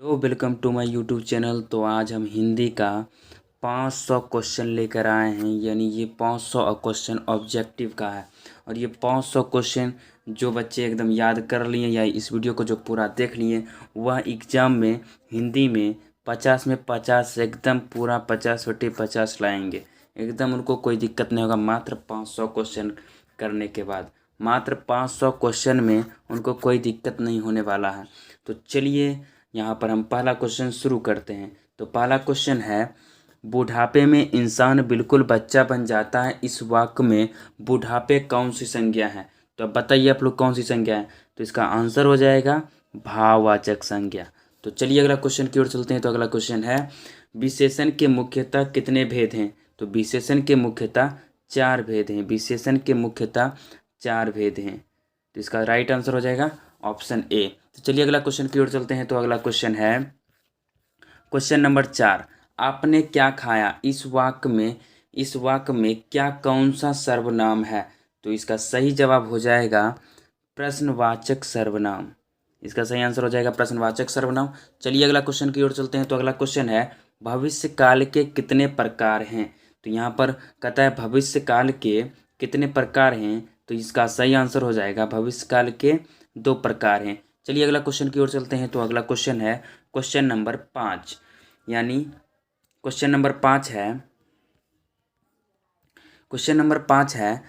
Hello, welcome to my YouTube channel. तो आज हम हिंदी का 500 क्वेश्चन लेकर आए हैं। यानी ये 500 क्वेश्चन ऑब्जेक्टिव का है। और ये 500 क्वेश्चन जो बच्चे एकदम याद कर लिए या इस वीडियो को जो पूरा देख लिए, वह एग्ज़ाम में हिंदी में 50 में 50 एकदम पूरा 50/50 लाएंगे। एकदम उनको कोई दिक्कत नहीं होगा। मात्र 500 क्वेश्चन करने के बाद, मात्र 500 क्वेश्चन में उनको कोई दिक्कत नहीं होने वाला है। तो चलिए यहाँ पर हम पहला क्वेश्चन शुरू करते हैं। तो पहला क्वेश्चन है, बुढ़ापे में इंसान बिल्कुल बच्चा बन जाता है। इस वाक्य में बुढ़ापे कौन सी संज्ञा है? तो अब बताइए आप लोग कौन सी संज्ञा है। तो इसका आंसर हो जाएगा भाववाचक संज्ञा। तो चलिए अगला क्वेश्चन की ओर चलते हैं। तो अगला क्वेश्चन है, विशेषण के मुख्यतः कितने भेद हैं? तो विशेषण के मुख्यतः 4 भेद हैं। विशेषण के मुख्यतः 4 भेद हैं। तो इसका राइट आंसर हो जाएगा ऑप्शन ए। तो चलिए अगला क्वेश्चन की ओर चलते हैं। तो अगला क्वेश्चन है, क्वेश्चन नंबर 4, आपने क्या खाया? इस वाक्य में क्या कौन सा सर्वनाम है? तो इसका सही जवाब हो जाएगा प्रश्नवाचक सर्वनाम। इसका सही आंसर हो जाएगा प्रश्नवाचक सर्वनाम। चलिए अगला क्वेश्चन की ओर चलते हैं। तो अगला क्वेश्चन है, भविष्य काल के कितने प्रकार हैं? तो यहाँ पर कहता है भविष्य काल के कितने प्रकार हैं। तो इसका सही आंसर हो जाएगा भविष्य काल के 2 प्रकार हैं। चलिए अगला क्वेश्चन की ओर चलते हैं। तो अगला क्वेश्चन है क्वेश्चन नंबर 5। यानी क्वेश्चन नंबर 5 है, क्वेश्चन नंबर 5 है,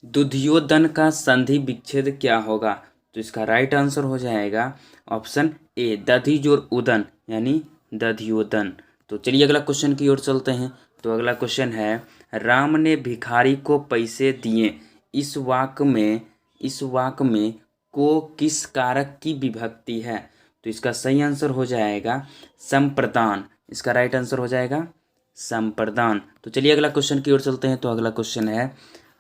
दुर्योधन का संधि विच्छेद क्या होगा? तो इसका राइट आंसर हो जाएगा ऑप्शन ए, दधि जोर उदन, यानी दधियोदन। तो चलिए अगला क्वेश्चन की ओर चलते हैं। तो अगला क्वेश्चन है, राम ने भिखारी को पैसे दिए। इस वाक्य में को किस कारक की विभक्ति है? तो इसका सही आंसर हो जाएगा संप्रदान। इसका राइट आंसर हो जाएगा संप्रदान। तो चलिए अगला क्वेश्चन की ओर चलते हैं। तो अगला क्वेश्चन है,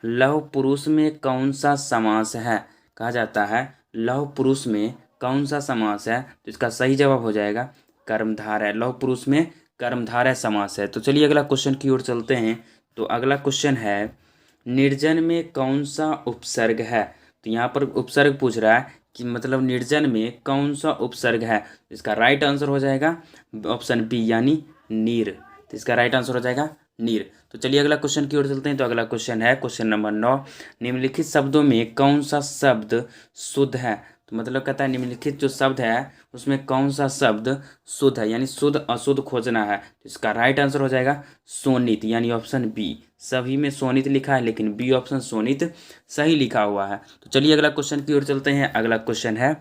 लौह पुरुष में कौन सा समास है? कहा जाता है लौह पुरुष में कौन सा समास है? तो इसका सही जवाब हो जाएगा कर्मधारय। लौह पुरुष में कर्मधारय समास है। तो चलिए अगला क्वेश्चन की ओर चलते हैं। तो अगला क्वेश्चन है, निर्जन में कौन सा उपसर्ग है? तो यहाँ पर उपसर्ग पूछ रहा है कि मतलब निर्जन में कौन सा उपसर्ग है। इसका राइट आंसर हो जाएगा ऑप्शन बी, यानी नीर। तो इसका राइट आंसर हो जाएगा नीर। तो चलिए अगला क्वेश्चन की ओर चलते हैं। तो अगला क्वेश्चन है क्वेश्चन नंबर 9, निम्नलिखित शब्दों में कौन सा शब्द शुद्ध है? तो मतलब कहता है निम्नलिखित जो शब्द है उसमें कौन सा शब्द शुद्ध है, यानी शुद्ध अशुद्ध खोजना है। तो इसका राइट आंसर हो जाएगा सोनित, यानी ऑप्शन बी। सभी में सोनित लिखा है लेकिन बी ऑप्शन सोनित सही लिखा हुआ है। तो चलिए अगला क्वेश्चन की ओर चलते हैं। अगला क्वेश्चन है,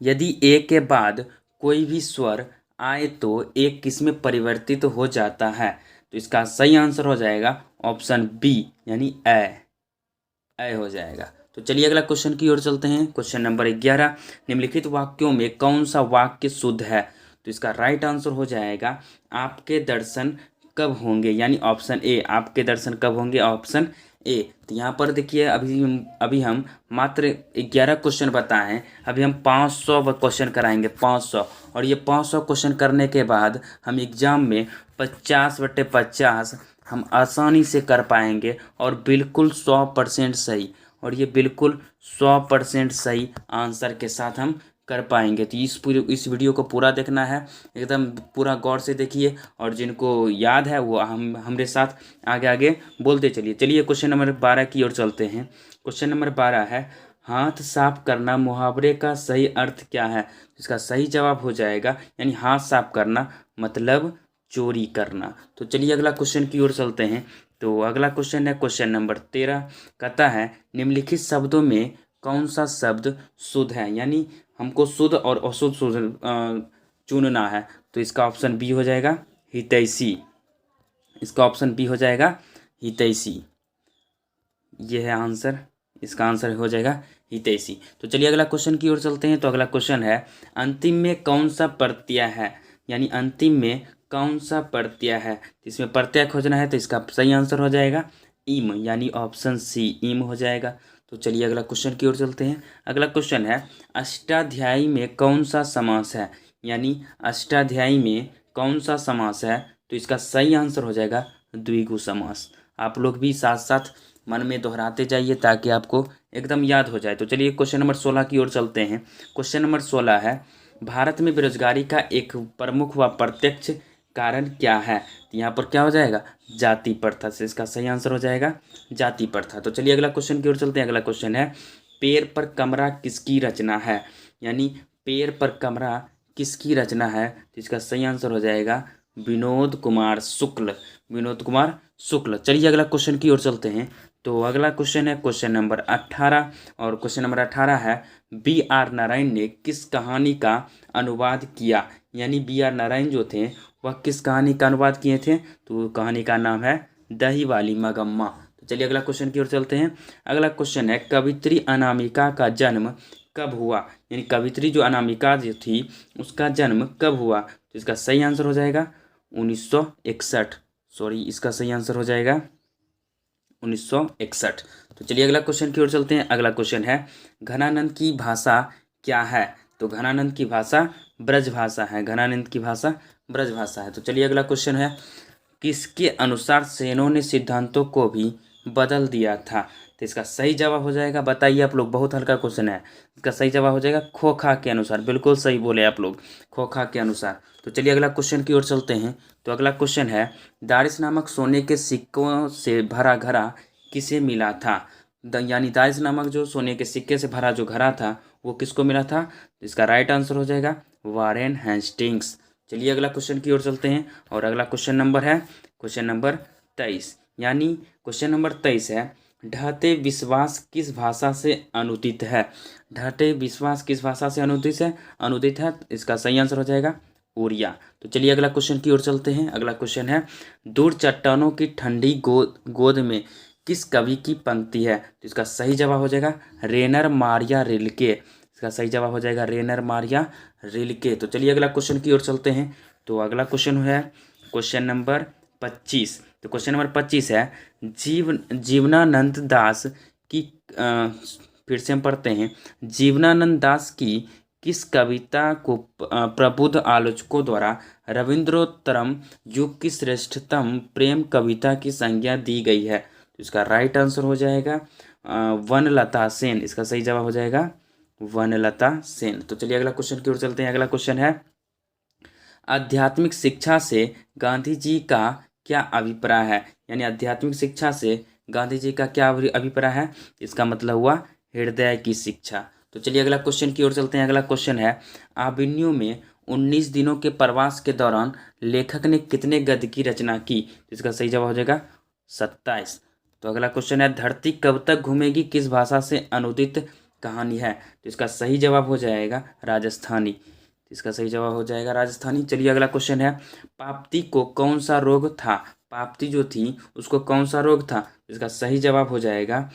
यदि ए के बाद कोई भी स्वर आए तो एक किस में परिवर्तित हो जाता है? तो इसका सही आंसर हो जाएगा ऑप्शन बी, यानी ए हो जाएगा। तो चलिए अगला क्वेश्चन की ओर चलते हैं। क्वेश्चन नंबर 11, निम्नलिखित वाक्यों में कौन सा वाक्य शुद्ध है? तो इसका राइट आंसर हो जाएगा आपके दर्शन कब होंगे, यानी ऑप्शन ए, आपके दर्शन कब होंगे, ऑप्शन ए। तो यहाँ पर देखिए अभी हम मात्र 11 क्वेश्चन बताए हैं। अभी हम 500 क्वेश्चन कराएंगे, 500। और ये 500 क्वेश्चन करने के बाद हम एग्ज़ाम में 50/50 हम आसानी से कर पाएंगे और बिल्कुल 100% सही। और ये बिल्कुल 100% सही आंसर के साथ हम कर पाएंगे। तो इस वीडियो को पूरा देखना है, एकदम पूरा गौर से देखिए। और जिनको याद है वो हमारे साथ आगे आगे बोलते चलिए। चलिए क्वेश्चन नंबर 12 की ओर चलते हैं। क्वेश्चन नंबर 12 है, हाथ साफ करना मुहावरे का सही अर्थ क्या है? इसका सही जवाब हो जाएगा, यानी हाथ साफ करना मतलब चोरी करना। तो चलिए अगला क्वेश्चन की ओर चलते हैं। तो अगला क्वेश्चन है क्वेश्चन नंबर 13, कहता है निम्नलिखित शब्दों में कौन सा शब्द शुद्ध है? यानी हमको शुद्ध और अशुद्ध चुनना है। तो इसका ऑप्शन बी हो जाएगा हितैषी। इसका ऑप्शन बी हो जाएगा हितैषी। ये है आंसर, इसका आंसर हो जाएगा हितैषी। तो चलिए अगला क्वेश्चन की ओर चलते हैं। तो अगला क्वेश्चन है, अंतिम में कौन सा प्रत्यय है? यानी अंतिम में कौन सा प्रत्यय है? इसमें प्रत्यय खोजना है। तो इसका सही आंसर हो जाएगा इम, यानी ऑप्शन सी, इम हो जाएगा। तो चलिए अगला क्वेश्चन की ओर चलते हैं। अगला क्वेश्चन है, अष्टाध्यायी में कौन सा समास है? यानी अष्टाध्यायी में कौन सा समास है? तो इसका सही आंसर हो जाएगा द्विगु समास। आप लोग भी साथ साथ मन में दोहराते जाइए ताकि आपको एकदम याद हो जाए। तो चलिए क्वेश्चन नंबर 16 की ओर चलते हैं। क्वेश्चन नंबर 16 है, भारत में बेरोजगारी का एक प्रमुख व प्रत्यक्ष कारण क्या है? तो यहाँ पर क्या हो जाएगा? जाति प्रथा से इसका सही आंसर हो जाएगा जाति प्रथा। तो चलिए अगला क्वेश्चन की ओर चलते हैं। अगला क्वेश्चन है, पैर पर कमरा किसकी रचना है? यानी पैर पर कमरा किसकी रचना है? तो इसका सही आंसर हो जाएगा विनोद कुमार शुक्ल। विनोद कुमार शुक्ल। चलिए अगला क्वेश्चन की ओर चलते हैं। तो अगला क्वेश्चन है क्वेश्चन नंबर 18, और क्वेश्चन नंबर 18 है, B.R. नारायण ने किस कहानी का अनुवाद किया? यानी B.R. नारायण जो थे वह किस कहानी का अनुवाद किए थे? तो कहानी का नाम है दही वाली मगम्मा। तो चलिए अगला क्वेश्चन की ओर चलते हैं। अगला क्वेश्चन है, कवित्री अनामिका का जन्म कब हुआ? यानी कवित्री जो अनामिका जो थी उसका जन्म कब हुआ? तो इसका सही आंसर हो जाएगा 1961। सॉरी, इसका सही आंसर हो जाएगा 1961। तो चलिए अगला क्वेश्चन की ओर चलते हैं। अगला क्वेश्चन है, घनानंद की भाषा क्या है? तो घनानंद की भाषा ब्रज भाषा है। घनानंद की भाषा ब्रज भाषा है। तो चलिए अगला क्वेश्चन है, किसके अनुसार सेनों ने सिद्धांतों को भी बदल दिया था? तो इसका सही जवाब हो जाएगा, बताइए आप लोग, बहुत हल्का क्वेश्चन है। इसका सही जवाब हो जाएगा खोखा के अनुसार। बिल्कुल सही बोले आप लोग, खोखा के अनुसार। तो चलिए अगला क्वेश्चन की ओर चलते हैं। तो अगला क्वेश्चन है, दारिस नामक सोने के सिक्कों से भरा घड़ा किसे मिला था? यानी दारिस नामक जो सोने के सिक्के से भरा जो घड़ा था वो किसको मिला था? तो इसका राइट आंसर हो जाएगा वारेन हेस्टिंग्स। चलिए अगला क्वेश्चन की ओर चलते हैं, और अगला क्वेश्चन नंबर है क्वेश्चन नंबर 23। यानी क्वेश्चन नंबर 23 है, ढाते विश्वास किस भाषा से अनुदित है? ढाते विश्वास किस भाषा से अनुदित है। इसका सही आंसर हो जाएगा उड़िया। तो चलिए अगला क्वेश्चन की ओर चलते हैं। अगला क्वेश्चन है, दूर चट्टानों की ठंडी गोद में किस कवि की पंक्ति है? तो इसका सही जवाब हो जाएगा रेनर मारिया रिल्के। इसका सही जवाब हो जाएगा रेनर मारिया रिल्के। तो चलिए अगला क्वेश्चन की ओर चलते हैं। तो अगला क्वेश्चन है क्वेश्चन नंबर 25। तो क्वेश्चन नंबर 25 है, जीवनानंद दास की फिर से हम पढ़ते हैं, जीवनानंद दास की किस कविता को प्रबुद्ध आलोचकों द्वारा रविंद्रोत्तरम युग की श्रेष्ठतम प्रेम कविता की संज्ञा दी गई है? तो इसका राइट आंसर हो जाएगा वनलता सेन। इसका सही जवाब हो जाएगा वनलता सेन। तो चलिए अगला क्वेश्चन की ओर चलते हैं। अगला क्वेश्चन है, आध्यात्मिक शिक्षा से गांधी जी का क्या अभिप्राय है? यानी आध्यात्मिक शिक्षा से गांधी जी का क्या अभिप्राय है? इसका मतलब हुआ हृदय की शिक्षा। तो चलिए अगला क्वेश्चन की ओर चलते हैं। अगला क्वेश्चन है, आबिन्यू में 19 दिनों के प्रवास के दौरान लेखक ने कितने गद्य की रचना की? इसका सही जवाब हो जाएगा 27। तो अगला क्वेश्चन है, धरती कब तक घूमेगी किस भाषा से अनुदित कहानी है? तो इसका सही जवाब हो जाएगा राजस्थानी। इसका सही जवाब हो जाएगा राजस्थानी। चलिए अगला क्वेश्चन है, पाप्ती को कौन सा रोग था? पाप्ती जो थी उसको कौन सा रोग था? इसका सही जवाब हो जाएगा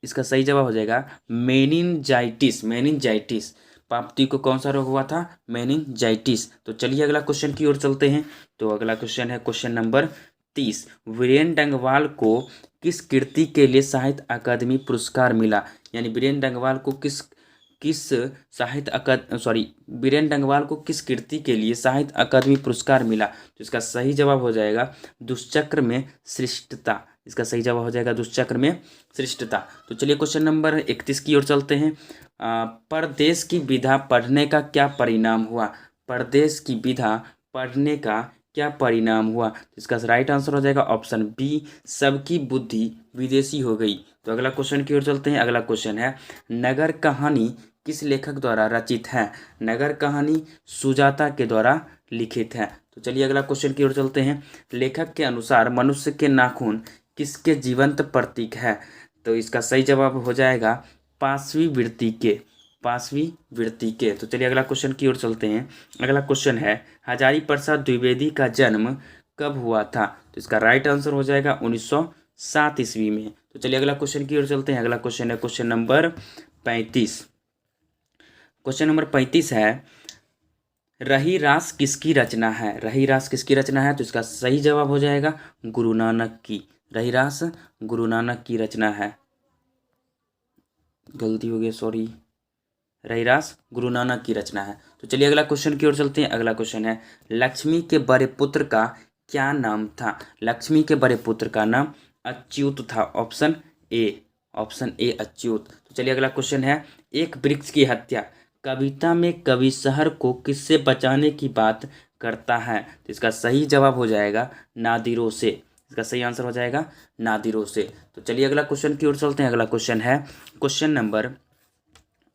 इसका सही जवाब हो जाएगा मेनिनजाइटिस। मेनिनजाइटिस। पाप्ती को कौन सा रोग हुआ था? मेनिनजाइटिस। तो चलिए अगला क्वेश्चन की ओर चलते हैं। तो अगला क्वेश्चन है क्वेश्चन नंबर 30, वीरेन डंगवाल को किस कृति के लिए साहित्य अकादमी पुरस्कार मिला? यानी वीरेन डंगवाल को वीरेन डंगवाल को किस कृति के लिए साहित्य अकादमी पुरस्कार मिला? तो इसका सही जवाब हो जाएगा दुष्चक्र में श्रेष्ठता। इसका सही जवाब हो जाएगा दुष्चक्र में श्रेष्ठता। तो चलिए क्वेश्चन नंबर 31 की ओर चलते हैं। परदेश की विधा पढ़ने का क्या परिणाम हुआ? परदेश की विधा पढ़ने का क्या परिणाम हुआ? इसका राइट आंसर हो जाएगा ऑप्शन बी, सबकी बुद्धि विदेशी हो गई। तो अगला क्वेश्चन की ओर चलते हैं। अगला क्वेश्चन है, नगर कहानी किस लेखक द्वारा रचित है? नगर कहानी सुजाता के द्वारा लिखित है। तो चलिए अगला क्वेश्चन की ओर चलते हैं। लेखक के अनुसार मनुष्य के नाखून किसके जीवंत प्रतीक है? तो इसका सही जवाब हो जाएगा पांचवी वृत्ति के। पांचवी वृत्ति के। तो चलिए अगला क्वेश्चन की ओर चलते हैं। अगला क्वेश्चन है, हजारी प्रसाद द्विवेदी का जन्म कब हुआ था? तो इसका राइट आंसर हो जाएगा 1907 ईस्वी में। तो चलिए अगला क्वेश्चन की ओर चलते हैं। अगला क्वेश्चन है क्वेश्चन नंबर 35। क्वेश्चन नंबर 35 है, रही रास किसकी रचना है? रही रास किसकी रचना है? तो इसका सही जवाब हो जाएगा गुरु नानक की। रही रास गुरु नानक की रचना है। गलती हो गई, सॉरी। रही रास गुरु नानक की रचना है। तो चलिए अगला क्वेश्चन की ओर चलते हैं। अगला क्वेश्चन है, लक्ष्मी के बड़े पुत्र का क्या नाम था? लक्ष्मी के बड़े पुत्र का नाम अच्युत था। Option A Achyut. तो चलिए अगला क्वेश्चन है, एक वृक्ष की हत्या कविता में कवि शहर को किससे बचाने की बात करता है? तो इसका सही जवाब हो जाएगा नादिरों से। इसका सही आंसर हो जाएगा नादिरों से। तो चलिए अगला क्वेश्चन की ओर चलते हैं। अगला क्वेश्चन है क्वेश्चन नंबर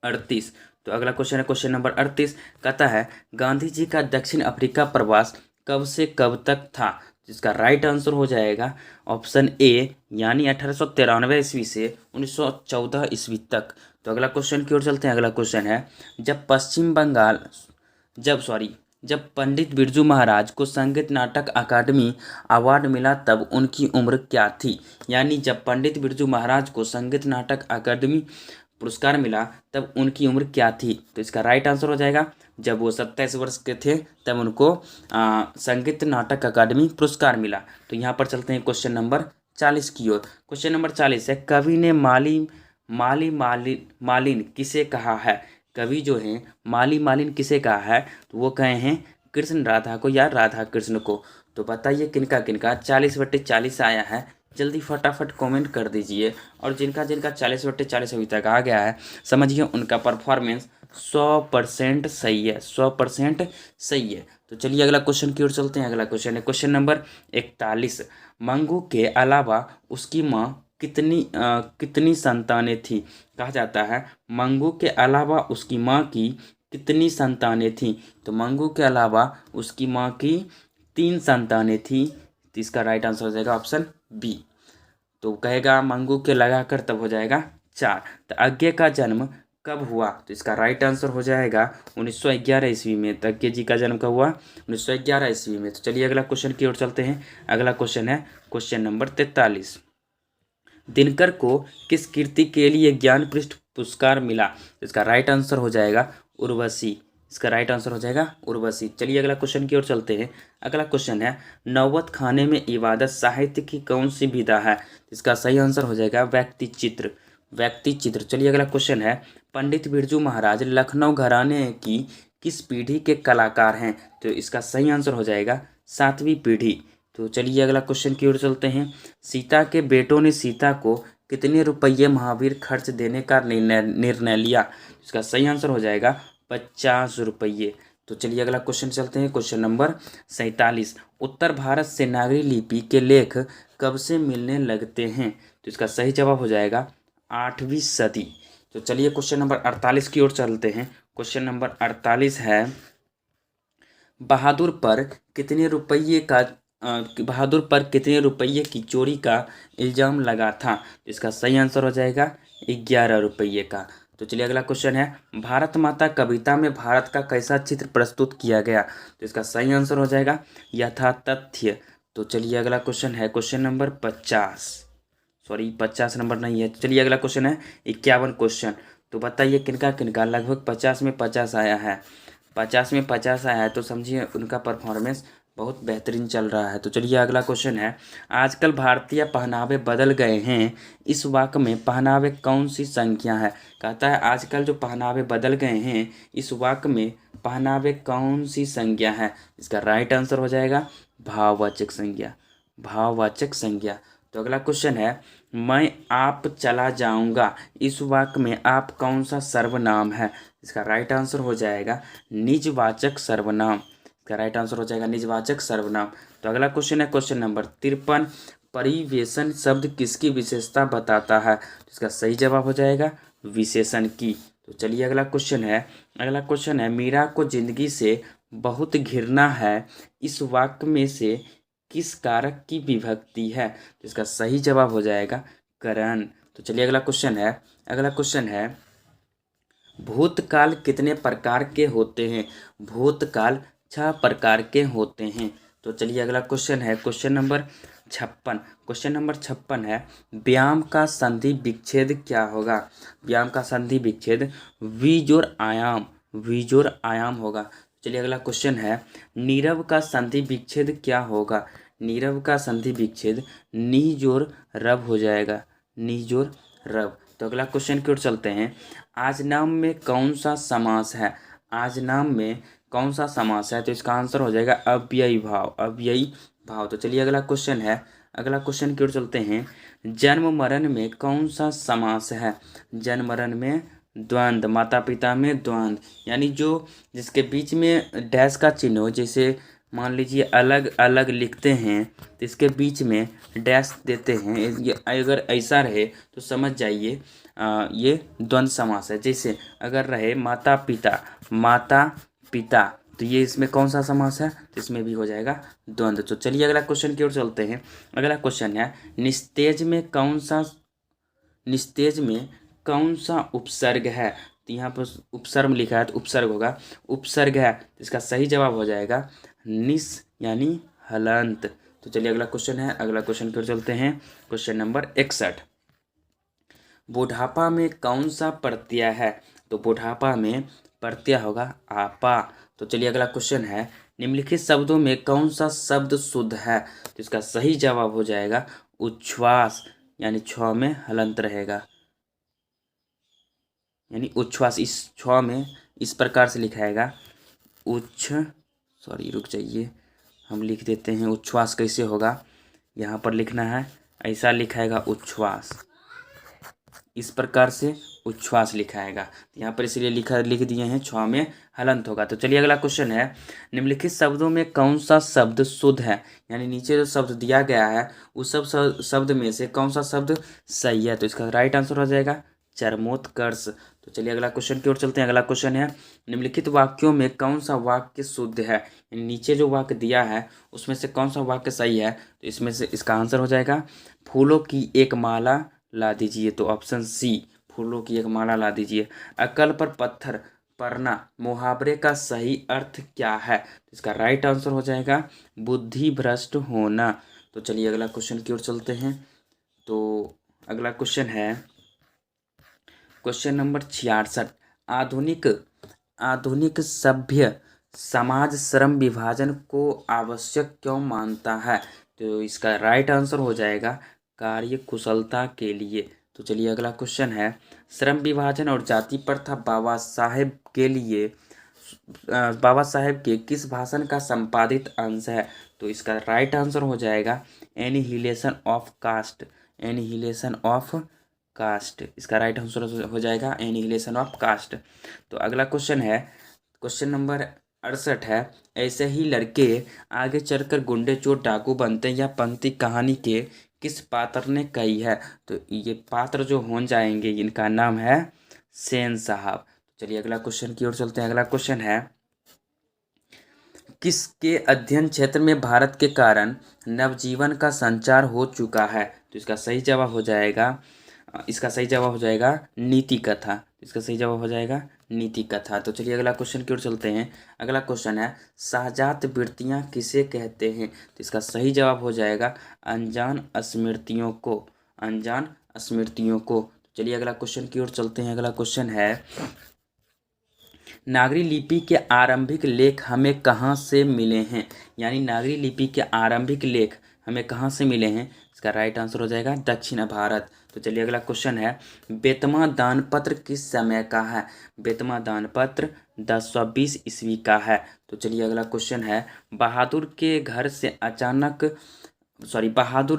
38। तो अगला क्वेश्चन है क्वेश्चन नंबर 38। कहता है गांधी जी का दक्षिण अफ्रीका प्रवास कब से कब तक था? जिसका राइट आंसर हो जाएगा ऑप्शन ए, यानी 1893 ईस्वी से 1914 ईस्वी तक। तो अगला क्वेश्चन की ओर चलते हैं। अगला क्वेश्चन है जब पश्चिम बंगाल जब पंडित बिरजू महाराज को संगीत नाटक अकादमी अवार्ड मिला तब उनकी उम्र क्या थी? यानी जब पंडित बिरजू महाराज को संगीत नाटक अकादमी पुरस्कार मिला तब उनकी उम्र क्या थी? तो इसका राइट आंसर हो जाएगा जब वो 27 वर्ष के थे तब उनको संगीत नाटक अकादमी पुरस्कार मिला। तो यहाँ पर चलते हैं क्वेश्चन नंबर 40 की ओर। क्वेश्चन नंबर 40 है कवि ने मालिन किसे कहा है? कवि जो है मालिन किसे कहा है? तो वो कहे हैं कृष्ण राधा को या राधा कृष्ण को। तो बताइए किनका किनका 40/40 आया है? जल्दी फटाफट कमेंट कर दीजिए। और जिनका जिनका 40/40 अभी तक आ गया है समझिए उनका परफॉर्मेंस 100% सही है, 100% सही है। तो चलिए अगला क्वेश्चन की ओर चलते हैं। अगला क्वेश्चन है क्वेश्चन नंबर 41। मंगू के अलावा उसकी माँ कितनी संतानें थी? कहा जाता है मंगू के अलावा उसकी माँ की कितनी संतानें थी? तो मंगू के अलावा उसकी माँ की 3 संतानें थी। तो इसका राइट आंसर हो जाएगा ऑप्शन बी। तो कहेगा मंगू के लगाकर तब हो जाएगा 4। तो अज्ञे का जन्म कब हुआ? तो इसका राइट आंसर हो जाएगा 1911 ईस्वी में। तो अज्ञे जी का जन्म कब हुआ? 1911 ईस्वी में। तो चलिए अगला क्वेश्चन की ओर चलते हैं। अगला क्वेश्चन है क्वेश्चन नंबर 43। दिनकर को किस कृति के लिए ज्ञानपीठ पुरस्कार मिला? तो इसका राइट आंसर हो जाएगा उर्वशी। इसका राइट आंसर हो जाएगा उर्वशी। चलिए अगला क्वेश्चन की ओर चलते हैं। अगला क्वेश्चन है नौबत खाने में इबादत साहित्य की कौन सी विधा है? इसका सही आंसर हो जाएगा व्यक्ति चित्र। चलिए अगला क्वेश्चन है पंडित बिरजू महाराज लखनऊ घराने की किस पीढ़ी के कलाकार हैं? तो इसका सही आंसर हो जाएगा 7वीं पीढ़ी। तो चलिए अगला क्वेश्चन की ओर चलते हैं। सीता के बेटों ने सीता को कितने रुपये महावीर खर्च देने का निर्णय लिया? इसका सही आंसर हो जाएगा 50 रुपये। तो चलिए अगला क्वेश्चन चलते हैं। Question number 47। उत्तर भारत से नागरी लिपि के लेख कब से मिलने लगते हैं? तो इसका सही जवाब हो जाएगा 8वीं सदी। तो चलिए क्वेश्चन नंबर 48 की ओर चलते हैं। क्वेश्चन नंबर 48 है बहादुर पर कितने रुपये की चोरी का इल्ज़ाम लगा था? इसका सही आंसर हो जाएगा 11 रुपये का। तो चलिए अगला क्वेश्चन है भारत माता कविता में भारत का कैसा चित्र प्रस्तुत किया गया? तो इसका सही आंसर हो जाएगा यथातथ्य। तो चलिए अगला क्वेश्चन है क्वेश्चन नंबर 50 नंबर नहीं है। चलिए अगला क्वेश्चन है 51 क्वेश्चन। तो बताइए किनका किनका लगभग 50 में 50 आया है? 50 में 50 आया है तो समझिए उनका परफॉर्मेंस बहुत बेहतरीन चल रहा है। तो चलिए अगला क्वेश्चन है आजकल भारतीय पहनावे बदल गए हैं, इस वाक्य में पहनावे कौन सी संख्या है? कहता है आजकल जो पहनावे बदल गए हैं इस वाक्य में पहनावे कौन सी संज्ञा है? इसका राइट आंसर हो जाएगा भाववाचक संज्ञा। तो अगला क्वेश्चन है मैं आप चला जाऊंगा, इस वाक्य में आप कौन सा सर्वनाम है? इसका राइट आंसर हो जाएगा निजवाचक सर्वनाम। इसका राइट आंसर हो जाएगा निजवाचक सर्वनाम। तो अगला क्वेश्चन है क्वेश्चन नंबर 53। परिवेशन शब्द किसकी विशेषता बताता है? तो इसका सही जवाब हो जाएगा विशेषण की। तो चलिए अगला क्वेश्चन है मीरा को जिंदगी से बहुत घृणा है, इस वाक्य में से किस कारक की विभक्ति है? तो इसका सही जवाब हो जाएगा करण। तो चलिए अगला क्वेश्चन है भूतकाल कितने प्रकार के होते हैं? भूतकाल 6 प्रकार के होते हैं। तो चलिए अगला क्वेश्चन है क्वेश्चन नंबर 56 है व्यायाम का संधि विच्छेद क्या होगा? व्यायाम का संधि विच्छेद विजोर आयाम होगा। चलिए अगला क्वेश्चन है नीरव का संधि विच्छेद क्या होगा? नीरव का संधि विच्छेद निजोर रव हो जाएगा, निजोर रव। तो अगला क्वेश्चन की ओर चलते हैं आज नाम में कौन सा समास है? आज नाम में कौन सा समास है? तो इसका आंसर हो जाएगा अव्ययी भाव। तो चलिए अगला क्वेश्चन की ओर चलते हैं जन्म मरण में कौन सा समास है? जन्म मरण में द्वंद्व, माता पिता में द्वंद्व, यानी जो जिसके बीच में डैश का चिन्ह हो, जैसे मान लीजिए अलग अलग लिखते हैं तो इसके बीच में डैश देते हैं, ये अगर ऐसा रहे तो समझ जाइए ये द्वंद्व समास है। जैसे अगर रहे माता पिता, माता पिता, तो ये इसमें कौन सा समास है, तो इसमें भी हो जाएगा द्वंद्व। तो चलिए अगला क्वेश्चन की ओर चलते हैं। अगला क्वेश्चन है निस्तेज में कौन सा उपसर्ग है। तो यहाँ पर उपसर्ग लिखा है तो उपसर्ग होगा, उपसर्ग है तो इसका सही जवाब हो जाएगा निस यानी हलंत। तो चलिए अगला क्वेश्चन है, अगला क्वेश्चन की ओर चलते हैं। क्वेश्चन नंबर 61, बुढ़ापा में कौन सा प्रत्यय है। तो बुढ़ापा में प्रत्यय होगा आपा। तो चलिए अगला क्वेश्चन है, निम्नलिखित शब्दों में कौन सा शब्द शुद्ध है। तो इसका सही जवाब हो जाएगा उच्छ्वास, यानी छ में हलंत रहेगा, यानी उच्छ्वास। इस छ में इस प्रकार से लिखाएगा रुक जाइए, हम लिख देते हैं उच्छ्वास कैसे होगा। यहाँ पर लिखना है, ऐसा लिखाएगा उच्छ्वास, इस प्रकार से उच्छ्वास लिखाएगा। यहाँ पर इसलिए लिख दिए हैं छ में हलंत होगा। तो चलिए अगला क्वेश्चन है, निम्नलिखित शब्दों में कौन सा शब्द शुद्ध है। यानी नीचे जो शब्द दिया गया है उस सब शब्द में से कौन सा शब्द सही है। तो इसका राइट आंसर हो जाएगा चरमोत्कर्ष। तो चलिए अगला क्वेश्चन की ओर चलते हैं। अगला क्वेश्चन है, निम्नलिखित वाक्यों में कौन सा वाक्य शुद्ध है। यानी नीचे जो वाक्य दिया है उसमें से कौन सा वाक्य सही है। तो इसमें से इसका आंसर हो जाएगा फूलों की एक माला ला दीजिए। तो ऑप्शन सी, फूलों की एक माला ला दीजिए। अकल पर पत्थर पड़ना मुहावरे का सही अर्थ क्या है। तो इसका राइट आंसर हो जाएगा बुद्धि भ्रष्ट होना। तो चलिए अगला क्वेश्चन की ओर चलते हैं। तो अगला क्वेश्चन है क्वेश्चन नंबर 66, आधुनिक सभ्य समाज श्रम विभाजन को आवश्यक क्यों मानता है। तो इसका राइट आंसर हो जाएगा कार्य कुशलता के लिए। तो चलिए अगला क्वेश्चन है, श्रम विभाजन और जाति प्रथा बाबा साहेब के किस भाषण का संपादित अंश है। तो इसका राइट आंसर हो जाएगा annihilation of caste, annihilation of caste. इसका राइट आंसर हो जाएगा एनिहिलेशन ऑफ कास्ट। तो अगला क्वेश्चन है, क्वेश्चन नंबर 68 है, ऐसे ही लड़के आगे चलकर गुंडे चोर डाकू बनते हैं, यह पंक्ति कहानी के किस पात्र ने कही है। तो ये पात्र जो हो जाएंगे इनका नाम है सेन साहब। चलिए अगला क्वेश्चन की ओर चलते हैं। अगला क्वेश्चन है, किसके अध्ययन क्षेत्र में भारत के कारण नवजीवन का संचार हो चुका है। तो इसका सही जवाब हो जाएगा नीति कथा। इसका सही जवाब हो जाएगा नीति कथा। तो चलिए अगला क्वेश्चन की ओर चलते हैं। अगला क्वेश्चन है, सहजात वृत्तियां किसे कहते हैं। तो इसका सही जवाब हो जाएगा अनजान स्मृतियों को, अनजान स्मृतियों को। चलिए अगला क्वेश्चन की ओर चलते हैं। अगला क्वेश्चन है, नागरी लिपि के आरंभिक लेख हमें कहाँ से मिले हैं। यानी नागरी लिपि के आरंभिक लेख हमें कहाँ से मिले हैं। इसका राइट आंसर हो जाएगा दक्षिण भारत। तो चलिए अगला क्वेश्चन है, बेतमा दानपत्र किस समय का है। बेतमा दानपत्र 1020 ईस्वी का है। तो चलिए अगला क्वेश्चन है, बहादुर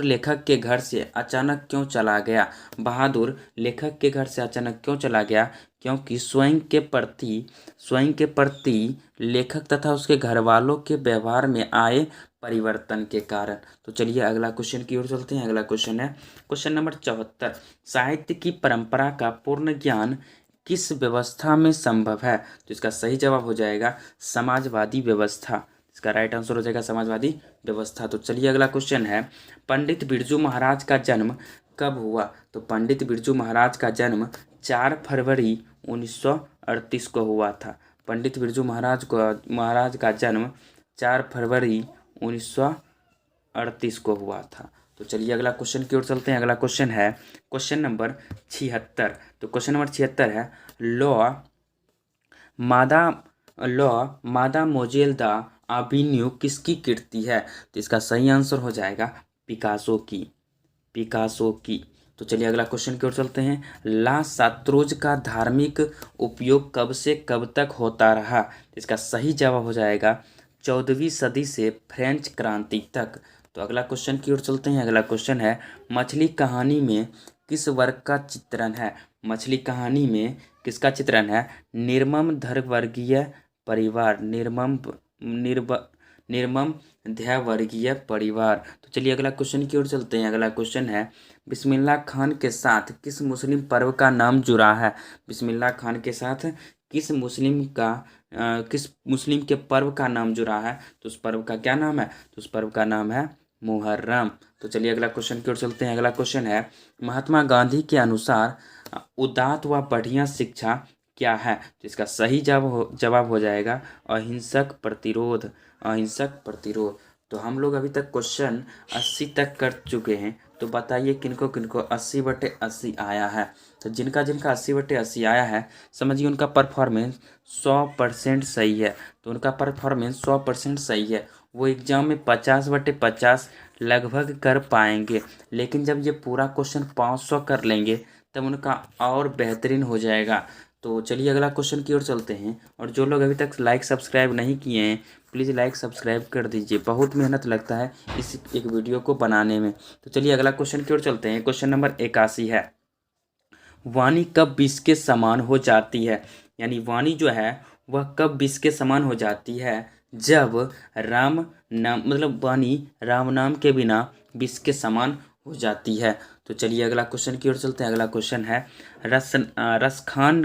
लेखक के घर से अचानक क्यों चला गया। बहादुर लेखक के घर से अचानक क्यों चला गया, क्योंकि स्वयं के प्रति लेखक तथा उसके घर वालों के व्यवहार में आए परिवर्तन के कारण। तो चलिए अगला क्वेश्चन की ओर चलते हैं। अगला क्वेश्चन है क्वेश्चन नंबर 74, साहित्य की परंपरा का पूर्ण ज्ञान किस व्यवस्था में संभव है। तो इसका सही जवाब हो जाएगा समाजवादी व्यवस्था। इसका राइट आंसर हो जाएगा समाजवादी व्यवस्था। तो चलिए अगला क्वेश्चन है, पंडित बिरजू महाराज का जन्म कब हुआ। तो पंडित बिरजू महाराज का जन्म 4 फरवरी 1938 को हुआ था। पंडित बिरजू महाराज का जन्म 4 फरवरी 1938 को हुआ था। तो चलिए अगला क्वेश्चन की ओर चलते हैं। अगला क्वेश्चन है क्वेश्चन नंबर 76। तो क्वेश्चन नंबर 76 है, मादा मोजेल दा अभिन्यू किसकी कृति है। तो इसका सही आंसर हो जाएगा पिकासो की। तो चलिए अगला क्वेश्चन की ओर चलते हैं। ला सात्रोज का धार्मिक उपयोग कब से कब तक होता रहा। इसका सही जवाब हो जाएगा 14वीं सदी से फ्रेंच क्रांति तक। तो अगला क्वेश्चन की ओर चलते हैं। अगला क्वेश्चन है, मछली कहानी में किस वर्ग का चित्रण है। मछली कहानी में किसका चित्रण है? निर्मम धर्वर्गीय परिवार, निर्मम ध्यवर्गीय परिवार। तो चलिए अगला क्वेश्चन की ओर चलते हैं। अगला क्वेश्चन है, बिस्मिल्लाह खान के साथ किस मुस्लिम पर्व का नाम जुड़ा है? बिस्मिल्लाह खान के साथ किस मुस्लिम के पर्व का नाम जुड़ा है? तो उस पर्व का क्या नाम है? तो उस पर्व का नाम है मुहर्रम। तो चलिए अगला क्वेश्चन की ओर चलते हैं। अगला क्वेश्चन है, महात्मा गांधी के अनुसार उदात्त व बढ़िया शिक्षा क्या है? तो इसका सही जवाब हो जाएगा अहिंसक प्रतिरोध, अहिंसक प्रतिरोध। तो हम लोग अभी तक क्वेश्चन 80 तक कर चुके हैं। तो बताइए किनको किनको 80/80 आया है? तो जिनका जिनका 80/80 आया है, समझिए उनका परफॉर्मेंस 100% सही है। तो उनका परफॉर्मेंस 100% सही है। वो एग्जाम में 50/50 लगभग कर पाएंगे। लेकिन जब ये पूरा क्वेश्चन 500 कर लेंगे तब उनका और बेहतरीन हो जाएगा। तो चलिए अगला क्वेश्चन की ओर चलते हैं। और जो लोग अभी तक लाइक सब्सक्राइब नहीं किए हैं, प्लीज़ लाइक सब्सक्राइब कर दीजिए। बहुत मेहनत लगता है इस एक वीडियो को बनाने में। तो चलिए अगला क्वेश्चन की ओर चलते हैं। क्वेश्चन नंबर 81 है, वाणी कब विष के समान हो जाती है? यानी वाणी जो है वह कब विष के समान हो जाती है? जब राम नाम मतलब वाणी राम नाम के बिना विष के समान हो जाती है। तो चलिए अगला क्वेश्चन की ओर चलते हैं। अगला क्वेश्चन है, रसखान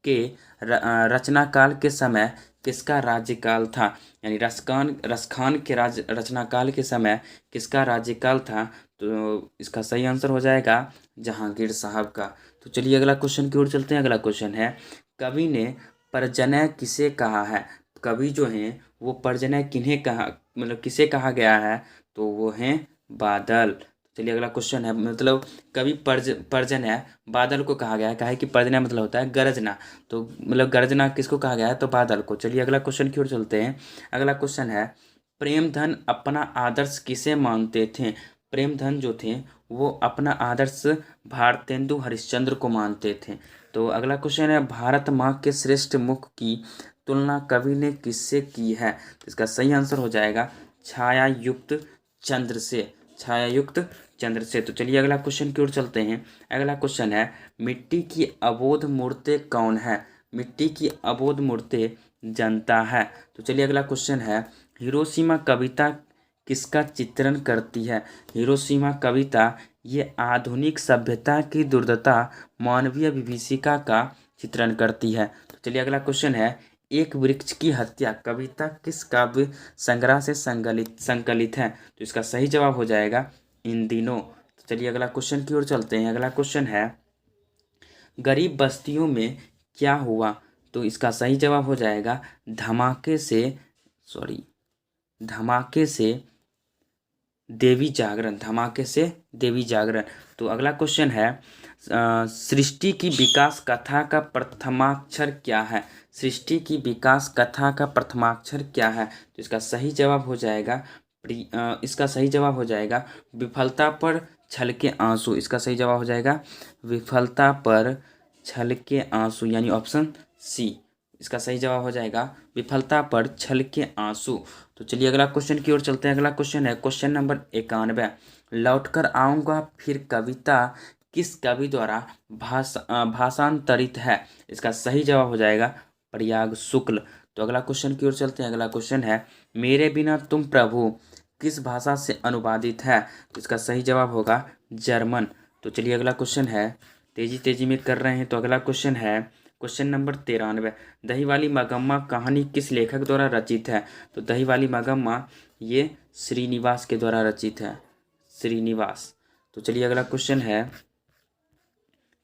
के रचना काल के समय किसका राज्यकाल था? यानी रसखान के रचना काल के समय किसका राज्यकाल था? तो इसका सही आंसर हो जाएगा जहांगीर साहब का। तो चलिए अगला क्वेश्चन की ओर चलते हैं। अगला क्वेश्चन है, कवि ने पर्जन्य किसे कहा है? कवि जो हैं वो पर्जन्य किन्हें कहा, मतलब किसे कहा गया है? तो वो हैं बादल। चलिए अगला क्वेश्चन है, मतलब कवि पर्जन्य बादल को कहा गया है। कहा है कि पर्जन्य मतलब होता है गरजना। तो मतलब गरजना किसको कहा गया है? तो बादल को। चलिए अगला क्वेश्चन की ओर चलते हैं। अगला क्वेश्चन है, प्रेमधन अपना आदर्श किसे मानते थे? प्रेमधन जो थे वो अपना आदर्श भारतेंदु हरिश्चंद्र को मानते थे। तो अगला क्वेश्चन है, भारत माँ के श्रेष्ठ मुख की तुलना कवि ने किससे की है? तो इसका सही आंसर हो जाएगा छायायुक्त चंद्र से, छायायुक्त चंद्र से। तो चलिए अगला क्वेश्चन की ओर चलते हैं। अगला क्वेश्चन है, मिट्टी की अबोध मूर्ति कौन है? मिट्टी की अबोध मूर्ति जनता है। तो चलिए अगला क्वेश्चन है, हिरोशिमा कविता किसका चित्रण करती है? हिरोशिमा कविता ये आधुनिक सभ्यता की दुर्दशा, मानवीय विभीषिका का चित्रण करती है। तो चलिए अगला क्वेश्चन है, एक वृक्ष की हत्या कविता किस काव्य संग्रह से संकलित है? तो इसका सही जवाब हो जाएगा इन दिनों। तो चलिए अगला क्वेश्चन की ओर चलते हैं। अगला क्वेश्चन है, गरीब बस्तियों में क्या हुआ? तो इसका सही जवाब हो जाएगा धमाके से देवी जागरण, धमाके से देवी जागरण। तो अगला क्वेश्चन है, सृष्टि की विकास कथा का प्रथमाक्षर क्या है? सृष्टि की विकास कथा का प्रथमाक्षर क्या है? तो इसका सही जवाब हो जाएगा विफलता पर छलके आंसू। इसका सही जवाब हो जाएगा विफलता पर छलके आंसू, यानी ऑप्शन सी। इसका सही जवाब हो जाएगा विफलता पर छलके आंसू। तो चलिए अगला क्वेश्चन की ओर चलते हैं। अगला क्वेश्चन है क्वेश्चन नंबर 91, लौटकर आऊँगा फिर कविता किस कवि द्वारा भाषांतरित है? इसका सही जवाब हो जाएगा प्रयाग शुक्ल। तो अगला क्वेश्चन की ओर चलते हैं। अगला क्वेश्चन है, मेरे बिना तुम प्रभु किस भाषा से अनुवादित है? तो इसका सही जवाब होगा जर्मन। तो चलिए अगला क्वेश्चन है, तेजी तेजी में कर रहे हैं। तो अगला क्वेश्चन है क्वेश्चन नंबर 93, दही वाली मगम्मा कहानी किस लेखक द्वारा रचित है? तो दही वाली मगम्मा ये श्रीनिवास के द्वारा रचित है, श्रीनिवास। तो चलिए अगला क्वेश्चन है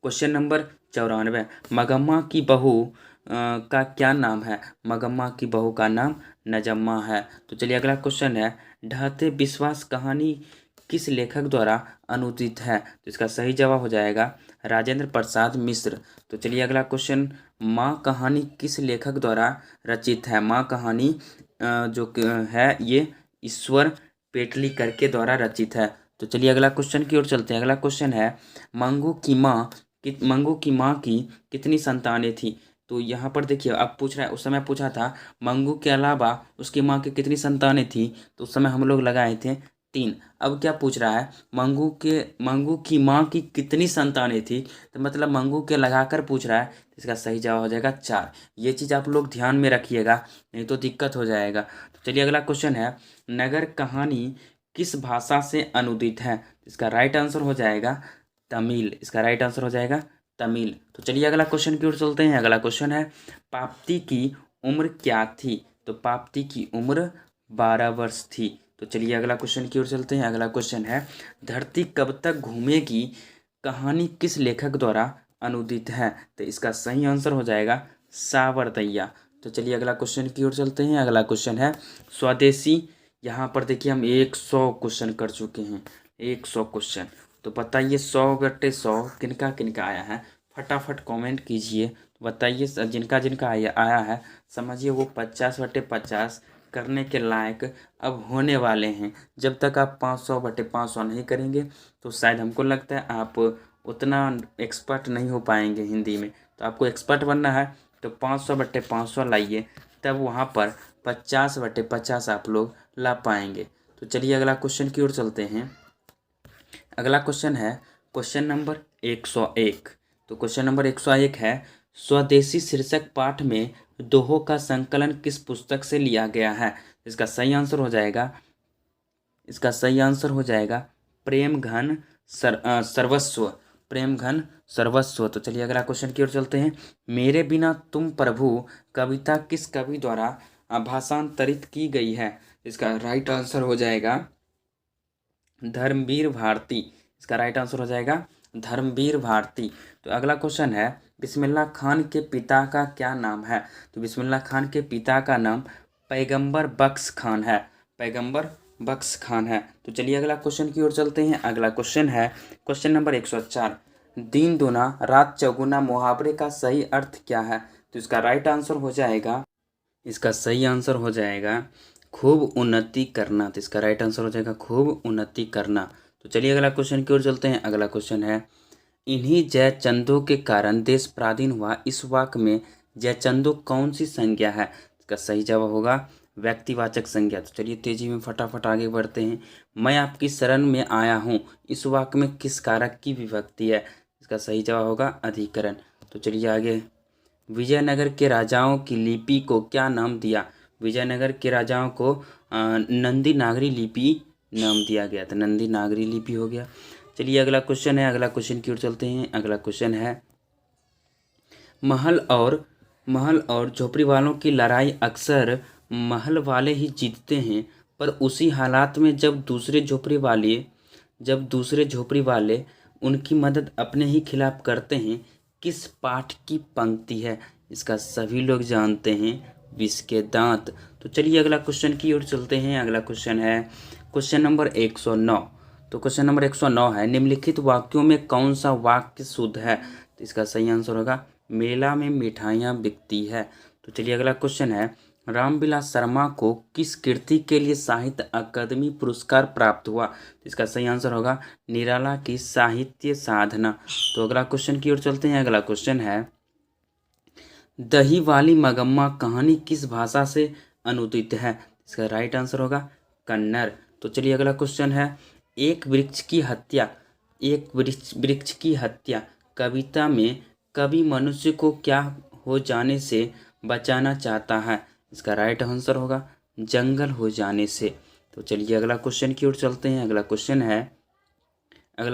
क्वेश्चन नंबर 94, मगम्मा की बहू का क्या नाम है? मगम्मा की बहू का नाम नजम्मा है। तो चलिए अगला क्वेश्चन है, ढहते विश्वास कहानी किस लेखक द्वारा अनुदित है? तो इसका सही जवाब हो जाएगा राजेंद्र प्रसाद मिश्र। तो चलिए अगला क्वेश्चन, माँ कहानी किस लेखक द्वारा रचित है? माँ कहानी है ये ईश्वर पेटलीकर के द्वारा रचित है। तो चलिए अगला क्वेश्चन की ओर चलते हैं। अगला क्वेश्चन है, मंगू की माँ की कितनी संतानें थी? तो यहाँ पर देखिए अब पूछ रहा है, उस समय पूछा था मंगू के अलावा उसकी माँ की कितनी संतानें थी, तो उस समय हम लोग लगाए थे 3। अब क्या पूछ रहा है, मंगू की माँ की कितनी संतानें थी, तो मतलब मंगू के लगाकर पूछ रहा है, तो इसका सही जवाब हो जाएगा 4। ये चीज़ आप लोग ध्यान में रखिएगा, नहीं तो दिक्कत हो जाएगा। तो चलिए अगला क्वेश्चन है, नगर कहानी किस भाषा से अनुदित है, इसका राइट आंसर हो जाएगा तमिल। इसका राइट आंसर हो जाएगा तमिल। तो चलिए अगला क्वेश्चन की ओर चलते हैं। अगला क्वेश्चन है, पाप्ती की उम्र क्या थी, तो पाप्ती की उम्र 12 वर्ष थी। तो चलिए अगला क्वेश्चन की ओर चलते हैं। अगला क्वेश्चन है, धरती कब तक घूमेगी कहानी किस लेखक द्वारा अनुदित है, तो इसका सही आंसर हो जाएगा सावरदैया। तो चलिए अगला क्वेश्चन की ओर चलते हैं। अगला क्वेश्चन है, स्वदेशी। यहाँ पर देखिए हम 100 क्वेश्चन कर चुके हैं, 100 क्वेश्चन। तो बताइए 100/100 किनका किनका आया है, फटाफट कमेंट कीजिए। तो बताइए जिनका जिनका आया है, समझिए वो 50/50 करने के लायक अब होने वाले हैं। जब तक आप 500/500 नहीं करेंगे तो शायद हमको लगता है आप उतना एक्सपर्ट नहीं हो पाएंगे हिंदी में। तो आपको एक्सपर्ट बनना है तो 500/500 लाइए, तब वहाँ पर 50/50 आप लोग ला पाएंगे। तो चलिए अगला क्वेश्चन की ओर चलते हैं। अगला क्वेश्चन है क्वेश्चन नंबर 101। तो क्वेश्चन नंबर 101 है, स्वदेशी शीर्षक पाठ में दोहों का संकलन किस पुस्तक से लिया गया है, इसका सही आंसर हो जाएगा प्रेम घन सर्वस्व। प्रेम घन सर्वस्व। तो चलिए अगला क्वेश्चन की ओर चलते हैं। मेरे बिना तुम प्रभु कविता किस कवि द्वारा भाषांतरित की गई है, इसका राइट आंसर हो जाएगा धर्मवीर भारती। इसका राइट आंसर हो जाएगा धर्मवीर भारती। तो अगला क्वेश्चन है, बिस्मिल्लाह खान के पिता का क्या नाम है, तो बिस्मिल्लाह खान के पिता का नाम पैगंबर बख्श खान है, पैगंबर बख्श खान है। तो चलिए अगला क्वेश्चन की ओर चलते हैं। अगला क्वेश्चन है क्वेश्चन नंबर 104, दिन दूना रात चौगुना मुहावरे का सही अर्थ क्या है, तो इसका राइट आंसर हो जाएगा खूब उन्नति करना। तो इसका राइट आंसर हो जाएगा खूब उन्नति करना। तो चलिए अगला क्वेश्चन की ओर चलते हैं। अगला क्वेश्चन है, इन्हीं जयचंदों के कारण देश पराधीन हुआ, इस वाक्य में जयचंदो कौन सी संज्ञा है, इसका सही जवाब होगा व्यक्तिवाचक संज्ञा। तो चलिए तेजी में फटाफट आगे बढ़ते हैं। मैं आपकी शरण में आया हूँ, इस वाक्य में किस कारक की विभक्ति है, इसका सही जवाब होगा अधिकरण। तो चलिए आगे, विजयनगर के राजाओं की लिपि को क्या नाम दिया, विजयनगर के राजाओं को नंदी नागरी लिपि नाम दिया गया था, नंदी नागरी लिपि हो गया। चलिए अगला क्वेश्चन है। अगला क्वेश्चन की ओर चलते हैं। अगला क्वेश्चन है, महल और झोपड़ी वालों की लड़ाई अक्सर महल वाले ही जीतते हैं, पर उसी हालात में जब दूसरे झोपड़ी वाले उनकी मदद अपने ही खिलाफ करते हैं, किस पाठ की पंक्ति है, इसका सभी लोग जानते हैं विष के दांत। तो चलिए अगला क्वेश्चन की ओर चलते हैं। अगला क्वेश्चन है क्वेश्चन नंबर 109। तो क्वेश्चन नंबर 109 है, निम्नलिखित वाक्यों में कौन सा वाक्य शुद्ध है, तो इसका सही आंसर होगा मेला में मिठाइयाँ बिकती है। तो चलिए अगला क्वेश्चन है, रामविलास शर्मा को किस कृति के लिए साहित्य अकादमी पुरस्कार प्राप्त हुआ, तो इसका सही आंसर होगा निराला की साहित्य साधना। तो अगला क्वेश्चन की ओर चलते हैं। अगला क्वेश्चन है, दही वाली मगम्मा कहानी किस भाषा से अनुदित है, इसका राइट आंसर होगा कन्नड़। तो चलिए अगला क्वेश्चन है, एक वृक्ष की हत्या कविता में कवि मनुष्य को क्या हो जाने से बचाना चाहता है, इसका राइट आंसर होगा जंगल हो जाने से। तो चलिए अगला क्वेश्चन की ओर चलते हैं। अगला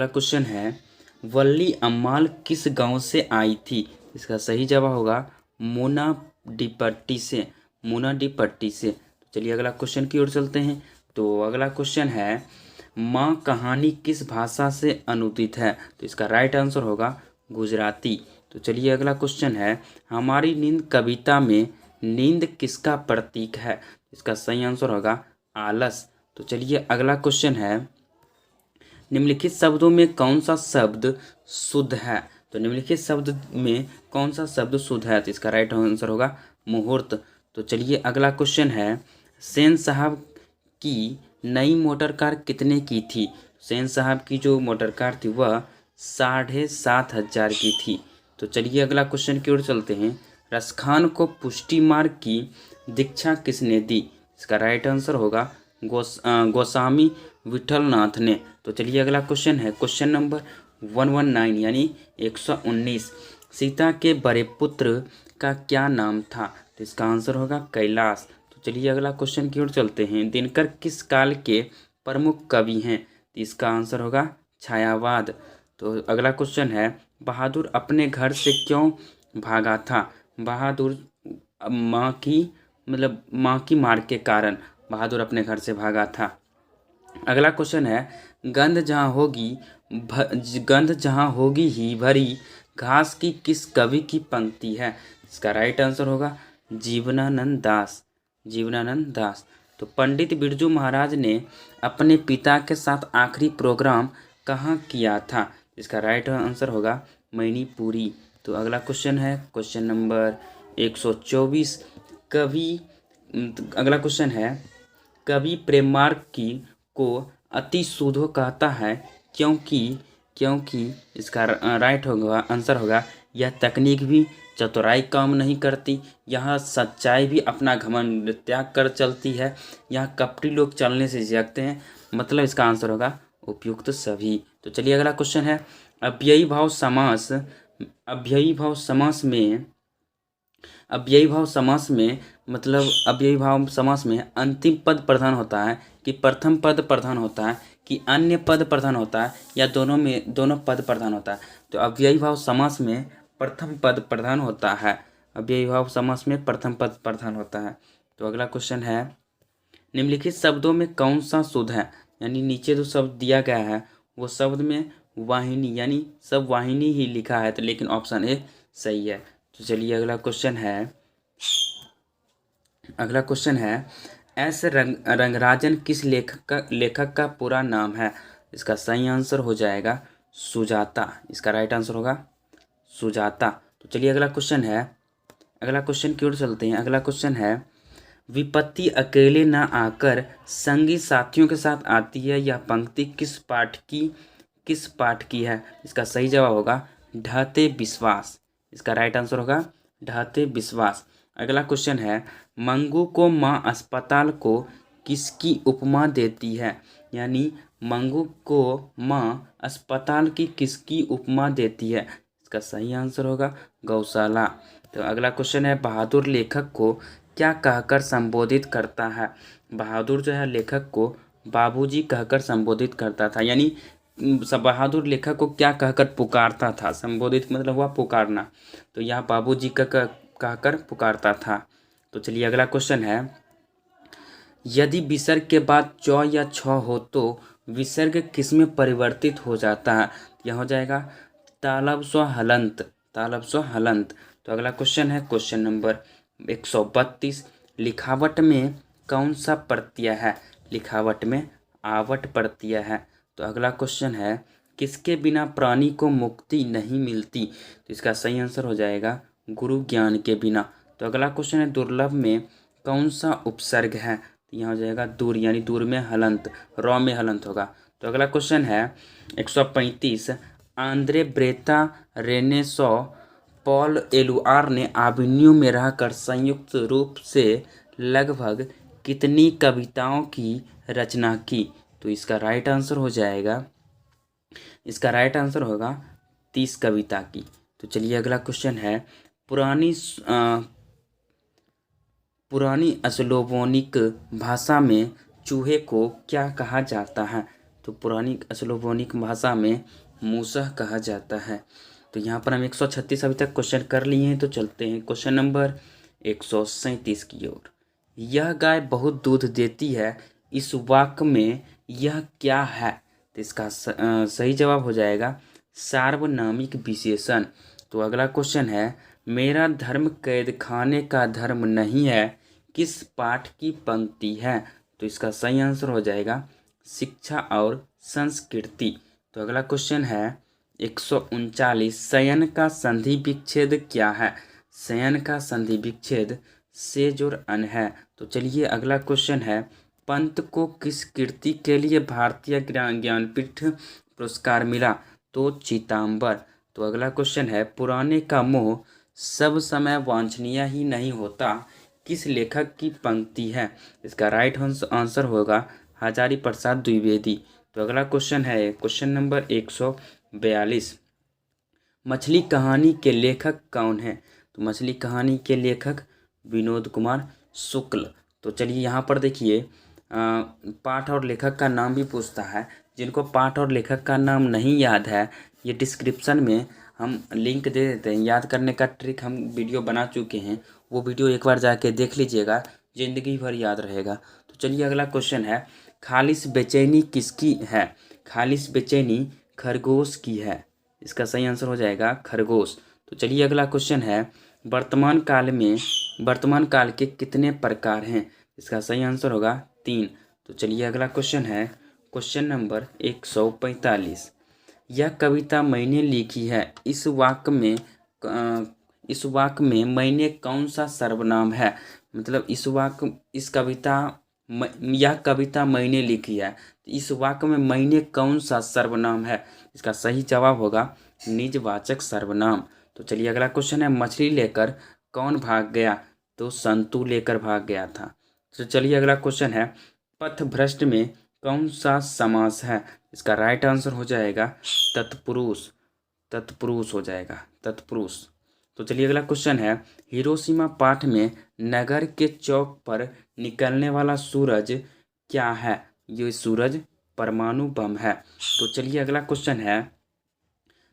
क्वेश्चन है वल्ली अम्माल किस गांव से आई थी, इसका सही जवाब होगा मुनाडीपट्टी से। तो चलिए अगला क्वेश्चन की ओर चलते हैं। तो अगला क्वेश्चन है, माँ कहानी किस भाषा से अनुदित है, तो इसका राइट आंसर होगा गुजराती। तो चलिए अगला क्वेश्चन है, हमारी नींद कविता में नींद किसका प्रतीक है, इसका सही आंसर होगा आलस। तो चलिए अगला क्वेश्चन है, निम्नलिखित शब्दों में कौन सा शब्द शुद्ध है, तो निम्नलिखित शब्द में कौन सा शब्द शुद्ध है, तो इसका राइट आंसर होगा मुहूर्त। तो चलिए अगला क्वेश्चन है, सेन साहब की नई मोटर कार कितने की थी, सेन साहब की जो मोटर कार थी वह 7,500 की थी। तो चलिए अगला क्वेश्चन की ओर चलते हैं, रसखान को पुष्टि मार्ग की दीक्षा किसने दी, इसका राइट आंसर होगा गोस्वामी विठलनाथ ने। तो चलिए अगला क्वेश्चन है क्वेश्चन नंबर 119 यानी 119। सीता के बड़े पुत्र का क्या नाम था? तो इसका आंसर होगा कैलाश। तो चलिए अगला क्वेश्चन की ओर चलते हैं। दिनकर किस काल के प्रमुख कवि हैं? तो इसका आंसर होगा छायावाद। तो अगला क्वेश्चन है बहादुर अपने घर से क्यों भागा था? बहादुर माँ की मार के कारण बहादुर अपने घर से भागा था। अगला क्वेश्चन है गंध जहाँ होगी ही भरी घास की किस कवि की पंक्ति है? इसका राइट आंसर होगा जीवनानंद दास। तो पंडित बिरजू महाराज ने अपने पिता के साथ आखिरी प्रोग्राम कहाँ किया था? इसका राइट आंसर होगा मैनीपुरी। तो अगला क्वेश्चन है क्वेश्चन नंबर 124। अगला क्वेश्चन है कवि प्रेमार्क को अति शोधो कहता है क्योंकि इसका राइट होगा आंसर होगा यह तकनीक भी चतुराई काम नहीं करती, यहाँ सच्चाई भी अपना घमंड त्याग कर चलती है, यहाँ कपटी लोग चलने से जगते हैं। मतलब इसका आंसर होगा उपयुक्त सभी। तो चलिए अगला क्वेश्चन है अव्ययी भाव समास में अंतिम पद प्रधान होता है कि प्रथम पद प्रधान होता है कि अन्य पद प्रधान होता है या दोनों पद प्रधान होता है? तो अव्ययी भाव समास में प्रथम पद प्रधान होता है। अव्ययी भाव समास में प्रथम पद प्रधान होता है। तो अगला क्वेश्चन है निम्नलिखित शब्दों में कौन सा शुद्ध है? यानी नीचे जो शब्द दिया गया है वो शब्द में वाहिनी यानी सब वाहिनी ही लिखा है, तो लेकिन ऑप्शन ए सही है। तो चलिए अगला क्वेश्चन है एस रंगराजन किस लेखक का पूरा नाम है? इसका सही आंसर हो जाएगा सुजाता। इसका राइट आंसर होगा सुजाता। तो चलिए अगला क्वेश्चन की ओर चलते हैं। अगला क्वेश्चन है विपत्ति अकेले न आकर संगी साथियों के साथ आती है, यह पंक्ति किस पाठ की है? इसका सही जवाब होगा ढहते विश्वास। इसका राइट आंसर होगा ढहते विश्वास। अगला क्वेश्चन है मंगू को माँ अस्पताल को किसकी उपमा देती है? यानी मंगू को माँ अस्पताल की किसकी उपमा देती है? इसका सही आंसर होगा गौशाला। तो अगला क्वेश्चन है बहादुर लेखक को क्या कहकर संबोधित करता है? बहादुर जो है लेखक को बाबूजी कहकर संबोधित करता था, यानी बहादुर लेखक को क्या कहकर पुकारता था? संबोधित मतलब हुआ पुकारना, तो यह बाबूजी का कहकर पुकारता था। तो चलिए अगला क्वेश्चन है यदि विसर्ग के बाद च या छ हो तो विसर्ग किसमें परिवर्तित हो जाता है? यह हो जाएगा तालब स्व हलंत। तो अगला क्वेश्चन है क्वेश्चन नंबर 132। लिखावट में कौन सा प्रत्यय है? लिखावट में आवट प्रत्यय है। तो अगला क्वेश्चन है किसके बिना प्राणी को मुक्ति नहीं मिलती? तो इसका सही आंसर हो जाएगा गुरु ज्ञान के बिना। तो अगला क्वेश्चन है दुर्लभ में कौन सा उपसर्ग है? तो यहाँ हो जाएगा दूर, यानी दूर में हलंत, रॉ में हलंत होगा। तो अगला क्वेश्चन है 135। आंद्रे ब्रेता रेनेसो पॉल एलुआर ने आबिन्यू में रहकर संयुक्त रूप से लगभग कितनी कविताओं की रचना की? तो इसका राइट आंसर होगा 30 कविता की। तो चलिए अगला क्वेश्चन है पुरानी स्लोवोनिक भाषा में चूहे को क्या कहा जाता है? तो पुरानी स्लोवोनिक भाषा में मूसह कहा जाता है। तो यहाँ पर हम 136 अभी तक क्वेश्चन कर लिए हैं। तो चलते हैं क्वेश्चन नंबर 137 की ओर। यह गाय बहुत दूध देती है, इस वाक्य में यह क्या है? तो इसका सही जवाब हो जाएगा सार्वनामिक विशेषण। तो अगला क्वेश्चन है मेरा धर्म कैद खाने का धर्म नहीं है, किस पाठ की पंक्ति है? तो इसका सही आंसर हो जाएगा शिक्षा और संस्कृति। तो अगला क्वेश्चन है 139। शयन का संधि विच्छेद क्या है? शयन का संधि विच्छेद से जोड़ अन है। तो चलिए अगला क्वेश्चन है पंत को किस कृति के लिए भारतीय ज्ञानपीठ पुरस्कार मिला? तो चितांबर। तो अगला क्वेश्चन है पुराने का मोह सब समय वांछनीय ही नहीं होता, किस लेखक की पंक्ति है? इसका राइट आंसर होगा हजारी प्रसाद द्विवेदी। तो अगला क्वेश्चन है क्वेश्चन नंबर 142। मछली कहानी के लेखक कौन है? तो मछली कहानी के लेखक विनोद कुमार शुक्ल। तो चलिए यहाँ पर देखिए पाठ और लेखक का नाम भी पूछता है। जिनको पाठ और लेखक का नाम नहीं याद है, ये डिस्क्रिप्शन में हम लिंक दे देते हैं। याद करने का ट्रिक हम वीडियो बना चुके हैं, वो वीडियो एक बार जाके देख लीजिएगा, ज़िंदगी भर याद रहेगा। तो चलिए अगला क्वेश्चन है, खालिश बेचैनी किसकी है? खालिश बेचैनी खरगोश की है। इसका सही आंसर हो जाएगा खरगोश। तो चलिए अगला क्वेश्चन है, वर्तमान काल के कितने प्रकार हैं? इसका सही आंसर होगा 3। तो चलिए अगला क्वेश्चन है क्वेश्चन नंबर 145। यह कविता मैंने लिखी है, इस वाक्य में मैंने कौन सा सर्वनाम है? मतलब यह कविता मैंने लिखी है, इस वाक्य में मैंने कौन सा सर्वनाम है? इसका सही जवाब होगा निजवाचक सर्वनाम। तो चलिए अगला क्वेश्चन है, मछली लेकर कौन भाग गया? तो संतु लेकर भाग गया था। तो चलिए अगला क्वेश्चन है, पथभ्रष्ट में कौन सा समास है? इसका राइट आंसर हो जाएगा तत्पुरुष। तत्पुरुष हो जाएगा, तत्पुरुष। तो चलिए अगला क्वेश्चन है, हिरोशिमा पाठ में नगर के चौक पर निकलने वाला सूरज क्या है? ये सूरज परमाणु बम है। तो चलिए अगला क्वेश्चन है,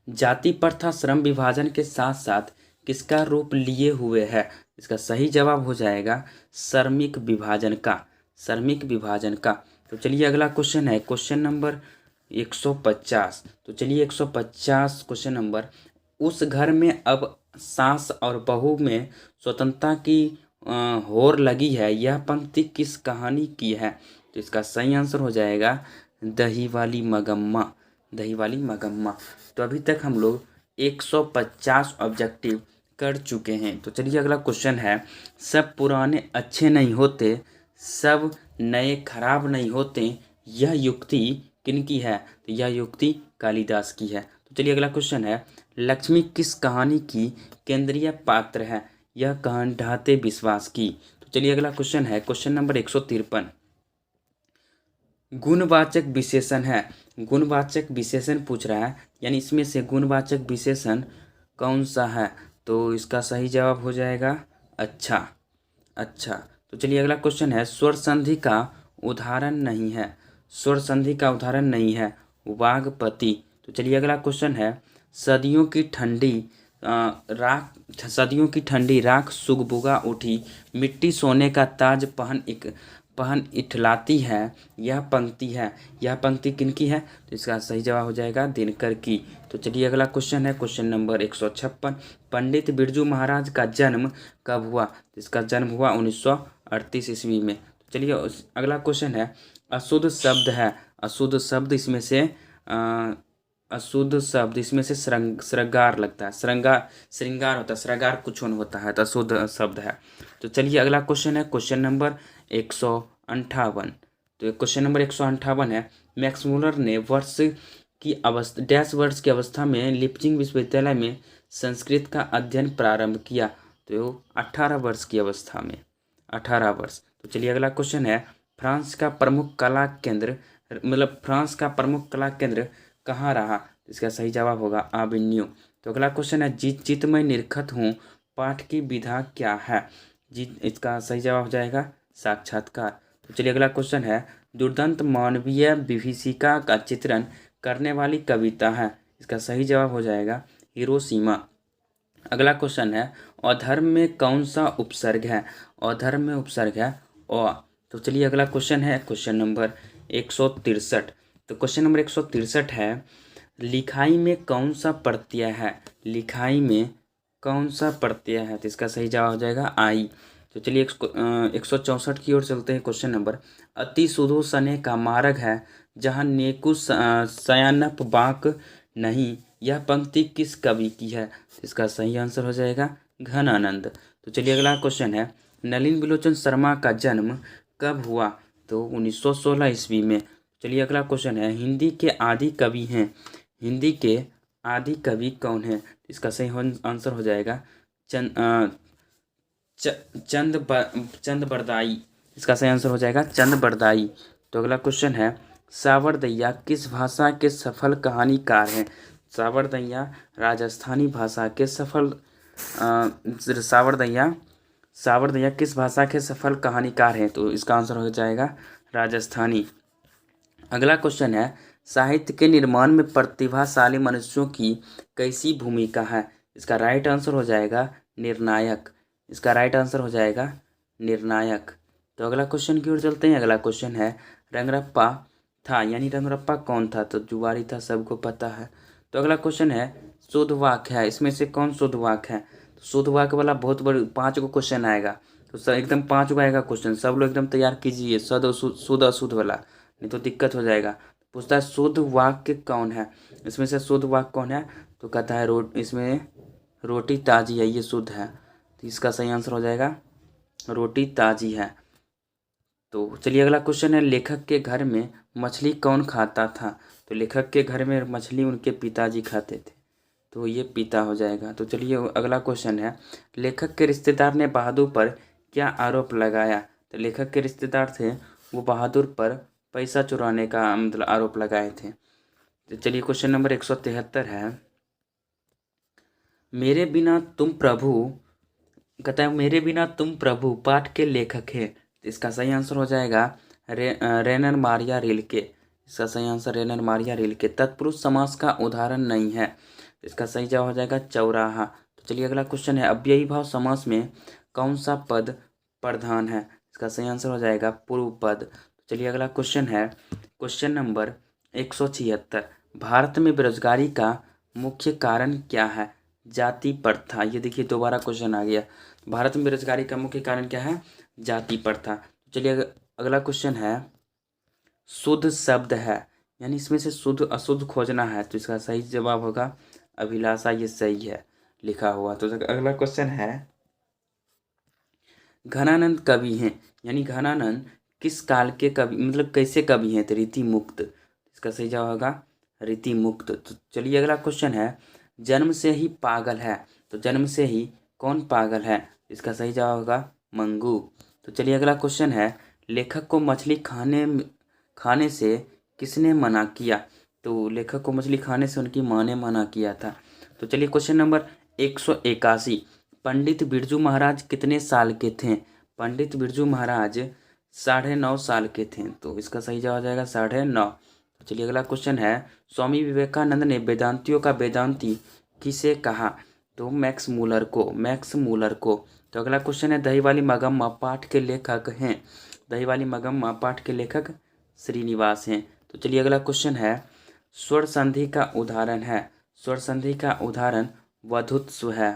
जाति प्रथा श्रम विभाजन के साथ साथ किसका रूप लिए हुए है? इसका सही जवाब हो जाएगा श्रमिक विभाजन का। श्रमिक विभाजन का। तो चलिए अगला क्वेश्चन है क्वेश्चन नंबर 150। तो चलिए 150 क्वेश्चन नंबर, उस घर में अब सास और बहू में स्वतंत्रता की होड़ लगी है, यह पंक्ति किस कहानी की है? तो इसका सही आंसर हो जाएगा दही वाली मगम्मा। दही वाली मगम्मा। तो अभी तक हम लोग 150 ऑब्जेक्टिव कर चुके हैं। तो चलिए अगला क्वेश्चन है, सब पुराने अच्छे नहीं होते, सब नए खराब नहीं होते, यह युक्ति किनकी है? तो यह युक्ति कालिदास की है। तो चलिए अगला क्वेश्चन है, लक्ष्मी किस कहानी की केंद्रीय पात्र है? यह कहानी ढाते विश्वास की। तो चलिए अगला क्वेश्चन है क्वेश्चन नंबर 153। गुणवाचक विशेषण है। गुणवाचक विशेषण पूछ रहा है, यानी इसमें से गुणवाचक विशेषण कौन सा है? तो इसका सही जवाब हो जाएगा अच्छा। अच्छा। तो चलिए अगला क्वेश्चन है, स्वर संधि का उदाहरण नहीं है। स्वर संधि का उदाहरण नहीं है वागपति। तो चलिए अगला क्वेश्चन है, सदियों की ठंडी राख सुगबुगा उठी, मिट्टी सोने का ताज पहन इठलाती है, यह पंक्ति किनकी है? तो इसका सही जवाब हो जाएगा दिनकर की। तो चलिए अगला क्वेश्चन है क्वेश्चन नंबर 156। पंडित बिरजू महाराज का जन्म कब हुआ? तो इसका जन्म हुआ 1938 ईस्वी में। तो चलिए अगला क्वेश्चन है, अशुद्ध शब्द है। अशुद्ध शब्द इसमें से श्रृंगार लगता है। श्रृंगार होता है, श्रृंगार कुछ होता है, तो अशुद्ध शब्द है। तो चलिए अगला क्वेश्चन है क्वेश्चन नंबर 158। तो क्वेश्चन नंबर 158 है, मैक्स मूलर ने वर्ष की अवस्था में लिपजिंग विश्वविद्यालय में संस्कृत का अध्ययन प्रारंभ किया? तो 18 वर्ष की अवस्था में। 18 वर्ष। तो चलिए अगला क्वेश्चन है, फ्रांस का प्रमुख कला केंद्र कहाँ रहा? इसका सही जवाब होगा आविन्यो। तो अगला क्वेश्चन है, जीत मैं निरखत हूँ पाठ की विधा क्या है? इसका सही जवाब हो जाएगा साक्षात्कार। तो चलिए अगला क्वेश्चन है, दुर्दांत मानवीय विभीषिका का चित्रण करने वाली कविता है? इसका सही जवाब हो जाएगा हिरोशिमा। अगला क्वेश्चन है, अधर्म में कौन सा उपसर्ग है? अधर्म में उपसर्ग है अ। तो चलिए अगला क्वेश्चन है क्वेश्चन नंबर 163। तो क्वेश्चन नंबर 163 है, लिखाई में कौन सा प्रत्यय है? लिखाई में कौन सा प्रत्यय है? तो इसका सही जवाब हो जाएगा आई। तो चलिए 164 की ओर चलते हैं क्वेश्चन नंबर, अति सुधो सने का मार्ग है, जहाँ नेकु सयानप बाक नहीं, यह पंक्ति किस कवि की है? इसका सही आंसर हो जाएगा घनानंद। तो चलिए अगला क्वेश्चन है, नलिन बिलोचन शर्मा का जन्म कब हुआ? तो 1916 ईस्वी में। चलिए अगला क्वेश्चन है, हिंदी के आदि कवि हैं। हिंदी के आदि कवि कौन है? इसका सही आंसर हो जाएगा चंद बरदाई, इसका सही आंसर हो जाएगा चंद बरदाई। तो अगला क्वेश्चन है, सावरदैया किस भाषा के सफल कहानीकार हैं? सावरदैया राजस्थानी भाषा के सफल सावरदैया सावरदैया किस भाषा के सफल कहानीकार हैं? तो इसका आंसर हो जाएगा राजस्थानी। अगला क्वेश्चन है, साहित्य के निर्माण में प्रतिभाशाली मनुष्यों की कैसी भूमिका है? इसका राइट आंसर हो जाएगा निर्णायक। इसका राइट आंसर हो जाएगा निर्णायक। तो अगला क्वेश्चन की ओर चलते हैं। अगला क्वेश्चन है, रंगरप्पा था, यानी रंगरप्पा कौन था? तो जुआरी था, सबको पता है। तो अगला क्वेश्चन है, शुद्ध वाक्य है, इसमें से कौन शुद्ध वाक्य है? तो शुद्ध वाक्य वाला बहुत बड़ी 5 गो क्वेश्चन आएगा। तो सर एकदम 5 गो आएगा क्वेश्चन, सब लोग एकदम तैयार कीजिए, शुद्ध अशुद्ध वाला, नहीं तो दिक्कत हो जाएगा। पूछता है शुद्ध वाक्य कौन है, इसमें से शुद्ध वाक्य कौन है? तो कहता है इसमें रोटी ताजी है, ये शुद्ध है। तो इसका सही आंसर हो जाएगा रोटी ताजी है। तो चलिए अगला क्वेश्चन है, लेखक के घर में मछली कौन खाता था? तो लेखक के घर में मछली उनके पिताजी खाते थे, तो ये पिता हो जाएगा। तो चलिए अगला क्वेश्चन है, लेखक के रिश्तेदार ने बहादुर पर क्या आरोप लगाया? तो लेखक के रिश्तेदार थे, वो बहादुर पर पैसा चुराने का मतलब आरोप लगाए थे। तो चलिए क्वेश्चन नंबर 173 है, मेरे बिना तुम प्रभु, कहता है मेरे बिना तुम प्रभु पाठ के लेखक है। तो इसका सही आंसर हो जाएगा रेनर मारिया रिल्के। इसका सही आंसर रेनर मारिया रिल्के। तत्पुरुष समास का उदाहरण नहीं है, तो इसका सही जवाब हो जाएगा चौराहा। तो चलिए अगला क्वेश्चन है, अव्ययी भाव समास में कौन सा पद प्रधान है? इसका सही आंसर हो जाएगा पूर्व पद। तो चलिए अगला क्वेश्चन है, क्वेश्चन नंबर 176, भारत में बेरोजगारी का मुख्य कारण क्या है? जाति प्रथा। ये देखिए दोबारा क्वेश्चन आ गया, भारत में बेरोजगारी का मुख्य कारण क्या है? जाति प्रथा। चलिए अगला क्वेश्चन है, शुद्ध शब्द है, यानी इसमें से शुद्ध अशुद्ध खोजना है। तो इसका सही जवाब होगा अभिलाषा, ये सही है लिखा हुआ। तो अगला क्वेश्चन है, घनानंद कवि हैं, यानी घनानंद किस काल के कवि, मतलब कैसे कवि हैं? तो रीति मुक्त। इसका सही जवाब होगा रीति मुक्त। तो चलिए अगला क्वेश्चन है, जन्म से ही पागल है, तो जन्म से ही कौन पागल है? इसका सही जवाब होगा मंगू। तो चलिए अगला क्वेश्चन है, लेखक को मछली खाने से किसने मना किया? तो लेखक को मछली खाने से उनकी माँ ने मना किया था। तो चलिए क्वेश्चन नंबर 181, पंडित बिरजू महाराज कितने साल के थे? पंडित बिरजू महाराज 9.5 साल के थे, तो इसका सही जवाब आ जाएगा 9.5। तो चलिए अगला क्वेश्चन है, स्वामी विवेकानंद ने वेदांतियों का वेदांती किसे कहा? तो मैक्स मूलर को। तो अगला क्वेश्चन है, दही वाली मगम्मा पाठ के लेखक हैं, दही वाली मगम्मा पाठ के लेखक श्रीनिवास हैं। तो चलिए अगला क्वेश्चन है, स्वर संधि का उदाहरण है, स्वर संधि का उदाहरण वधुत्व है,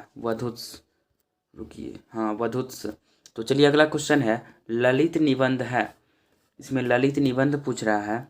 रुकिए, हाँ वधुत्व। तो चलिए अगला क्वेश्चन है, ललित निबंध है, इसमें ललित निबंध पूछ रहा है,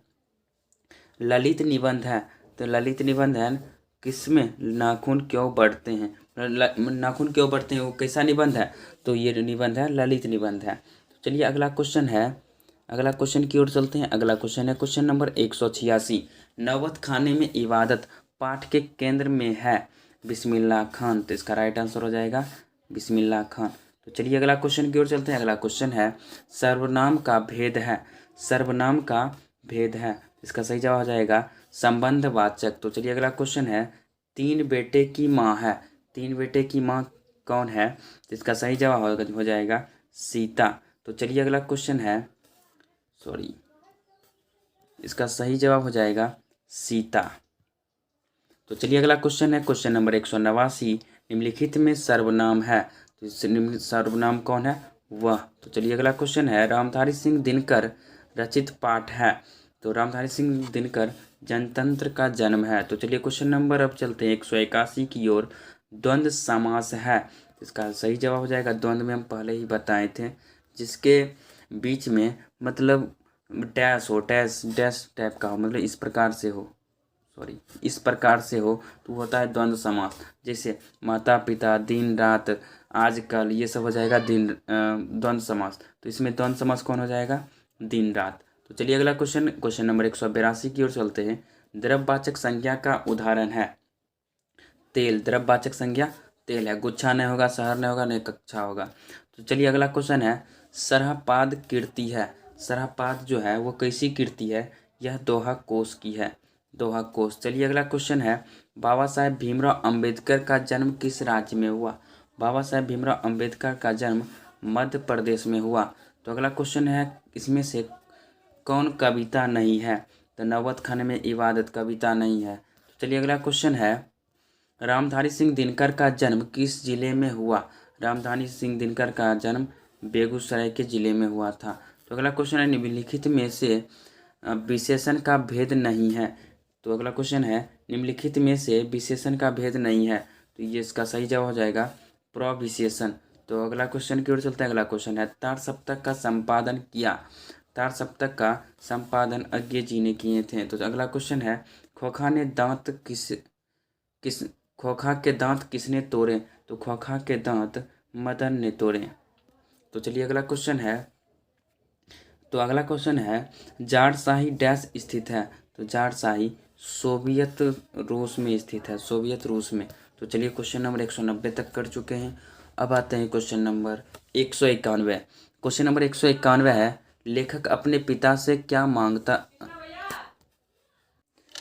ललित निबंध है, तो ललित निबंध है किसमें नाखून क्यों बढ़ते हैं, नाखून क्यों बढ़ते हैं, वो कैसा निबंध है? तो ये निबंध है ललित निबंध है। तो चलिए अगला क्वेश्चन है, अगला क्वेश्चन की ओर चलते हैं। अगला क्वेश्चन है क्वेश्चन नंबर 186, नौबत खाने में इबादत पाठ के केंद्र में है बिस्मिल्लाह खान। तो इसका राइट आंसर हो जाएगा बिस्मिल्लाह खान। तो चलिए अगला क्वेश्चन की ओर चलते हैं। अगला क्वेश्चन है, सर्वनाम का भेद है, सर्वनाम का भेद है, इसका सही जवाब हो जाएगा संबंधवाचक। तो चलिए अगला क्वेश्चन है, 3 बेटे की माँ है, 3 बेटे की माँ कौन है? तो इसका सही जवाब हो जाएगा सीता। तो चलिए अगला क्वेश्चन है, इसका सही जवाब हो जाएगा सीता। तो चलिए अगला क्वेश्चन है क्वेश्चन नंबर 189, निम्नलिखित में सर्वनाम है, तो सर्वनाम कौन है? वह। तो चलिए अगला क्वेश्चन है, रामधारी सिंह दिनकर रचित पाठ है, तो रामधारी सिंह दिनकर जनतंत्र का जन्म है। तो चलिए क्वेश्चन नंबर अब चलते हैं 181 की ओर, द्वंद्व समास है, इसका सही जवाब हो जाएगा द्वंद्व में हम पहले ही बताए थे, जिसके बीच में मतलब डैश हो, डैश डैश टाइप का हो, मतलब इस प्रकार से हो, इस प्रकार से हो, तो होता है द्वंद्व समास। जैसे माता पिता, दिन रात, आजकल, ये सब हो जाएगा द्वंद्व समास। तो इसमें द्वंद्व समास कौन हो जाएगा? दिन रात। तो चलिए अगला क्वेश्चन नंबर 182 की ओर चलते हैं। द्रव्यवाचक संज्ञा का उदाहरण है तेल, द्रव्यवाचक संज्ञा तेल है, गुच्छा नहीं होगा, शहर नहीं होगा, नहीं कक्षा होगा। तो चलिए अगला क्वेश्चन है, सरहपाद कीर्ति है, सरहपाद जो है वो कैसी कीर्ति है, यह दोहा कोश की है, दोहा कोश। चलिए अगला क्वेश्चन है, बाबा साहेब भीमराव अंबेडकर का जन्म किस राज्य में हुआ, बाबा साहेब भीमराव अंबेडकर का जन्म मध्य प्रदेश में हुआ। तो अगला क्वेश्चन है, इसमें से कौन कविता नहीं है, तो नौबत खाने में इबादत कविता नहीं है। तो चलिए अगला क्वेश्चन है, रामधारी सिंह दिनकर का जन्म किस जिले में हुआ, रामधारी सिंह दिनकर का जन्म बेगूसराय के जिले में हुआ था। तो अगला क्वेश्चन है, निम्नलिखित में से विशेषण का भेद नहीं है। तो अगला क्वेश्चन है, निम्नलिखित में से विशेषण का भेद नहीं है, तो ये इसका सही जवाब हो जाएगा प्रविशेषण। तो अगला क्वेश्चन की ओर चलते हैं। अगला क्वेश्चन है, तार सप्तक का संपादन किया, तार सप्तक का संपादन अज्ञे जी ने किए थे। तो अगला क्वेश्चन है, खोखा ने दांत किस खोखा के दांत किसने तोड़े, तो खोखा के दांत मदन ने तोड़े। तो चलिए अगला क्वेश्चन है, तो अगला क्वेश्चन है, जारशाही डैश स्थित है, तो जारशाही सोवियत रूस में स्थित है, सोवियत रूस में। तो चलिए क्वेश्चन नंबर 190 तक कर चुके हैं। अब आते हैं क्वेश्चन नंबर 191। क्वेश्चन नंबर 191 है, लेखक अपने पिता से क्या मांगता,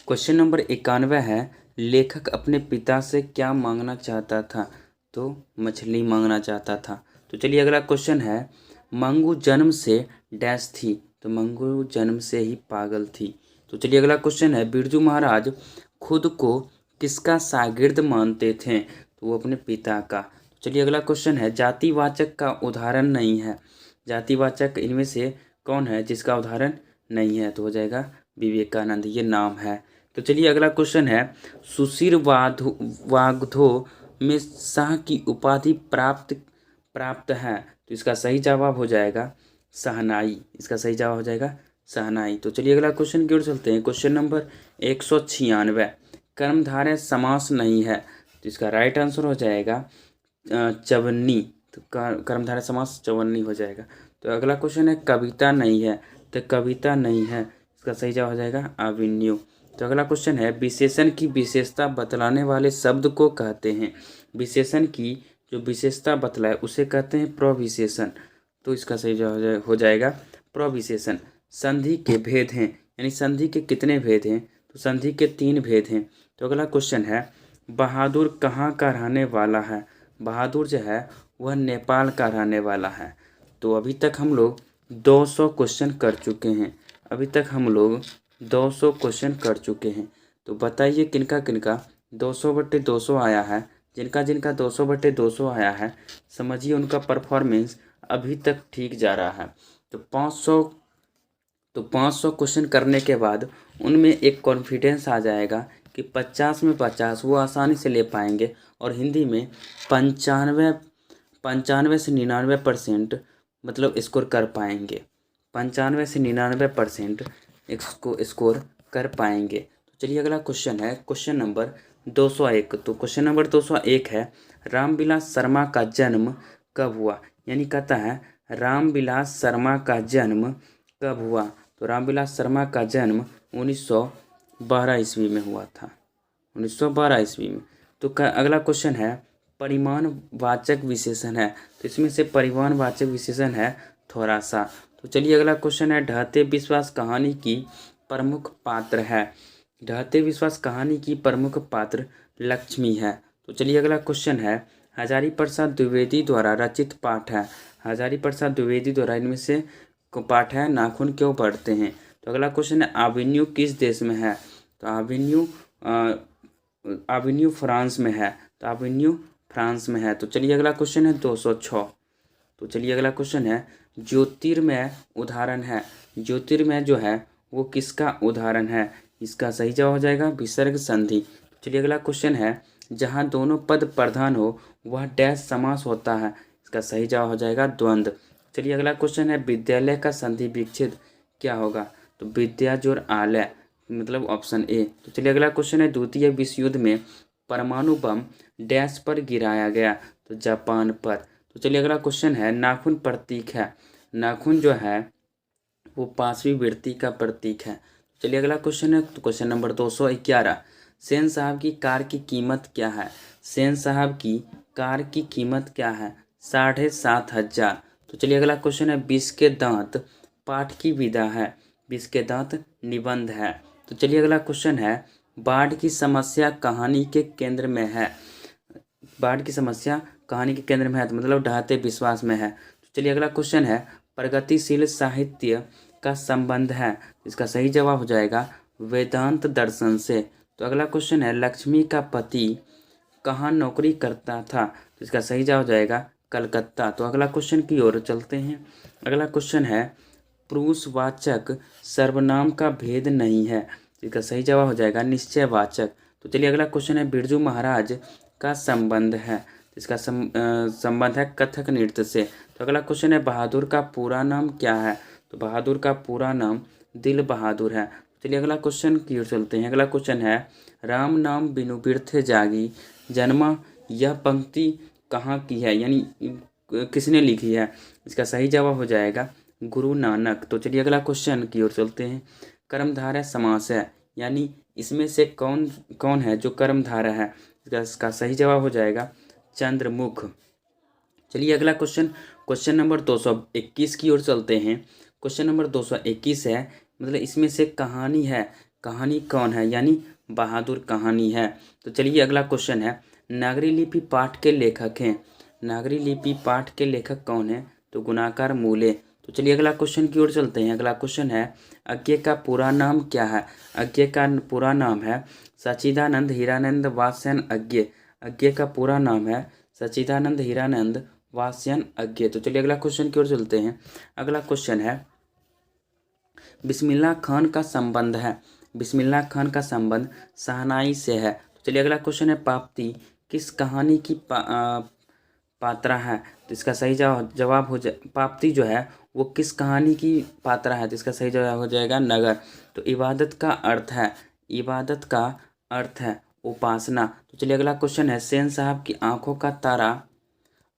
क्वेश्चन नंबर 91 है, लेखक अपने पिता से क्या मांगना चाहता था, तो मछली मांगना चाहता था। तो चलिए अगला क्वेश्चन है, मंगू जन्म से डैश थी, तो मंगू जन्म से ही पागल थी। तो चलिए अगला क्वेश्चन है, बिरजू महाराज खुद को किसका शागिर्द मानते थे, तो वो अपने पिता का। तो चलिए अगला क्वेश्चन है, जातिवाचक का उदाहरण नहीं है, जातिवाचक इनमें से कौन है जिसका उदाहरण नहीं है, तो हो जाएगा विवेकानंद, ये नाम है। तो चलिए अगला क्वेश्चन है, सुशीर वाग्धो में शाह की उपाधि प्राप्त है, तो इसका सही जवाब हो जाएगा शहनाई, इसका सही जवाब हो जाएगा शहनाई। तो चलिए अगला क्वेश्चन की ओर चलते हैं। क्वेश्चन नंबर 196, कर्मधारय समास नहीं है, तो इसका राइट आंसर हो जाएगा चवन्नी, तो कर्मधारय समास चवन्नी हो जाएगा। तो अगला क्वेश्चन है, कविता नहीं है, तो कविता नहीं है, इसका सही जवाब हो जाएगा अभिन्यु। तो अगला क्वेश्चन है, विशेषण की विशेषता बतलाने वाले शब्द को कहते हैं, विशेषण की जो विशेषता बतलाए उसे कहते हैं प्रविशेषण। तो इसका सही जवाब हो जाएगा प्रविशेषण। संधि के भेद हैं, यानी संधि के कितने भेद हैं, तो संधि के 3 भेद हैं। तो अगला क्वेश्चन है, बहादुर कहाँ का रहने वाला है, बहादुर जो है वह नेपाल का रहने वाला है। तो अभी तक हम लोग 200 क्वेश्चन कर चुके हैं, अभी तक हम लोग 200 क्वेश्चन कर चुके हैं। तो बताइए किनका किनका 200/200 आया है, जिनका जिनका 200/200 आया है, समझिए उनका परफॉर्मेंस अभी तक ठीक जा रहा है। तो 500 क्वेश्चन करने के बाद उनमें एक कॉन्फिडेंस आ जाएगा कि 50 में 50 वो आसानी से ले पाएंगे, और हिंदी में 95 से 99% मतलब स्कोर कर पाएंगे, 95 से 99% इसको स्कोर कर पाएंगे। तो चलिए अगला क्वेश्चन है, क्वेश्चन नंबर 201। तो क्वेश्चन नंबर 201 है, रामविलास शर्मा का जन्म कब हुआ, यानी कहता है रामविलास शर्मा का जन्म कब हुआ। तो रामविलास शर्मा का जन्म 1912 ईस्वी में हुआ था, 1912 ईस्वी में। तो अगला क्वेश्चन है, परिमाणवाचक विशेषण है, तो इसमें से परिमाणवाचक विशेषण है थोड़ा सा। तो चलिए अगला क्वेश्चन है, ढहते विश्वास कहानी की प्रमुख पात्र है, ढहते विश्वास कहानी की प्रमुख पात्र लक्ष्मी है। तो चलिए अगला क्वेश्चन है, हजारी प्रसाद द्विवेदी द्वारा रचित पाठ है, हजारी प्रसाद द्विवेदी द्वारा इनमें से पाठ है, नाखून क्यों बढ़ते हैं। तो अगला क्वेश्चन है, आविन्यू किस देश में है, तो आविन्यू फ्रांस में है, तो आविन्यू फ्रांस में है। तो चलिए अगला क्वेश्चन है 206। तो चलिए अगला क्वेश्चन है, ज्योतिर्मय उदाहरण है, ज्योतिर्मय जो है वो किसका उदाहरण है, इसका सही जवाब हो जाएगा विसर्ग संधि। चलिए अगला क्वेश्चन है, जहाँ दोनों पद प्रधान हो वह डैश समास होता है, इसका सही जवाब हो जाएगा द्वंद्व। चलिए अगला क्वेश्चन है, विद्यालय का संधि विच्छेद क्या होगा, तो विद्या जोड़ आलय, मतलब ऑप्शन ए। तो चलिए अगला क्वेश्चन है, द्वितीय विश्व युद्ध में परमाणु बम डैश पर गिराया गया, तो जापान पर। तो चलिए अगला क्वेश्चन है, नाखून प्रतीक है, नाखून जो है वो 5वीं वृत्ति का प्रतीक है। चलिए अगला क्वेश्चन है, तो क्वेश्चन नंबर 211, सेन साहब की कार की कीमत क्या है, सेन साहब की कार की कीमत क्या है, 7,500। तो चलिए अगला क्वेश्चन है, विष के दांत पाठ की विधा है, विष के दांत निबंध है। तो चलिए अगला क्वेश्चन है, बाढ़ की समस्या कहानी के केंद्र में है। बाढ़ की समस्या कहानी के केंद्र में है तो मतलब ढाते विश्वास में है। तो चलिए अगला क्वेश्चन है, प्रगतिशील साहित्य का संबंध है। इसका सही जवाब हो जाएगा वेदांत दर्शन से। तो अगला क्वेश्चन है, लक्ष्मी का पति कहाँ नौकरी करता था। तो इसका सही जवाब हो जाएगा कलकत्ता। तो अगला क्वेश्चन की ओर चलते हैं। अगला क्वेश्चन है, पुरुषवाचक सर्वनाम का भेद नहीं है। इसका सही जवाब हो जाएगा निश्चयवाचक। तो चलिए अगला क्वेश्चन है, बिरजू महाराज का संबंध है। इसका संबंध है कथक नृत्य से। तो अगला क्वेश्चन है, बहादुर का पूरा नाम क्या है। तो बहादुर का पूरा नाम दिल बहादुर है। चलिए अगला क्वेश्चन की ओर चलते हैं। अगला क्वेश्चन है, राम नाम बिनु बिरथे जागी जन्मा, यह पंक्ति कहाँ की है, यानी किसने लिखी है। इसका सही जवाब हो जाएगा गुरु नानक। तो चलिए अगला क्वेश्चन की ओर चलते हैं। कर्मधारय समास है, यानी इसमें से कौन कौन है जो कर्मधारय है। इसका सही जवाब हो जाएगा चंद्रमुख। चलिए अगला क्वेश्चन, क्वेश्चन नंबर 221 की ओर चलते हैं। क्वेश्चन नंबर 221 है, मतलब इसमें से कहानी है, कहानी कौन है, यानी बहादुर कहानी है। तो चलिए अगला क्वेश्चन है, नागरी लिपि पाठ के लेखक हैं। नागरी लिपि पाठ के लेखक कौन है। तो गुणाकार मूले। तो चलिए अगला क्वेश्चन की ओर चलते हैं। अगला क्वेश्चन है, अज्ञे का पूरा नाम क्या है। अज्ञे का पूरा नाम है सच्चिदानंद हीरानंद वात्स्ययन अज्ञे। अज्ञे का पूरा नाम है सच्चिदानंद हीरानंद वात्स्ययन अज्ञे। तो चलिए अगला क्वेश्चन की ओर चलते हैं। अगला क्वेश्चन है, बिस्मिल्लाह खान का संबंध है। बिस्मिल्लाह खान का संबंध शहनाई से है। तो चलिए अगला क्वेश्चन है, पाप्ती किस कहानी की पात्रा है। तो इसका सही जवाब हो जाए, पाप्ती जो है वो किस कहानी की पात्रा है। तो इसका सही जवाब हो जाएगा नगर। तो इबादत का अर्थ है, इबादत का अर्थ है उपासना। तो चलिए अगला क्वेश्चन है, सेन साहब की आंखों का तारा,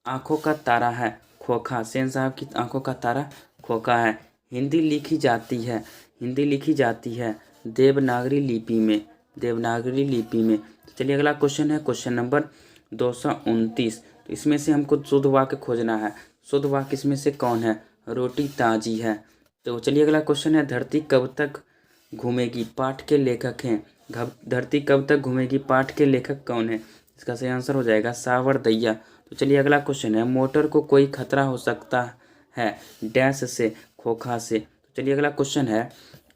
आंखों का तारा है खोखा। सेन साहब की आंखों का तारा खोखा है। हिंदी लिखी जाती है, हिंदी लिखी जाती है देवनागरी लिपि में, देवनागरी लिपि में। तो चलिए अगला क्वेश्चन है, क्वेश्चन नंबर 229। तो इसमें से हमको शुद्ध वाक्य खोजना है। शुद्ध वाक्य इसमें से कौन है, रोटी ताजी है। तो चलिए अगला क्वेश्चन है, धरती कब तक घूमेगी पाठ के लेखक हैं। धरती कब तक घूमेगी पाठ के लेखक कौन है। इसका सही आंसर हो जाएगा सावरदैया। तो चलिए अगला क्वेश्चन है, मोटर को कोई खतरा हो सकता है डैश से, खोखा से। तो चलिए अगला क्वेश्चन है,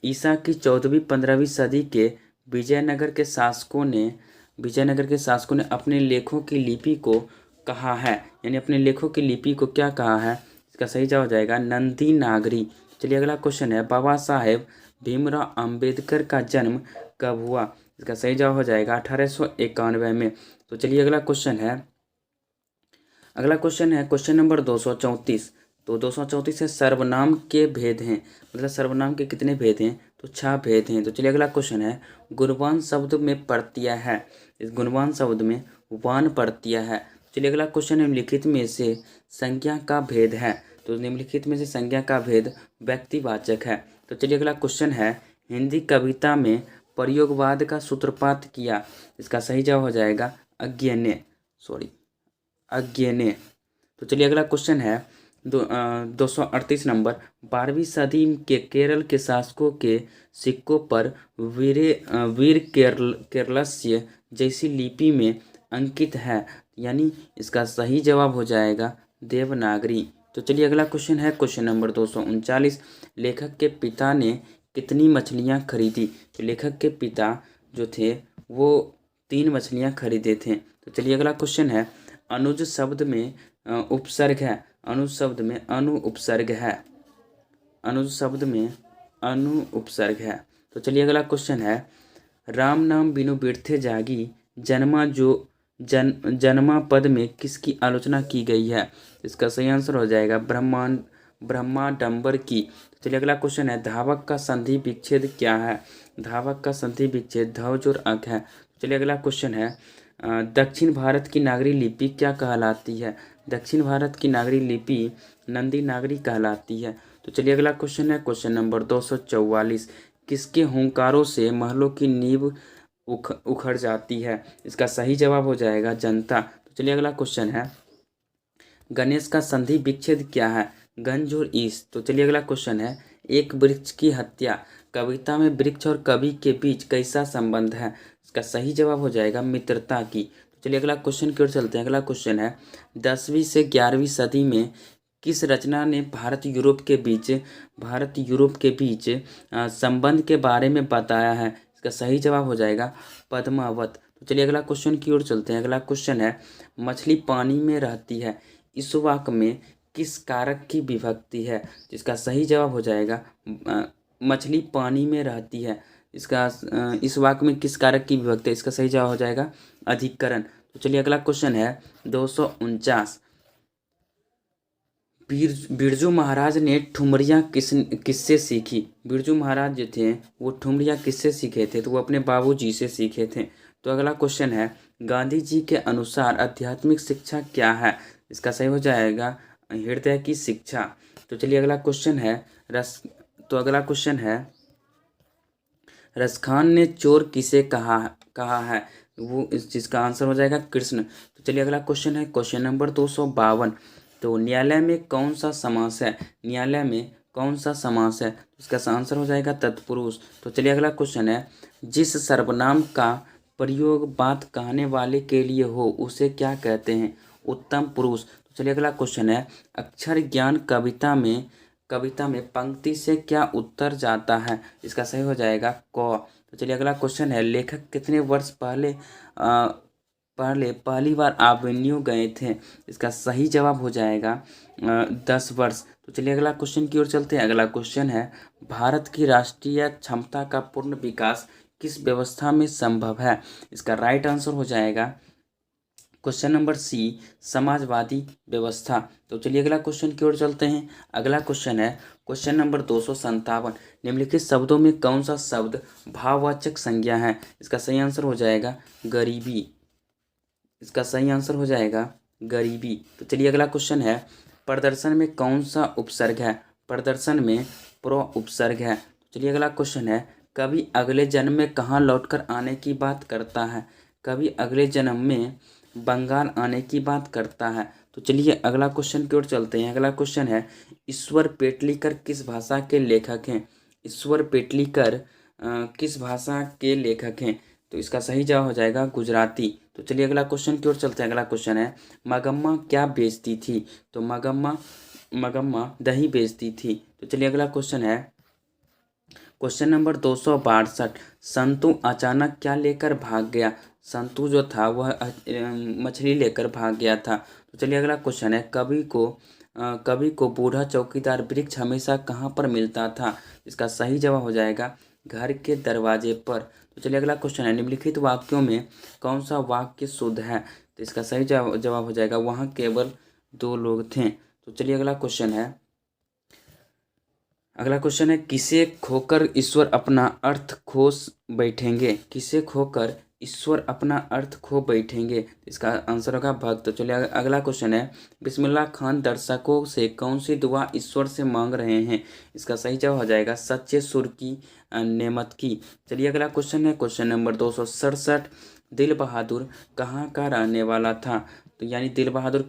ईसा की 14वीं-15वीं सदी के विजयनगर के शासकों ने, विजयनगर के शासकों ने अपने लेखों की लिपि को कहा है, यानी अपने लेखों की लिपि को क्या कहा है। इसका सही जवाब हो जाएगा नंदी नागरी। चलिए अगला क्वेश्चन है, बाबा साहेब भीमराव अंबेडकर का जन्म कब हुआ। इसका सही जवाब हो जाएगा 1891 में। तो चलिए अगला क्वेश्चन है, अगला क्वेश्चन है क्वेश्चन नंबर 234। तो 234 है, सर्वनाम के भेद हैं, मतलब सर्वनाम के कितने भेद हैं। तो 6 भेद हैं। तो चलिए अगला क्वेश्चन है, गुणवान शब्द में प्रत्यय है। इस गुणवान शब्द में वान प्रत्यय है। चलिए अगला क्वेश्चन, निम्नलिखित में से संज्ञा का भेद है। तो निम्नलिखित में से संज्ञा का भेद व्यक्तिवाचक है। तो चलिए अगला क्वेश्चन है, हिंदी कविता में प्रयोगवाद का सूत्रपात किया। इसका सही जवाब हो जाएगा अज्ञे ने, अज्ञे ने। तो चलिए अगला क्वेश्चन है 238 नंबर, 12वीं सदी के केरल के शासकों के सिक्कों पर वीर केरलस्य जैसी लिपि में अंकित है, यानी इसका सही जवाब हो जाएगा देवनागरी। तो चलिए अगला क्वेश्चन है क्वेश्चन नंबर 239, लेखक के पिता ने कितनी मछलियाँ खरीदी। तो लेखक के पिता जो थे वो 3 मछलियाँ खरीदे थे। तो चलिए अगला क्वेश्चन है, अनुज शब्द में उपसर्ग है। अनुज शब्द में अनु उपसर्ग है, अनुज शब्द में अनु उपसर्ग है। तो चलिए अगला क्वेश्चन है, राम नाम बिनु बिरथे जागी जन्मा जो जन्मा पद में किसकी आलोचना की गई है। इसका सही आंसर हो जाएगा ब्रह्माडंबर की। तो चलिए अगला क्वेश्चन है, धावक का संधि विच्छेद क्या है। धावक का संधि विच्छेद ध्वज और अक है। चलिए अगला क्वेश्चन है, दक्षिण भारत की नागरी लिपि क्या कहलाती है। दक्षिण भारत की नागरी लिपि नंदी नागरी कहलाती है। तो चलिए अगला क्वेश्चन है क्वेश्चन नंबर 244, किसके हुंकारों से महलों की नींव उखड़ जाती है। इसका सही जवाब हो जाएगा जनता। तो चलिए अगला क्वेश्चन है, गणेश का संधि विच्छेद क्या है? गंज और ईश। तो चलिए अगला क्वेश्चन है, एक वृक्ष की हत्या। कविता में वृक्ष और कवि के बीच कैसा संबंध है? इसका सही जवाब हो जाएगा मित्रता की। तो चलिए अगला क्वेश्चन की ओर चलते हैं। अगला क्वेश्चन है, 10वीं से 11वीं सदी में किस रचना ने भारत यूरोप के बीच संबंध के बारे में बताया है? इसका सही जवाब हो जाएगा पद्मावत। तो चलिए अगला क्वेश्चन की ओर चलते हैं। अगला क्वेश्चन है, मछली पानी में रहती है, इस वाक्य में किस कारक की विभक्ति है? जिसका सही जवाब हो जाएगा मछली पानी में रहती है। इस वाक्य में किस कारक की विभक्ति है? इसका सही जवाब हो जाएगा अधिकरण। तो चलिए अगला क्वेश्चन है 249, बिरजू महाराज ने ठुमरियाँ किससे सीखी? बिरजू महाराज जो थे वो ठुमरियाँ किससे सीखे थे? तो वो अपने बाबूजी से सीखे थे। तो अगला क्वेश्चन है, गांधी जी के अनुसार आध्यात्मिक शिक्षा क्या है? इसका सही हो जाएगा हृदय की शिक्षा। तो चलिए अगला क्वेश्चन है, अगला क्वेश्चन है, रसखान ने चोर किसे कहा है? वो इस चीज़ का आंसर हो जाएगा कृष्ण। तो चलिए अगला क्वेश्चन है, क्वेश्चन नंबर 252, तो न्यायालय में कौन सा समास है? न्यायालय में कौन सा समास है? इसका आंसर हो जाएगा तत्पुरुष। तो चलिए अगला क्वेश्चन है, जिस सर्वनाम का प्रयोग बात कहने वाले के लिए हो उसे क्या कहते हैं? उत्तम पुरुष। तो चलिए अगला क्वेश्चन है, अक्षर ज्ञान कविता में पंक्ति से क्या उत्तर जाता है? इसका सही हो जाएगा क। तो चलिए अगला क्वेश्चन है, लेखक कितने वर्ष पहली बार एवेन्यू गए थे? इसका सही जवाब हो जाएगा 10 वर्ष। तो चलिए अगला क्वेश्चन की ओर चलते हैं। अगला क्वेश्चन है, भारत की राष्ट्रीय क्षमता का पूर्ण विकास किस व्यवस्था में संभव है? इसका राइट आंसर हो जाएगा क्वेश्चन नंबर सी, समाजवादी व्यवस्था। तो चलिए अगला क्वेश्चन की ओर चलते हैं। अगला क्वेश्चन है, क्वेश्चन नंबर 257, निम्नलिखित शब्दों में कौन सा शब्द भाववाचक संज्ञा है? इसका सही आंसर हो जाएगा गरीबी। इसका सही आंसर हो जाएगा गरीबी। तो चलिए अगला क्वेश्चन है, प्रदर्शन में कौन सा उपसर्ग है? प्रदर्शन में प्रो उपसर्ग है। तो चलिए अगला क्वेश्चन है, कभी अगले जन्म में कहाँ लौटकर आने की बात करता है? कभी अगले जन्म में बंगाल आने की बात करता है। तो चलिए अगला क्वेश्चन की ओर चलते हैं। अगला क्वेश्चन है, ईश्वर पेटलीकर किस भाषा के लेखक हैं? ईश्वर पेटलीकर किस भाषा के लेखक हैं? तो इसका सही जवाब हो जाएगा गुजराती। तो चलिए अगला क्वेश्चन की ओर चलते हैं। अगला क्वेश्चन है, मगम्मा क्या बेचती थी? तो मगम्मा दही बेचती थी। तो चलिए अगला क्वेश्चन है, क्वेश्चन नंबर 262, संतु अचानक क्या लेकर भाग गया? संतु जो था वह मछली लेकर भाग गया था। तो चलिए अगला क्वेश्चन है, कवि को बूढ़ा चौकीदार वृक्ष हमेशा कहाँ पर मिलता था? इसका सही जवाब हो जाएगा घर के दरवाजे पर। तो चलिए अगला क्वेश्चन है, निम्नलिखित वाक्यों में कौन सा वाक्य शुद्ध है? तो इसका सही जवाब हो जाएगा वहाँ केवल 2 लोग थे। तो चलिए अगला क्वेश्चन है, किसे खोकर ईश्वर अपना अर्थ खो बैठेंगे? किसे खोकर ईश्वर अपना अर्थ खो बैठेंगे? इसका आंसर होगा भक्त। तो चलिए अगला क्वेश्चन है, बिस्मिल्लाह खान दर्शकों से कौन सी दुआ ईश्वर से मांग रहे हैं? इसका सही जवाब हो जाएगा सच्चे सुर की नेमत की। चलिए अगला क्वेश्चन है, क्वेश्चन नंबर 267, दिल बहादुर कहाँ का रहने वाला था? तो यानी दिल बहादुर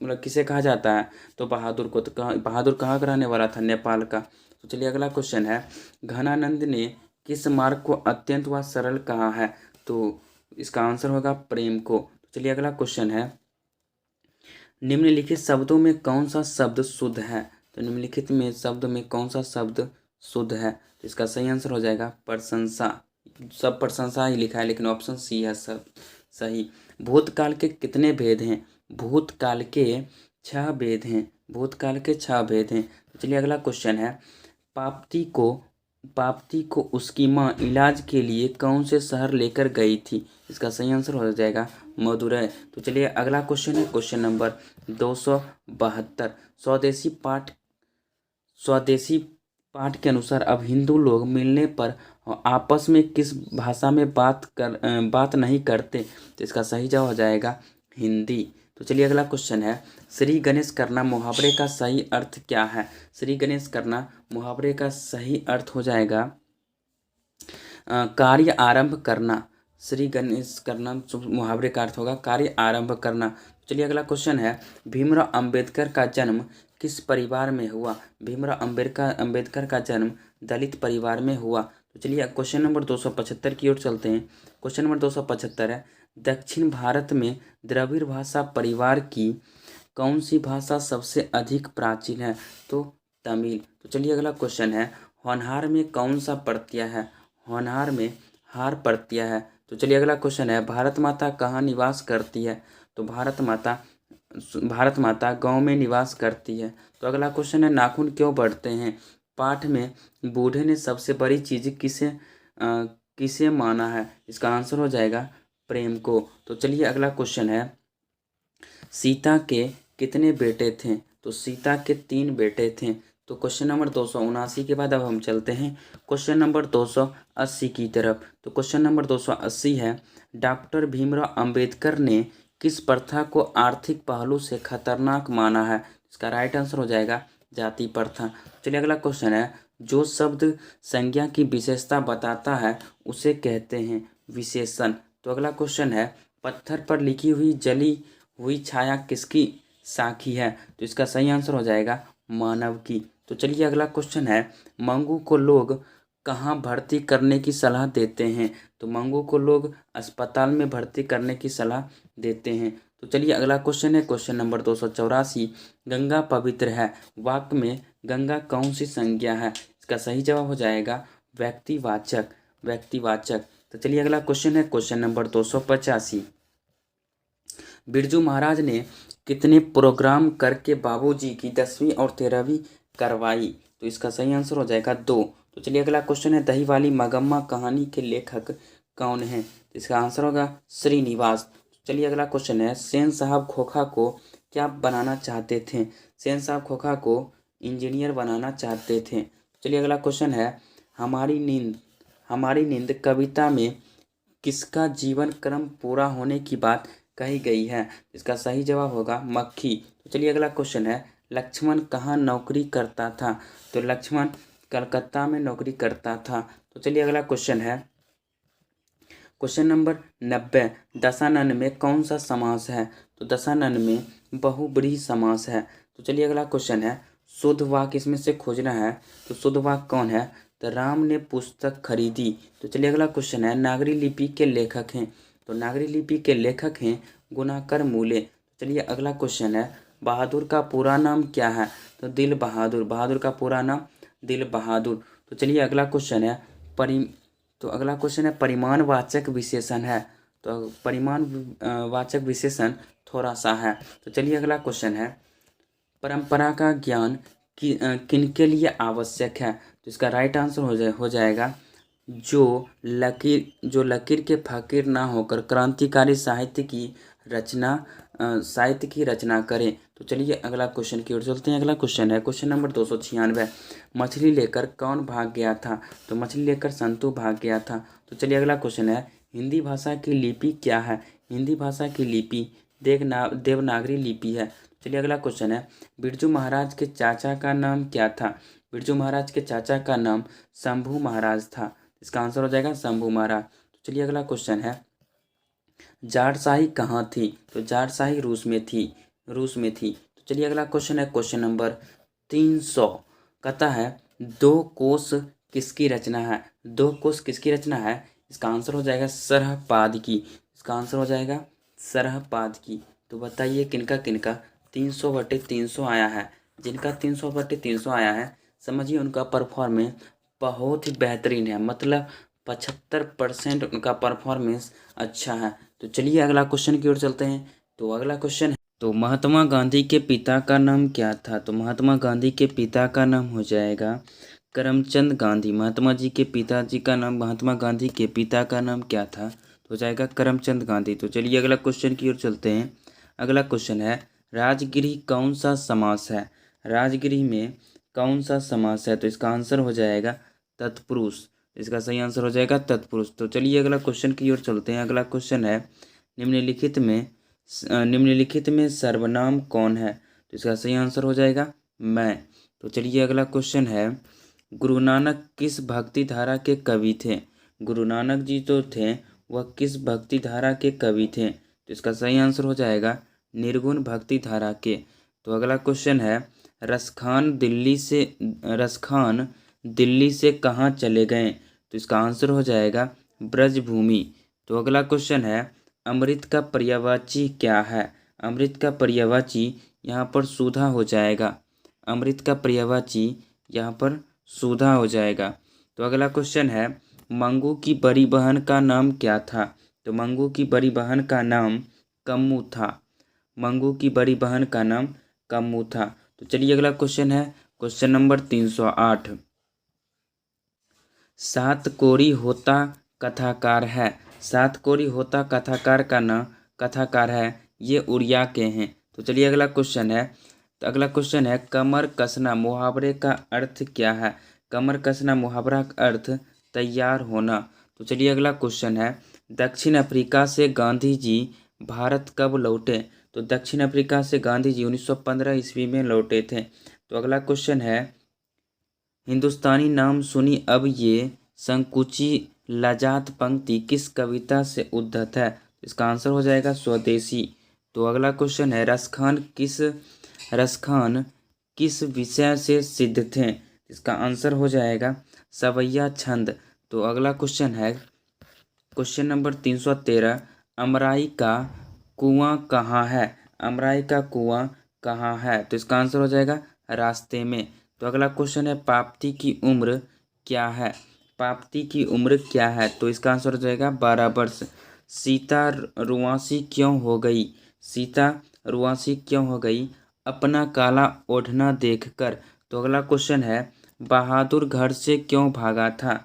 मतलब किसे कहा जाता है? तो बहादुर को। तो बहादुर कहाँ का रहने वाला था? नेपाल का। तो चलिए अगला क्वेश्चन है, घनानंद ने किस मार्ग को अत्यंत व सरल कहा है? तो इसका आंसर होगा प्रेम को। तो चलिए अगला क्वेश्चन है, निम्नलिखित शब्दों में कौन सा शब्द शुद्ध है? तो निम्नलिखित में शब्द में कौन सा शब्द शुद्ध है? तो इसका सही आंसर हो जाएगा प्रशंसा। सब प्रशंसा ही लिखा है लेकिन ऑप्शन सी है सब सही। भूतकाल के कितने भेद हैं? भूतकाल के 6 भेद हैं। भूतकाल के 6 भेद हैं। तो चलिए अगला क्वेश्चन है, पाप्ती को उसकी माँ इलाज के लिए कौन से शहर लेकर गई थी? इसका सही आंसर हो जाएगा मदुरै। तो चलिए अगला क्वेश्चन है, क्वेश्चन नंबर 272, स्वदेशी पाठ के अनुसार अब हिंदू लोग मिलने पर आपस में किस भाषा में बात नहीं करते? तो इसका सही जवाब हो जाएगा हिंदी। तो चलिए अगला क्वेश्चन है, श्री गणेश करना मुहावरे का सही अर्थ क्या है? श्री गणेश करना मुहावरे का सही अर्थ हो जाएगा कार्य आरंभ करना। श्री गणेश करना मुहावरे का अर्थ होगा कार्य आरंभ करना। चलिए अगला क्वेश्चन है, भीमराव अंबेडकर का जन्म किस परिवार में हुआ? भीमराव अंबेडकर का जन्म दलित परिवार में हुआ। तो चलिए क्वेश्चन नंबर 275 की ओर चलते हैं। क्वेश्चन नंबर 275 है, दक्षिण भारत में द्रविड़ भाषा परिवार की कौन सी भाषा सबसे अधिक प्राचीन है? तो तमिल। तो चलिए अगला क्वेश्चन है, होनहार में कौन सा प्रत्यय है? होनहार में हार प्रत्यय है। तो चलिए अगला क्वेश्चन है, भारत माता कहाँ निवास करती है? तो भारत माता गांव में निवास करती है। तो अगला क्वेश्चन है, नाखून क्यों बढ़ते हैं? पाठ में बूढ़े ने सबसे बड़ी चीज किसे माना है? इसका आंसर हो जाएगा प्रेम को। तो चलिए अगला क्वेश्चन है, सीता के कितने बेटे थे? तो सीता के 3 बेटे थे। तो क्वेश्चन नंबर 279 के बाद अब हम चलते हैं क्वेश्चन नंबर 280 की तरफ। तो क्वेश्चन नंबर 280 है, डॉक्टर भीमराव अंबेडकर ने किस प्रथा को आर्थिक पहलू से खतरनाक माना है? इसका राइट आंसर हो जाएगा जाति प्रथा। चलिए अगला क्वेश्चन है, जो शब्द संज्ञा की विशेषता बताता है उसे कहते हैं विशेषण। तो अगला क्वेश्चन है, पत्थर पर लिखी हुई जली हुई छाया किसकी साखी है? तो इसका सही आंसर हो जाएगा मानव की। तो चलिए अगला क्वेश्चन है, मंगू को लोग कहाँ भर्ती करने की सलाह देते हैं? तो मंगू को लोग अस्पताल में भर्ती करने की सलाह देते हैं। तो चलिए अगला क्वेश्चन है क्वेश्चन नंबर 284, गंगा पवित्र है वाक्य में गंगा कौन सी संज्ञा है? इसका सही जवाब हो जाएगा व्यक्तिवाचक। तो चलिए अगला क्वेश्चन है क्वेश्चन नंबर 285, बिरजू महाराज ने कितने प्रोग्राम करके बाबूजी की 10वीं और 13वीं करवाई? तो इसका सही आंसर हो जाएगा 2। तो चलिए अगला क्वेश्चन है, दही वाली मगम्मा कहानी के लेखक कौन है? तो इसका आंसर होगा श्रीनिवास। चलिए अगला क्वेश्चन है, सेन साहब खोखा को क्या बनाना चाहते थे? सेन साहब खोखा को इंजीनियर बनाना चाहते थे। चलिए अगला क्वेश्चन है, हमारी नींद कविता में किसका जीवन क्रम पूरा होने की बात कही गई है? इसका सही जवाब होगा मक्खी। तो चलिए अगला क्वेश्चन है, लक्ष्मण कहाँ नौकरी करता था? तो लक्ष्मण कलकत्ता में नौकरी करता था। तो चलिए अगला क्वेश्चन है क्वेश्चन नंबर 90, दशानन में कौन सा समास है? तो दशानन में बहुब्रीहि समास है। तो चलिए अगला क्वेश्चन है, शुद्ध वाक्य इसमें से खोजना है। तो शुद्ध वाक्य कौन है? तो राम ने पुस्तक खरीदी। तो चलिए अगला क्वेश्चन है, नागरी लिपि के लेखक हैं? तो नागरी लिपि के लेखक हैं गुणाकर मूले। चलिए अगला क्वेश्चन है, बहादुर का पूरा नाम क्या है? तो दिल बहादुर। बहादुर का पूरा नाम दिल बहादुर। तो चलिए अगला क्वेश्चन है परिमाणवाचक विशेषण है। तो परिमाण वाचक विशेषण थोड़ा सा है। तो चलिए अगला क्वेश्चन है, परंपरा का ज्ञान किनके लिए आवश्यक है? तो इसका राइट आंसर हो जाएगा जो लकीर के फकीर ना होकर क्रांतिकारी साहित्य की रचना करें। तो चलिए अगला क्वेश्चन की ओर चलते हैं। अगला क्वेश्चन है क्वेश्चन नंबर 296, मछली लेकर कौन भाग गया था? तो मछली लेकर संतू भाग गया था। तो चलिए अगला क्वेश्चन है, हिंदी भाषा की लिपि क्या है? हिंदी भाषा की लिपि देवनागरी लिपि है। चलिए अगला क्वेश्चन है, बिरजू महाराज के चाचा का नाम क्या था? बिरजू महाराज के चाचा का नाम शंभू महाराज था। इसका आंसर हो जाएगा शंभू महाराज। तो चलिए अगला क्वेश्चन है, जाटशाही कहाँ थी? तो जाटशाही रूस में थी। तो चलिए अगला क्वेश्चन है क्वेश्चन नंबर 300, कहता है दो कोश किसकी रचना है? दो कोश किसकी रचना है? इसका आंसर हो जाएगा सरहपाद की। इसका आंसर हो जाएगा सरहपाद की। तो बताइए किनका 300/300 आया है? जिनका 300/300 आया है, समझिए उनका परफॉर्मेंस बहुत ही बेहतरीन है, मतलब 75% उनका परफॉर्मेंस अच्छा है। तो चलिए अगला क्वेश्चन की ओर चलते हैं। तो अगला क्वेश्चन है, तो महात्मा गांधी के पिता का नाम क्या था? तो महात्मा गांधी के पिता का नाम हो जाएगा करमचंद गांधी। महात्मा गांधी के पिता का नाम क्या था? तो हो जाएगा करमचंद गांधी। तो चलिए अगला क्वेश्चन की ओर चलते हैं। अगला क्वेश्चन है, राजगिरी कौन सा समास है? राजगिरी में कौन सा समास है? तो इसका आंसर हो जाएगा तत्पुरुष। इसका सही आंसर हो जाएगा तत्पुरुष। तो चलिए अगला क्वेश्चन की ओर चलते हैं। अगला क्वेश्चन है, निम्नलिखित में सर्वनाम कौन है? तो इसका सही आंसर हो जाएगा मैं। तो चलिए अगला क्वेश्चन है, गुरु नानक किस भक्ति धारा के कवि थे? गुरु नानक जी जो थे वह किस भक्ति धारा के कवि थे? तो इसका सही आंसर हो जाएगा निर्गुण भक्ति धारा के। तो अगला क्वेश्चन है, रसखान दिल्ली से कहाँ चले गए? तो इसका आंसर हो जाएगा ब्रजभूमि। तो अगला क्वेश्चन है, अमृत का पर्यायवाची क्या है? अमृत का पर्यायवाची यहाँ पर सुधा हो जाएगा। अमृत का पर्यायवाची यहाँ पर सुधा हो जाएगा। तो अगला क्वेश्चन है, मंगू की बड़ी बहन का नाम क्या था? तो मंगू की बड़ी बहन का नाम कम्मू था। मंगू की बड़ी बहन का नाम कम्मू था। तो चलिए अगला क्वेश्चन है, क्वेश्चन नंबर 308। सात कोरी होता कथाकार है। सात कोरी होता कथाकार है, ये उड़िया के हैं। तो चलिए अगला क्वेश्चन है, तो अगला क्वेश्चन है, कमर कसना मुहावरे का अर्थ क्या है? कमर कसना मुहावरा का अर्थ तैयार होना। तो चलिए अगला क्वेश्चन है, दक्षिण अफ्रीका से गांधी जी भारत कब लौटे? तो दक्षिण अफ्रीका से गांधी जी 1915 ईस्वी में लौटे थे। तो अगला क्वेश्चन है, हिंदुस्तानी नाम सुनी अब ये संकुची लजात पंक्ति किस कविता से उद्धत है? इसका आंसर हो जाएगा स्वदेशी। तो अगला क्वेश्चन है, रसखान किस विषय से सिद्ध थे? इसका आंसर हो जाएगा सवैया छंद। तो अगला क्वेश्चन है, क्वेश्चन नंबर 313, अमराई का कुआं कहाँ है? अमराई का कुआं कहाँ है? तो इसका आंसर हो जाएगा रास्ते में। तो अगला क्वेश्चन है, पाप्ती की उम्र क्या है? पाप्ती की उम्र क्या है? तो इसका आंसर हो जाएगा 12 वर्ष। सीता रुआंसी क्यों हो गई? सीता रुआंसी क्यों हो गई? अपना काला ओढ़ना देखकर। तो अगला क्वेश्चन है, बहादुर घर से क्यों भागा था?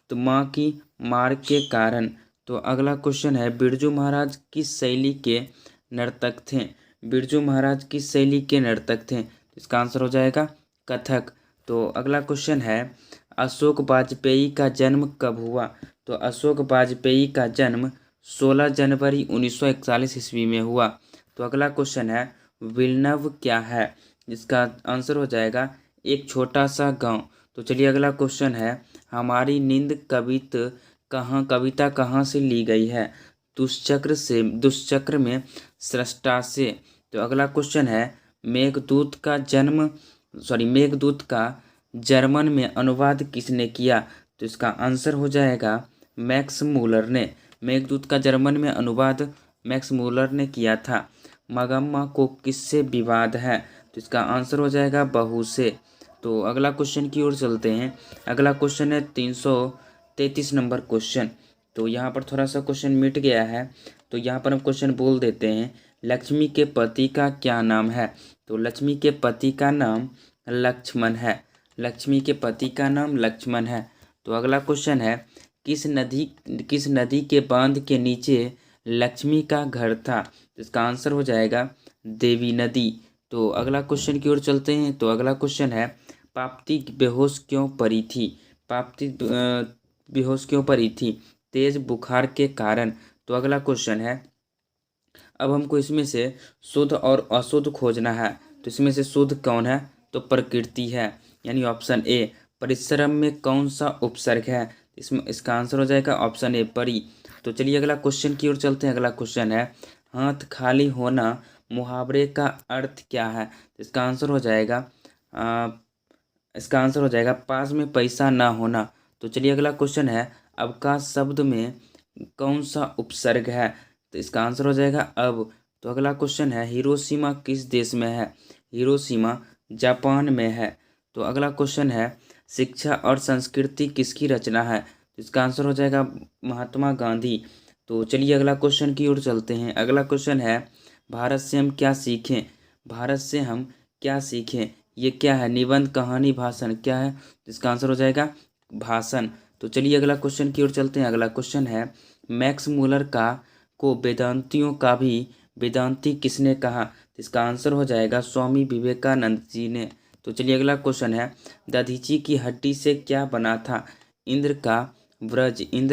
तो माँ की मार के कारण। तो अगला क्वेश्चन है, बिरजू महाराज किस शैली के नर्तक थे? बिरजू महाराज किस शैली के नर्तक थे? इसका आंसर हो जाएगा कथक। तो अगला क्वेश्चन है, अशोक वाजपेयी का जन्म कब हुआ? तो अशोक वाजपेयी का जन्म 16 जनवरी 1941 ईस्वी में हुआ। तो अगला क्वेश्चन है, विल्नव क्या है? जिसका आंसर हो जाएगा एक छोटा सा गांव। तो चलिए अगला क्वेश्चन है, हमारी नींद कविता कहाँ से ली गई है? दुष्चक्र में सृष्टा से। तो अगला क्वेश्चन है, मेघदूत का जर्मन में अनुवाद किसने किया? तो इसका आंसर हो जाएगा मैक्स मूलर ने। मेघदूत का जर्मन में अनुवाद मैक्स मूलर ने किया था। मगम्मा को किससे विवाद है? तो इसका आंसर हो जाएगा बहू से। तो अगला क्वेश्चन की ओर चलते हैं। अगला क्वेश्चन है 333 नंबर क्वेश्चन। तो यहाँ पर थोड़ा सा क्वेश्चन मिट गया है, तो यहाँ पर हम क्वेश्चन बोल देते हैं, लक्ष्मी के पति का क्या नाम है? तो लक्ष्मी के पति का नाम लक्ष्मण है। लक्ष्मी के पति का नाम लक्ष्मण है। तो अगला क्वेश्चन है, किस नदी के बांध के नीचे लक्ष्मी का घर था? इसका आंसर हो जाएगा देवी नदी। तो अगला क्वेश्चन की ओर चलते हैं। तो अगला क्वेश्चन है, पाप्ती बेहोश क्यों पड़ी थी? पाप्ती बेहोश क्यों पड़ी थी? तेज बुखार के कारण। तो अगला क्वेश्चन है, अब हमको इसमें से शुद्ध और अशुद्ध खोजना है। तो इसमें से शुद्ध कौन है? तो प्रकृति है, यानी ऑप्शन ए। परिश्रम में कौन सा उपसर्ग है? इसका आंसर हो जाएगा ऑप्शन ए परी। तो चलिए अगला क्वेश्चन की ओर चलते हैं। अगला क्वेश्चन है, हाथ खाली होना मुहावरे का अर्थ क्या है? इसका आंसर हो जाएगा पास में पैसा ना होना। तो चलिए अगला क्वेश्चन है, अवकाश शब्द में कौन सा उपसर्ग है? तो इसका आंसर हो जाएगा अब। तो अगला क्वेश्चन है, हिरोशिमा किस देश में है? हिरोशिमा जापान में है। तो अगला क्वेश्चन है, शिक्षा और संस्कृति किसकी रचना है? तो इसका आंसर हो जाएगा महात्मा गांधी। तो चलिए अगला क्वेश्चन की ओर चलते हैं। अगला क्वेश्चन है, भारत से हम क्या सीखें? भारत से हम क्या सीखें? ये क्या है? निबंध, कहानी, भाषण, क्या है? इसका आंसर हो जाएगा भाषण। तो चलिए अगला क्वेश्चन की ओर चलते हैं। अगला क्वेश्चन है, मैक्स मूलर को वेदांतियों का भी वेदांती किसने कहा? इसका आंसर हो जाएगा स्वामी विवेकानंद जी ने। तो चलिए अगला क्वेश्चन है, दधीची की हड्डी से क्या बना था? इंद्र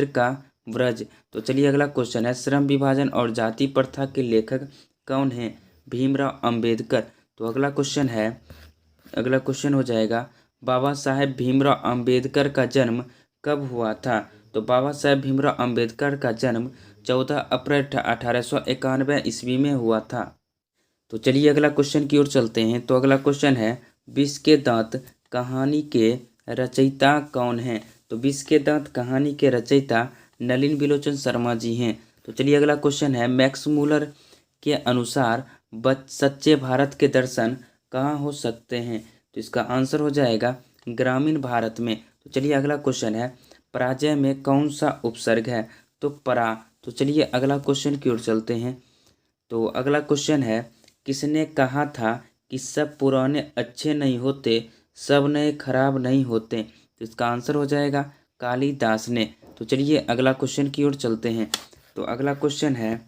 का व्रज। तो चलिए अगला क्वेश्चन है, श्रम विभाजन और जाति प्रथा के लेखक कौन हैं? भीमराव अंबेडकर। तो अगला क्वेश्चन हो जाएगा, बाबा साहेब भीमराव अंबेडकर का जन्म कब हुआ था? तो बाबा साहेब भीमराव अंबेडकर का जन्म 14 अप्रैल 1891 ईस्वी में हुआ था। तो चलिए अगला क्वेश्चन की ओर चलते हैं। तो अगला क्वेश्चन है, विष के दांत कहानी के रचयिता कौन हैं? तो विष के दांत कहानी के रचयिता नलिन बिलोचन शर्मा जी हैं। तो चलिए अगला क्वेश्चन है, मैक्स मूलर के अनुसार सच्चे भारत के दर्शन कहाँ हो सकते हैं? तो इसका आंसर हो जाएगा ग्रामीण भारत में। तो चलिए अगला क्वेश्चन है, पराजय में कौन सा उपसर्ग है? तो परा। तो चलिए अगला क्वेश्चन की ओर चलते हैं। तो अगला क्वेश्चन है, किसने कहा था कि सब पुराने अच्छे नहीं होते, सब नए खराब नहीं होते? तो इसका आंसर हो जाएगा कालिदास ने। तो चलिए अगला क्वेश्चन की ओर चलते हैं। तो अगला क्वेश्चन है,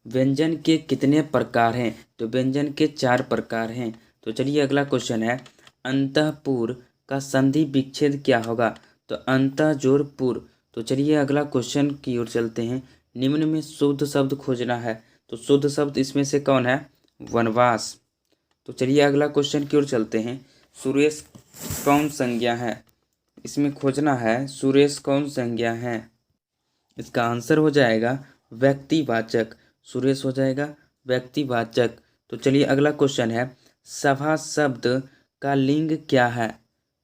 व्यंजन के कितने प्रकार हैं? तो व्यंजन के 4 प्रकार हैं। तो चलिए अगला क्वेश्चन है, अंतःपुर का संधि विच्छेद क्या होगा? तो अंतः जोड़ पुर। तो चलिए अगला क्वेश्चन की ओर चलते हैं। निम्न में शुद्ध शब्द खोजना है। तो शुद्ध शब्द इसमें से कौन है? वनवास। तो चलिए अगला क्वेश्चन की ओर चलते हैं। सुरेश कौन संज्ञा है? इसमें खोजना है सुरेश कौन संज्ञा है। इसका आंसर हो जाएगा व्यक्तिवाचक। सुरेश हो जाएगा व्यक्तिवाचक। तो चलिए अगला क्वेश्चन है, सभा शब्द का लिंग क्या है?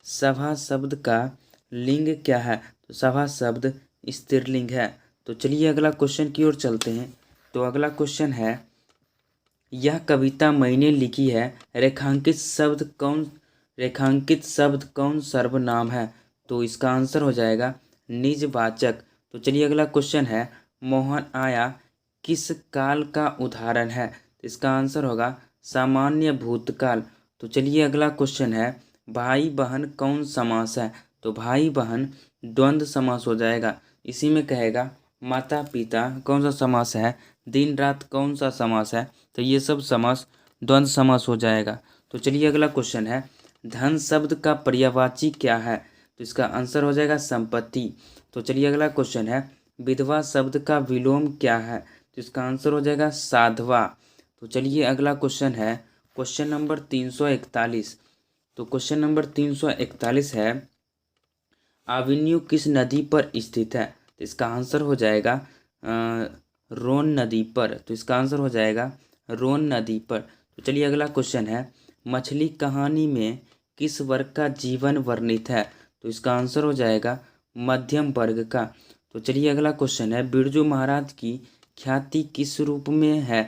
सभा शब्द का लिंग क्या है? तो सभा शब्द स्त्रीलिंग है। तो चलिए अगला क्वेश्चन की ओर चलते हैं। तो अगला क्वेश्चन है, यह कविता मैंने लिखी है, रेखांकित शब्द कौन सर्वनाम है? तो इसका आंसर हो जाएगा निजवाचक। तो चलिए अगला क्वेश्चन है, मोहन आया किस काल का उदाहरण है? तो इसका आंसर होगा सामान्य भूतकाल। तो चलिए अगला क्वेश्चन है, भाई बहन कौन समास है? तो भाई बहन द्वंद्व समास हो जाएगा। इसी में कहेगा माता पिता कौन सा समास है, दिन रात कौन सा समास है? तो ये सब समास द्वंद्व समास हो जाएगा। तो चलिए अगला क्वेश्चन है, धन शब्द का पर्यायवाची क्या है? तो इसका आंसर हो जाएगा संपत्ति। तो चलिए अगला क्वेश्चन है, विधवा शब्द का विलोम क्या है? तो इसका आंसर हो जाएगा साधवा। तो चलिए अगला क्वेश्चन है, क्वेश्चन नंबर 341। तो क्वेश्चन नंबर 341 है, आविन्यू किस नदी पर स्थित है? तो इसका आंसर हो जाएगा रोन नदी पर। तो इसका आंसर हो जाएगा रोन नदी पर। तो चलिए अगला क्वेश्चन है, मछली कहानी में किस वर्ग का जीवन वर्णित है? तो इसका आंसर हो जाएगा मध्यम वर्ग का। तो चलिए अगला क्वेश्चन है, बिरजू महाराज की ख्याति किस रूप में है?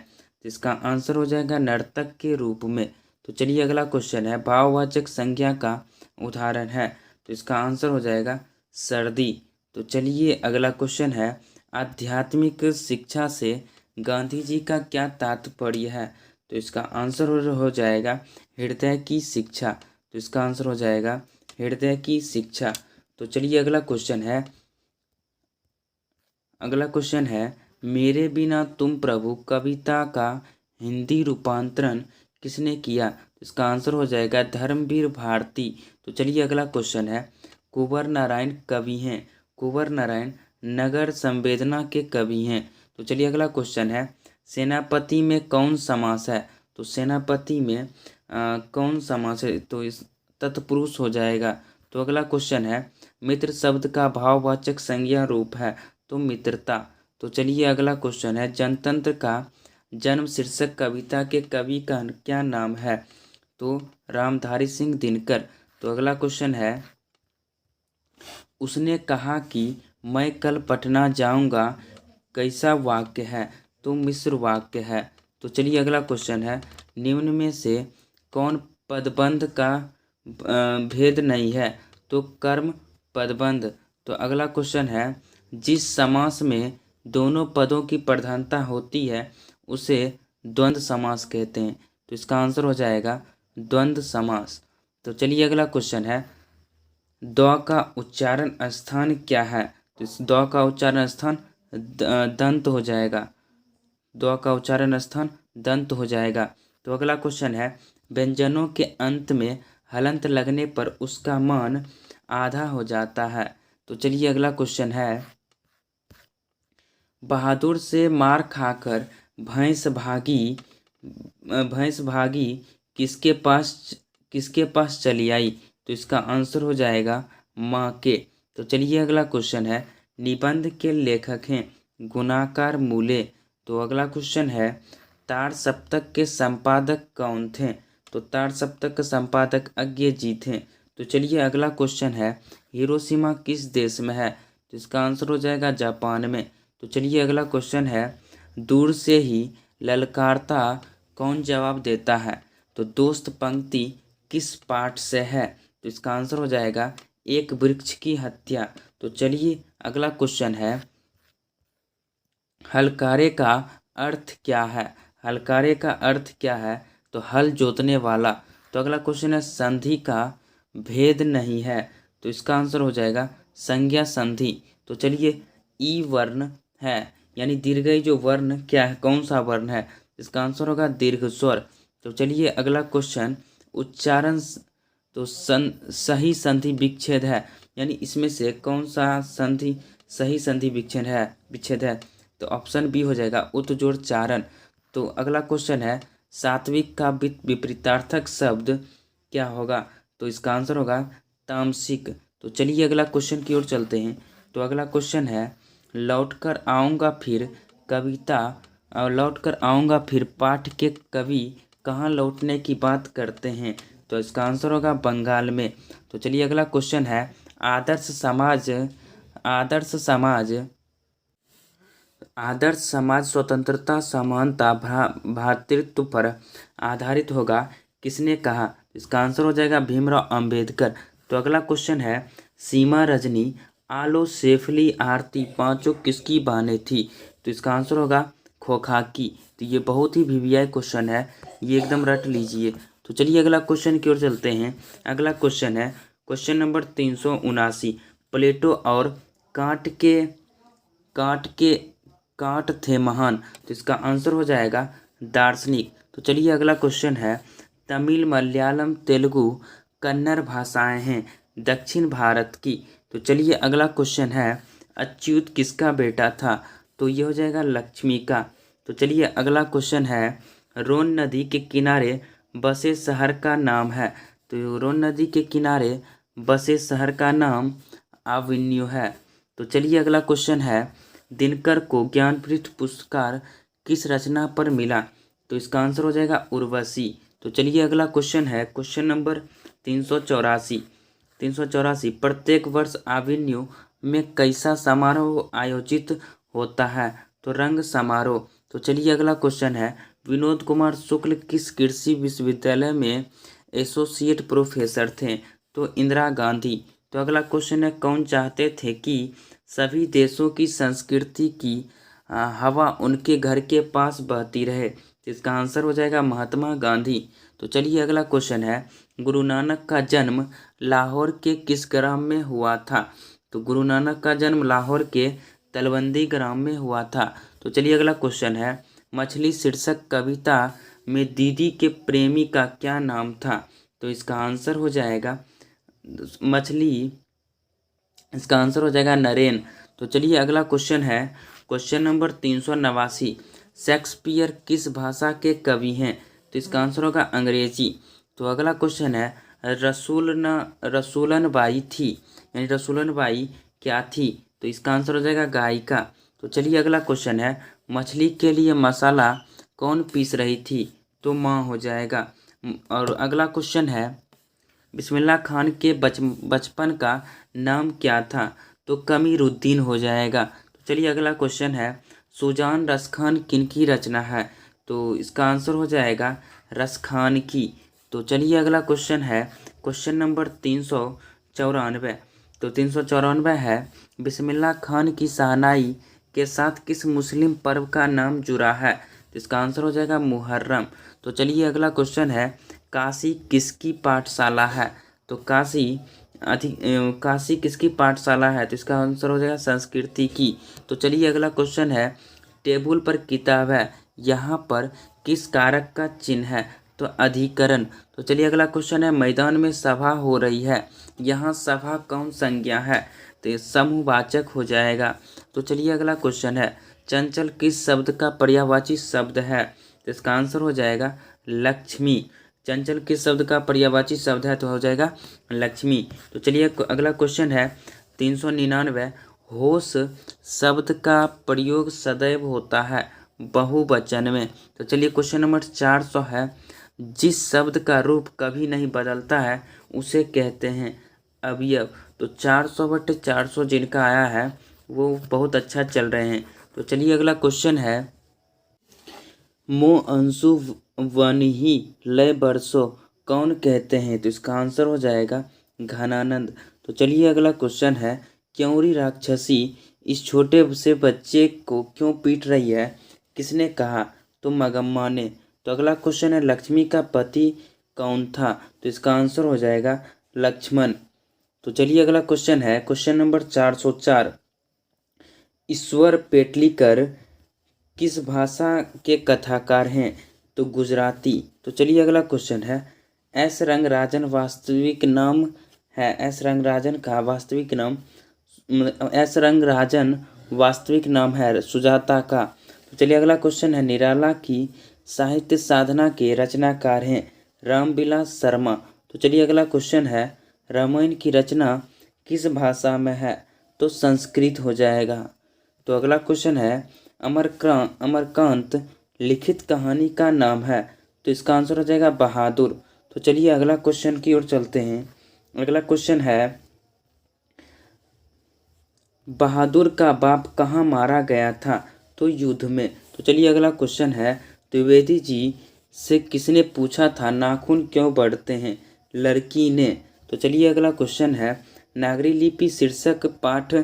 तो इसका आंसर हो जाएगा नर्तक के रूप में। तो चलिए अगला क्वेश्चन है, भाववाचक संज्ञा का उदाहरण है। तो इसका आंसर हो जाएगा सर्दी। तो चलिए अगला क्वेश्चन है, आध्यात्मिक शिक्षा से गांधी जी का क्या तात्पर्य है? तो इसका आंसर हो जाएगा हृदय की शिक्षा। तो इसका आंसर हो जाएगा हृदय की शिक्षा। तो चलिए अगला क्वेश्चन है, मेरे बिना तुम प्रभु कविता का हिंदी रूपांतरण किसने किया? तो इसका आंसर हो जाएगा धर्मवीर भारती। तो चलिए अगला क्वेश्चन है, कुंवर नारायण कवि हैं, कुंवर नारायण नगर संवेदना के कवि हैं। तो चलिए अगला क्वेश्चन है, सेनापति में कौन समास है? तो सेनापति में कौन समास है? तो इस तत्पुरुष हो जाएगा। तो अगला क्वेश्चन है, मित्र शब्द का भाववाचक संज्ञा रूप है। तो मित्रता। तो चलिए अगला क्वेश्चन है, जनतंत्र का जन्म शीर्षक कविता के कवि का क्या नाम है? तो रामधारी सिंह दिनकर। तो अगला क्वेश्चन है, उसने कहा कि मैं कल पटना जाऊंगा, कैसा वाक्य है? तो मिश्र वाक्य है। तो चलिए अगला क्वेश्चन है, निम्न में से कौन पदबंध का भेद नहीं है? तो कर्म पदबंध। तो अगला क्वेश्चन है, जिस समास में दोनों पदों की प्रधानता होती है उसे द्वंद्व समास कहते हैं। तो इसका आंसर हो जाएगा द्वंद्व समास। तो चलिए अगला क्वेश्चन है, द का उच्चारण स्थान क्या है? तो इस द का उच्चारण स्थान दंत हो जाएगा। द का उच्चारण स्थान दंत हो जाएगा। तो अगला क्वेश्चन है, व्यंजनों के अंत में हलंत लगने पर उसका मान आधा हो जाता है। तो चलिए अगला क्वेश्चन है, बहादुर से मार खाकर भैंस भागी किसके पास चली आई? तो इसका आंसर हो जाएगा माँ के। तो चलिए अगला क्वेश्चन है, निबंध के लेखक हैं गुणाकार मूले। तो अगला क्वेश्चन है, तार सप्तक के संपादक कौन थे? तो तार सप्तक के संपादक अज्ञे जी थे। तो चलिए अगला क्वेश्चन है, हिरोशिमा किस देश में है? तो इसका आंसर हो जाएगा जापान में। तो चलिए अगला क्वेश्चन है, दूर से ही ललकारता कौन जवाब देता है? तो दोस्त पंक्ति किस पाठ से है? तो इसका आंसर हो जाएगा एक वृक्ष की हत्या। तो चलिए अगला क्वेश्चन है, हलकारे का अर्थ क्या है? हलकारे का अर्थ क्या है? तो हल जोतने वाला। तो अगला क्वेश्चन है, संधि का भेद नहीं है। तो इसका आंसर हो जाएगा संज्ञा संधि। तो चलिए ई वर्ण है, यानी दीर्घई जो वर्ण क्या है, कौन सा वर्ण है? इसका आंसर होगा दीर्घ स्वर। तो चलिए अगला क्वेश्चन, उच्चारण तो सही संधि विच्छेद है, यानी इसमें से कौन सा संधि सही संधि विच्छेद है? तो ऑप्शन बी हो जाएगा उत जोड़ चारण। तो अगला क्वेश्चन है, सात्विक का विपरीतार्थक शब्द क्या होगा? तो इसका आंसर होगा तामसिक। तो चलिए अगला क्वेश्चन की ओर चलते हैं। तो अगला क्वेश्चन है, लौटकर आऊँगा फिर कविता और लौटकर आऊँगा फिर पाठ के कवि कहाँ लौटने की बात करते हैं? तो इसका आंसर होगा बंगाल में। तो चलिए अगला क्वेश्चन है, आदर्श समाज स्वतंत्रता समानता भ्रातृत्व पर आधारित होगा, किसने कहा? इसका आंसर हो जाएगा भीमराव अंबेडकर। तो अगला क्वेश्चन है, सीमा रजनी आलो सेफली आरती पांचों किसकी बहनें थी? तो इसका आंसर होगा खोखा की। तो ये बहुत ही वीवीआई क्वेश्चन है, ये एकदम रट लीजिए। तो चलिए अगला क्वेश्चन की ओर चलते हैं। अगला क्वेश्चन है क्वेश्चन नंबर 379, प्लेटो और कांट के कांट थे महान। तो इसका आंसर हो जाएगा दार्शनिक। तो चलिए अगला क्वेश्चन है, तमिल मलयालम तेलुगु कन्नड़ भाषाएं हैं दक्षिण भारत की। तो चलिए अगला क्वेश्चन है, अच्युत किसका बेटा था? तो ये हो जाएगा लक्ष्मी का। तो चलिए अगला क्वेश्चन है, रोन नदी के किनारे बसे शहर का नाम है। तो रोन नदी के किनारे बसे शहर का नाम अवेन्यू है। तो चलिए अगला क्वेश्चन है, दिनकर को ज्ञानपीठ पुरस्कार किस रचना पर मिला? तो इसका आंसर हो जाएगा उर्वशी। तो चलिए अगला क्वेश्चन है क्वेश्चन नंबर 384। प्रत्येक वर्ष अवेन्यू में कैसा समारोह आयोजित होता है? तो रंग समारोह। तो चलिए अगला क्वेश्चन है, विनोद कुमार शुक्ल किस कृषि विश्वविद्यालय में एसोसिएट प्रोफेसर थे? तो इंदिरा गांधी। तो अगला क्वेश्चन है, कौन चाहते थे कि सभी देशों की संस्कृति की हवा उनके घर के पास बहती रहे? तो इसका आंसर हो जाएगा महात्मा गांधी। तो चलिए अगला क्वेश्चन है, गुरु नानक का जन्म लाहौर के किस ग्राम में हुआ था? तो गुरु नानक का जन्म लाहौर के तलवंदी ग्राम में हुआ था। तो चलिए अगला क्वेश्चन है, मछली शीर्षक कविता में दीदी के प्रेमी का क्या नाम था? तो इसका आंसर हो जाएगा नरेन। तो चलिए अगला क्वेश्चन है क्वेश्चन नंबर 389, शेक्सपियर किस भाषा के कवि हैं? तो इसका आंसर होगा अंग्रेजी। तो अगला क्वेश्चन है, रसूलन बाई थी, यानी रसूलन बाई क्या थी? तो इसका आंसर हो जाएगा गायिका। तो चलिए अगला क्वेश्चन है, मछली के लिए मसाला कौन पीस रही थी? तो माँ हो जाएगा। और अगला क्वेश्चन है, बिस्मिल्लाह खान के बचपन का नाम क्या था? तो कमीरुद्दीन हो जाएगा। तो चलिए अगला क्वेश्चन है, सुजान रसखान किनकी रचना है? तो इसका आंसर हो जाएगा रसखान की। तो चलिए अगला क्वेश्चन है क्वेश्चन नंबर 394। तो 394 है, बिस्मिल्लाह खान की शहनाई के साथ किस मुस्लिम पर्व का नाम जुड़ा है? तो इसका आंसर हो जाएगा मुहर्रम। तो चलिए अगला क्वेश्चन है, काशी किसकी पाठशाला है? तो काशी किसकी पाठशाला है? तो इसका आंसर हो जाएगा संस्कृति की। तो चलिए अगला क्वेश्चन है, टेबल पर किताब है, यहाँ पर किस कारक का चिन्ह है? तो अधिकरण। तो चलिए अगला क्वेश्चन है, मैदान में सभा हो रही है, यहाँ सभा कौन संज्ञा है? तो ये समूहवाचक हो जाएगा। तो चलिए अगला क्वेश्चन है, चंचल किस शब्द का पर्यायवाची शब्द है? तो इसका आंसर हो जाएगा लक्ष्मी। चंचल किस शब्द का पर्यायवाची शब्द है? तो हो जाएगा लक्ष्मी। तो चलिए अगला क्वेश्चन है 399, होश शब्द का प्रयोग सदैव होता है, बहुवचन में। तो चलिए क्वेश्चन नंबर 400 है, जिस शब्द का रूप कभी नहीं बदलता है उसे कहते हैं अवयव। तो 400/400 जिनका आया है वो बहुत अच्छा चल रहे हैं। तो चलिए अगला क्वेश्चन है, मो अंशु वनहि लय बरसो कौन कहते हैं। तो इसका आंसर हो जाएगा घनानंद। तो चलिए अगला क्वेश्चन है, क्योंरी राक्षसी इस छोटे से बच्चे को क्यों पीट रही है, किसने कहा। तो मगम्मा ने। तो अगला क्वेश्चन है, लक्ष्मी का पति कौन था। तो इसका आंसर हो जाएगा लक्ष्मण। तो चलिए अगला क्वेश्चन है, क्वेश्चन नंबर 404, ईश्वर पेटलीकर किस भाषा के कथाकार हैं। तो गुजराती। तो चलिए अगला क्वेश्चन है, एस रंगराजन वास्तविक नाम है। एस रंगराजन का वास्तविक नाम, एस रंगराजन वास्तविक नाम है सुजाता का। तो चलिए अगला क्वेश्चन है, निराला की साहित्य साधना के रचनाकार हैं रामविलास शर्मा। तो चलिए अगला क्वेश्चन है, रामायण की रचना किस भाषा में है। तो संस्कृत हो जाएगा। तो अगला क्वेश्चन है, अमरकांत लिखित कहानी का नाम है। तो इसका आंसर हो जाएगा बहादुर। तो चलिए अगला क्वेश्चन की ओर चलते हैं। अगला क्वेश्चन है, बहादुर का बाप कहाँ मारा गया था। तो युद्ध में। तो चलिए अगला क्वेश्चन है, द्विवेदी जी से किसने पूछा था नाखून क्यों बढ़ते हैं। लड़की ने। तो चलिए अगला क्वेश्चन है, नागरी लिपि शीर्षक पाठ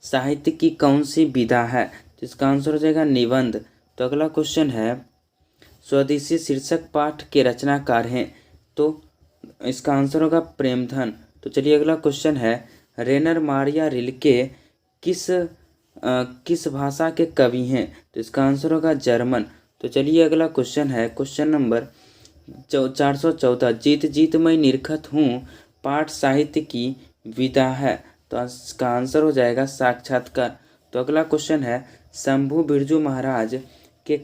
साहित्य की कौन सी विधा है। तो इसका आंसर हो जाएगा निबंध। तो अगला क्वेश्चन है, स्वदेशी शीर्षक पाठ के रचनाकार हैं। तो इसका आंसर होगा प्रेमधन। तो चलिए अगला क्वेश्चन है, रेनर मारिया रिल्के किस भाषा के कवि हैं। तो इसका आंसर होगा जर्मन। तो चलिए अगला क्वेश्चन है, क्वेश्चन नंबर 414, जीत जीत मैं निरखत हूँ पाठ साहित्य की विधा है। तो इसका आंसर हो जाएगा साक्षात्कार। तो अगला क्वेश्चन है, शंभू बिरजू महाराज के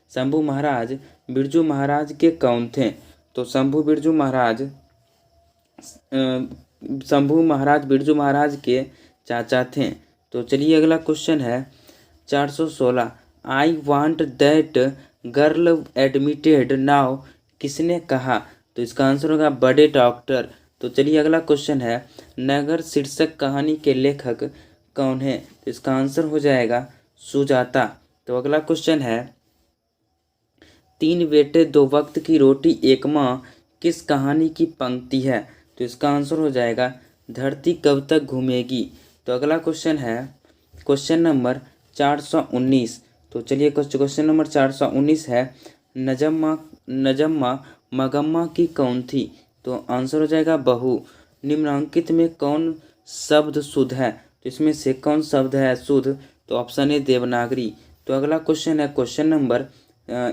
शंभू महाराज बिरजू महाराज के कौन थे। तो शंभू महाराज बिरजू महाराज के चाचा थे। तो चलिए अगला क्वेश्चन है, 416, I want that girl admitted now किसने कहा। तो इसका आंसर होगा बड़े डॉक्टर। तो चलिए अगला क्वेश्चन है, नगर शीर्षक कहानी के लेखक कौन है। तो इसका आंसर हो जाएगा सुजाता। तो अगला क्वेश्चन है, 3 बेटे 2 वक्त की रोटी एक माँ किस कहानी की पंक्ति है। तो इसका आंसर हो जाएगा धरती कब तक घूमेगी। तो अगला क्वेश्चन है, क्वेश्चन नंबर 419। तो चलिए क्वेश्चन नंबर 419 है, नजम्मा मगम्मा की कौन थी। तो आंसर हो जाएगा बहू। निम्नांकित में कौन शब्द शुद्ध है। तो इसमें से कौन शब्द है शुद्ध। तो ऑप्शन ए देवनागरी। तो अगला क्वेश्चन है, क्वेश्चन नंबर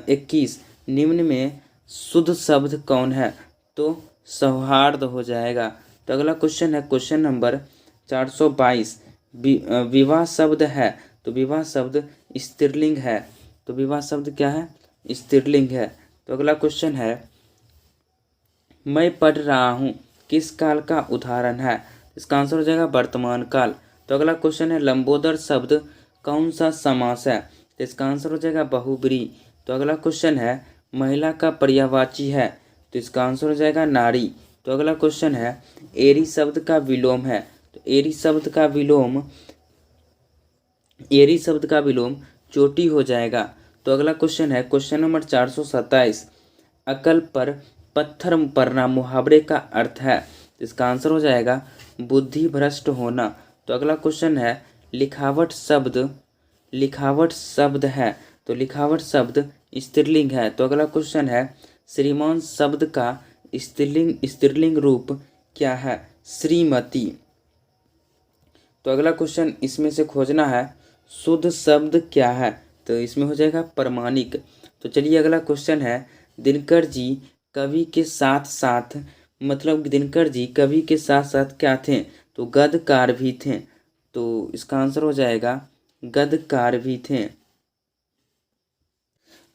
21, निम्न में शुद्ध शब्द कौन है। तो सौहार्द हो जाएगा। तो अगला क्वेश्चन है, क्वेश्चन नंबर 422, विवाह शब्द है। तो विवाह शब्द स्त्रीलिंग है। तो विवाह शब्द क्या है, स्त्रीलिंग है। तो अगला क्वेश्चन है, मैं पढ़ रहा हूँ किस काल का उदाहरण है। इसका आंसर हो जाएगा वर्तमान काल। तो अगला क्वेश्चन है, लंबोदर शब्द कौन सा समास है। तो इसका आंसर हो जाएगा बहुब्री। तो अगला क्वेश्चन है, महिला का पर्यायवाची है। तो इसका आंसर हो जाएगा नारी। तो अगला क्वेश्चन है, एरी शब्द का विलोम है। तो एरी शब्द का विलोम चोटी हो जाएगा। तो अगला क्वेश्चन है, क्वेश्चन नंबर 427, अकल पर पत्थर पड़ना मुहावरे का अर्थ है। तो इसका आंसर हो जाएगा बुद्धि भ्रष्ट होना। तो अगला क्वेश्चन है, लिखावट शब्द है। तो लिखावट शब्द स्त्रीलिंग है। तो अगला क्वेश्चन है, श्रीमान शब्द का स्त्रीलिंग रूप क्या है। श्रीमती। तो अगला क्वेश्चन इसमें से खोजना है, शुद्ध शब्द क्या है। तो इसमें हो जाएगा प्रमाणिक। तो चलिए अगला क्वेश्चन है, दिनकर जी कवि के साथ साथ क्या थे। तो गद्यकार भी थे। तो इसका आंसर हो जाएगा गद्यकार भी थे।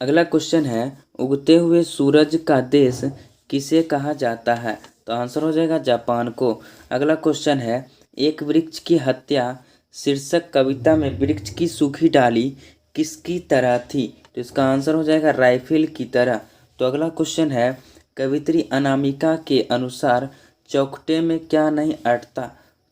अगला क्वेश्चन है, उगते हुए सूरज का देश किसे कहा जाता है। तो आंसर हो जाएगा जापान को। अगला क्वेश्चन है, एक वृक्ष की हत्या शीर्षक कविता में वृक्ष की सूखी डाली किसकी तरह थी? तो इसका आंसर हो जाएगा राइफल की तरह। तो अगला क्वेश्चन है, कवित्री अनामिका के अनुसार चौखटे में क्या नहीं अटता?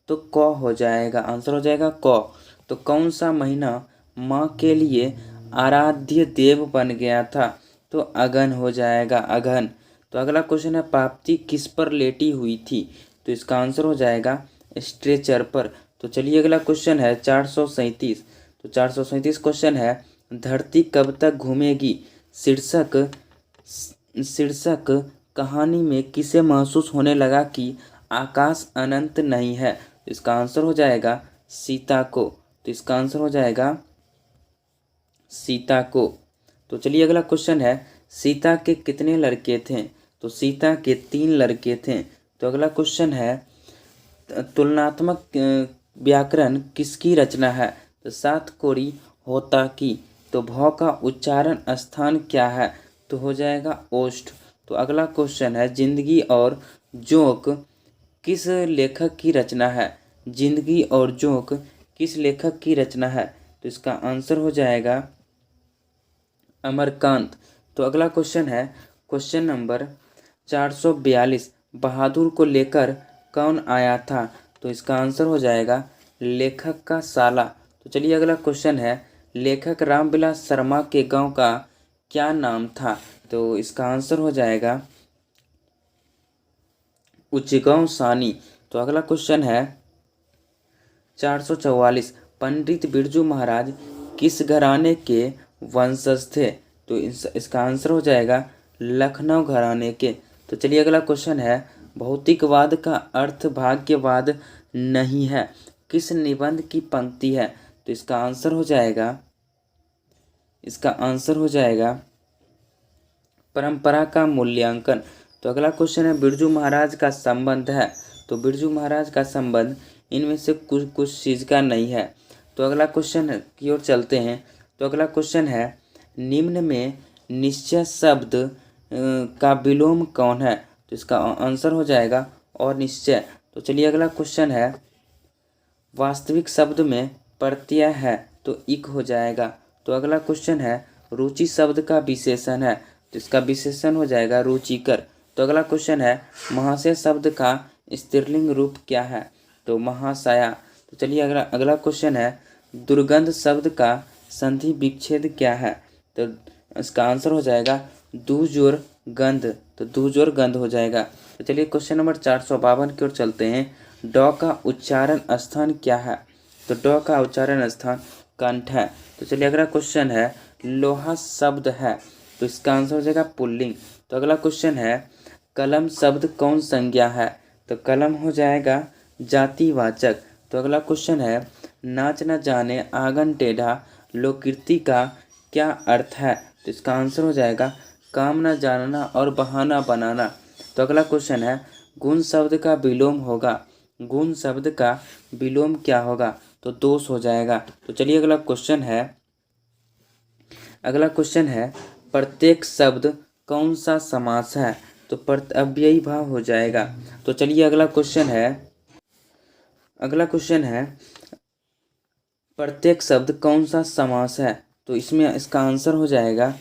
तो क हो जाएगा, आंसर हो जाएगा क। तो कौन सा महीना माँ के लिए आराध्य देव बन गया था? तो अगहन हो जाएगा, अगहन। तो अगला क्वेश्चन है, पापती किस पर लेटी हुई थी? तो इसका आंसर हो जाएगा स्ट्रेचर पर। तो चलिए अगला क्वेश्चन है 437। तो 437 क्वेश्चन है, धरती कब तक घूमेगी शीर्षक शीर्षक कहानी में किसे महसूस होने लगा कि आकाश अनंत नहीं है? तो इसका आंसर हो जाएगा सीता को। तो इसका आंसर हो जाएगा सीता को। तो चलिए अगला क्वेश्चन है, सीता के कितने लड़के थे? तो सीता के 3 लड़के थे। तो अगला क्वेश्चन है, तुलनात्मक व्याकरण किसकी रचना है? तो सात कोरी होता की। तो भौ का उच्चारण स्थान क्या है? तो हो जाएगा ओष्ठ। तो अगला क्वेश्चन है, जिंदगी और जोक किस लेखक की रचना है? जिंदगी और जोक किस लेखक की रचना है? तो इसका आंसर हो जाएगा अमरकांत। तो अगला क्वेश्चन है, क्वेश्चन नंबर 442, बहादुर को लेकर कौन आया था? तो इसका आंसर हो जाएगा लेखक का साला। तो चलिए अगला क्वेश्चन है, लेखक रामविलास शर्मा के गांव का क्या नाम था? तो इसका आंसर हो जाएगा उच्चगांव सानी। तो अगला क्वेश्चन है 444, पंडित बिरजू महाराज किस घराने के वंशज थे? तो इसका आंसर हो जाएगा लखनऊ घराने के। तो चलिए अगला क्वेश्चन है, भौतिकवाद का अर्थ भाग्यवाद नहीं है किस निबंध की पंक्ति है? तो इसका आंसर हो जाएगा परंपरा का मूल्यांकन। तो अगला क्वेश्चन है, बिरजू महाराज का संबंध है। तो बिरजू महाराज का संबंध इनमें से कुछ चीज़ का नहीं है। तो अगला क्वेश्चन की ओर चलते हैं। तो अगला क्वेश्चन है, निम्न में निश्चय शब्द का विलोम कौन है? तो इसका आंसर हो जाएगा और निश्चय। तो चलिए अगला क्वेश्चन है, वास्तविक शब्द में प्रत्यय है तो इक हो जाएगा। तो अगला क्वेश्चन है, रुचि शब्द का विशेषण है। तो इसका विशेषण हो जाएगा रुचिकर। तो अगला क्वेश्चन है, महाशय शब्द का स्त्रीलिंग रूप क्या है? तो महाशया। तो चलिए अगला क्वेश्चन है, दुर्गंध शब्द का संधि विच्छेद क्या है? तो इसका आंसर हो जाएगा दुजोर गंध। तो दुजोर गंध हो जाएगा। तो चलिए क्वेश्चन नंबर 452 की ओर चलते हैं, ड का उच्चारण स्थान क्या है? तो ड का उच्चारण स्थान कंठ है। तो चलिए अगला क्वेश्चन है, लोहा शब्द है। तो इसका आंसर हो जाएगा पुल्लिंग। तो अगला क्वेश्चन है, कलम शब्द कौन संज्ञा है? तो कलम हो जाएगा जातिवाचक। तो अगला क्वेश्चन है, नाच न जाने आंगन टेढ़ा लोककृति का क्या अर्थ है? तो इसका आंसर हो जाएगा काम न जानना और बहाना बनाना। तो अगला क्वेश्चन है, गुण शब्द का विलोम होगा। गुण शब्द का विलोम क्या होगा? तो दोष हो जाएगा। तो चलिए अगला क्वेश्चन है, प्रत्येक शब्द कौन सा समास है? तो अव्ययी भाव हो जाएगा। तो चलिए अगला क्वेश्चन है, प्रत्येक शब्द कौन सा समास है? तो इसमें इसका आंसर हो जाएगा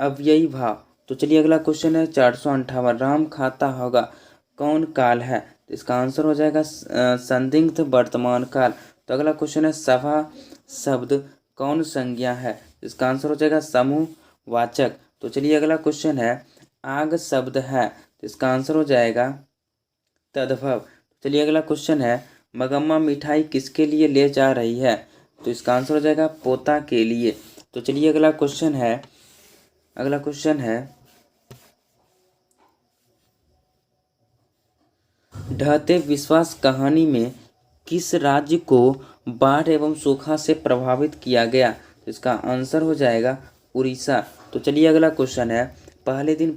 अव्ययी भाव। तो चलिए अगला क्वेश्चन है 458, राम खाता होगा कौन काल है? तो इसका आंसर हो जाएगा संदिग्ध वर्तमान काल। तो अगला क्वेश्चन है, सभा शब्द कौन संज्ञा है? इसका आंसर हो जाएगा समूहवाचक। तो चलिए अगला क्वेश्चन है, आग शब्द है। तो इसका आंसर हो जाएगा तद्भव। चलिए अगला क्वेश्चन है, मगम्मा मिठाई किसके लिए ले जा रही है? तो इसका आंसर हो जाएगा पोता के लिए। तो चलिए अगला क्वेश्चन है, ढहते विश्वास कहानी में किस राज्य को बाढ़ एवं सूखा से प्रभावित किया गया? तो इसका आंसर हो जाएगा उड़ीसा। तो चलिए अगला क्वेश्चन है, पहले दिन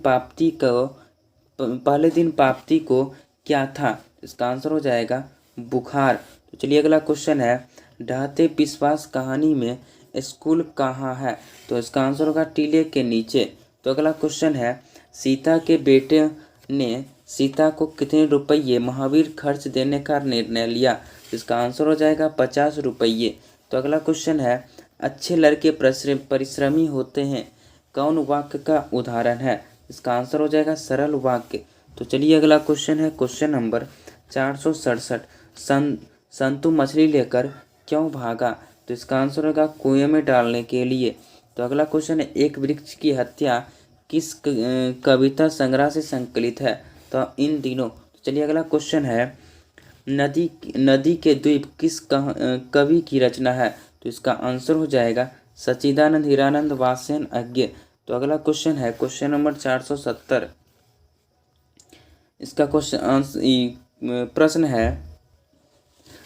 पाप्ती को क्या था? इसका आंसर हो जाएगा बुखार। तो चलिए अगला क्वेश्चन है, ढहते विश्वास कहानी में स्कूल कहाँ है? तो इसका आंसर होगा टीले के नीचे। तो अगला क्वेश्चन है, सीता के बेटे ने सीता को कितने रुपये महावीर खर्च देने का निर्णय लिया? इसका आंसर हो जाएगा 50 रुपये। तो अगला क्वेश्चन है, अच्छे लड़के परिश्रमी होते हैं, कौन वाक्य का उदाहरण है? इसका आंसर हो जाएगा सरल वाक्य। तो चलिए अगला क्वेश्चन है क्वेश्चन नंबर 467। संतु मछली लेकर क्यों भागा? तो इसका आंसर होगा कुएं में डालने के लिए। तो अगला क्वेश्चन है, एक वृक्ष की हत्या किस कविता संग्रह से संकलित है? तो इन दिनों। तो चलिए अगला क्वेश्चन है, नदी के द्वीप किस कवि की रचना है? तो इसका आंसर हो जाएगा सच्चिदानंद हीरानंद वात्स्ययन अज्ञ। तो अगला क्वेश्चन है क्वेश्चन नंबर 470। इसका प्रश्न है,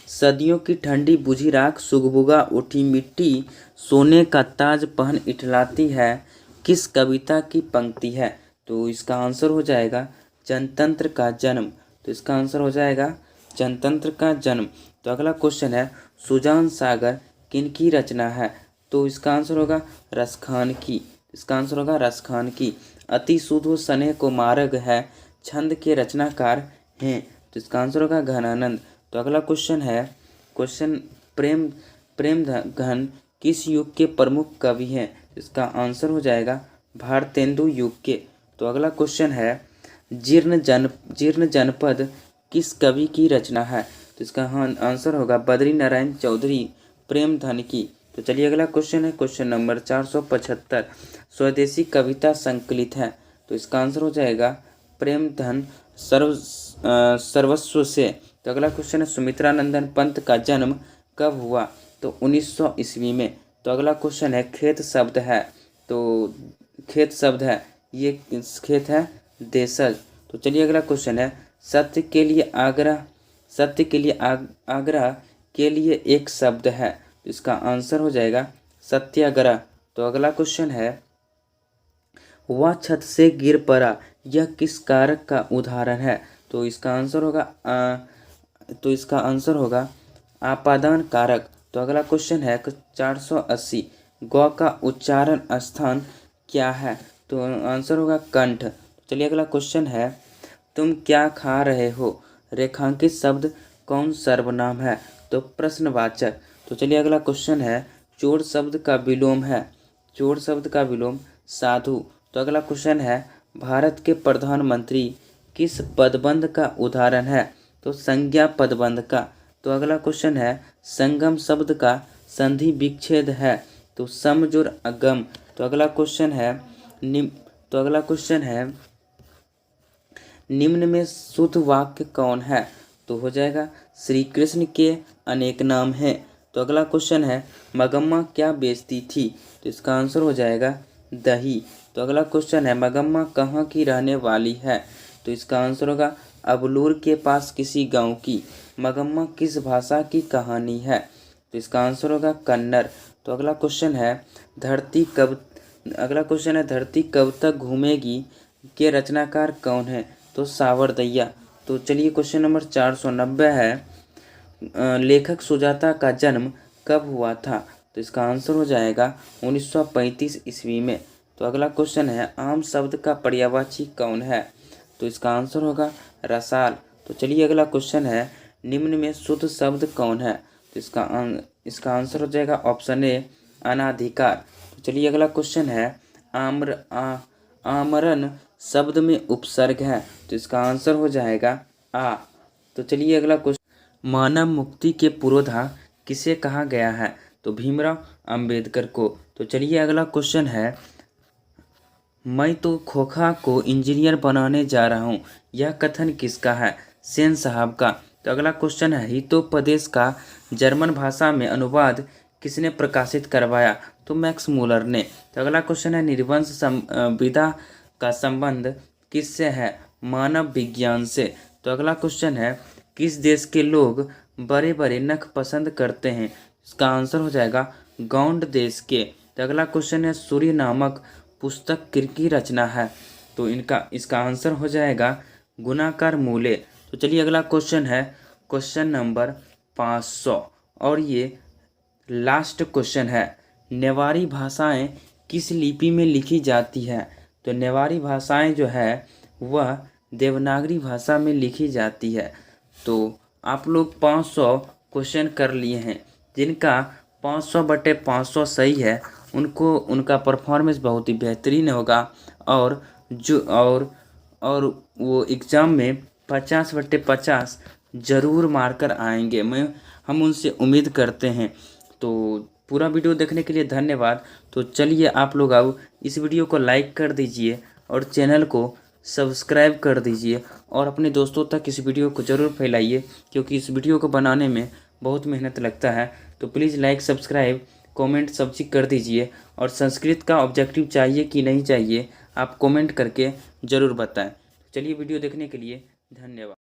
सदियों की ठंडी बुझी राख सुगबुगा उठी मिट्टी सोने का ताज पहन इठलाती है, किस कविता की पंक्ति है? तो इसका आंसर हो जाएगा जनतंत्र का जन्म। तो इसका आंसर हो जाएगा जनतंत्र का जन्म। तो अगला क्वेश्चन है, सुजान सागर किनकी रचना है? तो इसका आंसर होगा रसखान की। इसका आंसर होगा रसखान की। अति सुधो स्नेह को मार्ग है छंद के रचनाकार हैं। तो इसका आंसर होगा घनानंद। तो अगला क्वेश्चन है क्वेश्चन, प्रेम घन किस युग के प्रमुख कवि हैं? इसका आंसर हो जाएगा भारतेंदु युग के। तो अगला क्वेश्चन है, जीर्ण जनपद किस कवि की रचना है? तो इसका आंसर होगा बद्री नारायण चौधरी प्रेमधन की। तो चलिए अगला क्वेश्चन है क्वेश्चन नंबर 475। स्वदेशी कविता संकलित है। तो इसका आंसर हो जाएगा प्रेमधन सर्वस्व से। तो अगला क्वेश्चन है, सुमित्रा नंदन पंत का जन्म कब हुआ? तो 1900 ईस्वी में। तो अगला क्वेश्चन है, खेत शब्द है। तो खेत शब्द है, ये खेत है देशज। तो चलिए अगला क्वेश्चन है, सत्य के लिए आग्रह के लिए एक शब्द है। तो इसका आंसर हो जाएगा सत्याग्रह। तो अगला क्वेश्चन है, वह छत से गिर पड़ा, यह किस कारक का उदाहरण है? तो इसका आंसर होगा आपादान कारक। तो अगला क्वेश्चन है 480। गौ का उच्चारण स्थान क्या है? तो आंसर होगा कंठ। चलिए अगला क्वेश्चन है, तुम क्या खा रहे हो? रेखांकित शब्द कौन सर्वनाम है? तो प्रश्नवाचक। तो चलिए अगला क्वेश्चन है, चोर शब्द का विलोम है। चोर शब्द का विलोम साधु। तो अगला क्वेश्चन है, भारत के प्रधानमंत्री किस पदबंध का उदाहरण है? तो संज्ञा पदबंध का। तो अगला क्वेश्चन है, संगम शब्द का संधि विच्छेद है। तो समजुर अगम। तो अगला क्वेश्चन है, निम्न में शुद्ध वाक्य कौन है? तो हो जाएगा श्री कृष्ण के अनेक नाम हैं। तो अगला क्वेश्चन है, मगम्मा क्या बेचती थी? तो इसका आंसर हो जाएगा दही। तो अगला क्वेश्चन है, मगम्मा कहाँ की रहने वाली है? तो इसका आंसर होगा अबलूर के पास किसी गांव की। मगम्मा किस भाषा की कहानी है? तो इसका आंसर होगा कन्नड़। तो अगला क्वेश्चन है, धरती कब तक घूमेगी के रचनाकार कौन है? तो सावरदैया। तो चलिए क्वेश्चन नंबर 490 है, लेखक सुजाता का जन्म कब हुआ था? तो इसका आंसर हो जाएगा 1935 ईस्वी में। तो अगला क्वेश्चन है, आम शब्द का पर्यायवाची कौन है? तो इसका आंसर होगा रसाल। तो चलिए अगला क्वेश्चन है, निम्न में शुद्ध शब्द कौन है? तो इसका आंसर हो जाएगा ऑप्शन ए अनाधिकार। तो चलिए अगला क्वेश्चन है, आमरण शब्द में उपसर्ग है। तो इसका आंसर हो जाएगा आ। तो चलिए अगला क्वेश्चन, मानव मुक्ति के पुरोधा किसे कहा गया है? तो भीमराव अंबेडकर को। तो चलिए अगला क्वेश्चन है, मैं तो खोखा को इंजीनियर बनाने जा रहा हूँ, यह कथन किसका है? सेन साहब का। तो अगला क्वेश्चन है, हितोपदेश का जर्मन भाषा में अनुवाद किसने प्रकाशित करवाया? तो मैक्स मूलर ने। तो अगला क्वेश्चन है, निर्वंश विधा का संबंध किससे है? मानव विज्ञान से। तो अगला क्वेश्चन है, किस देश के लोग बड़े बड़े नख पसंद करते हैं? इसका आंसर हो जाएगा गौंड देश के। तो अगला क्वेश्चन है, सूर्य नामक पुस्तक किसकी रचना है? तो इसका आंसर हो जाएगा गुणाकार मूले। तो चलिए अगला क्वेश्चन है क्वेश्चन नंबर 500 और ये लास्ट क्वेश्चन है, नेवारी भाषाएं किस लिपि में लिखी जाती है? तो नेवारी भाषाएं जो है वह देवनागरी भाषा में लिखी जाती है। तो आप लोग 500 क्वेश्चन कर लिए हैं, जिनका 500/500 सही है उनको उनका परफॉर्मेंस बहुत ही बेहतरीन होगा और जो और वो एग्ज़ाम में 50/50 ज़रूर मारकर आएंगे। हम उनसे उम्मीद करते हैं। तो पूरा वीडियो देखने के लिए धन्यवाद। तो चलिए आप लोग अब इस वीडियो को लाइक कर दीजिए और चैनल को सब्सक्राइब कर दीजिए और अपने दोस्तों तक इस वीडियो को ज़रूर फैलाइए, क्योंकि इस वीडियो को बनाने में बहुत मेहनत लगता है। तो प्लीज़ लाइक, सब्सक्राइब, कमेंट सब चीज़ कर दीजिए। और संस्कृत का ऑब्जेक्टिव चाहिए कि नहीं चाहिए आप कमेंट करके ज़रूर बताएं। चलिए वीडियो देखने के लिए धन्यवाद।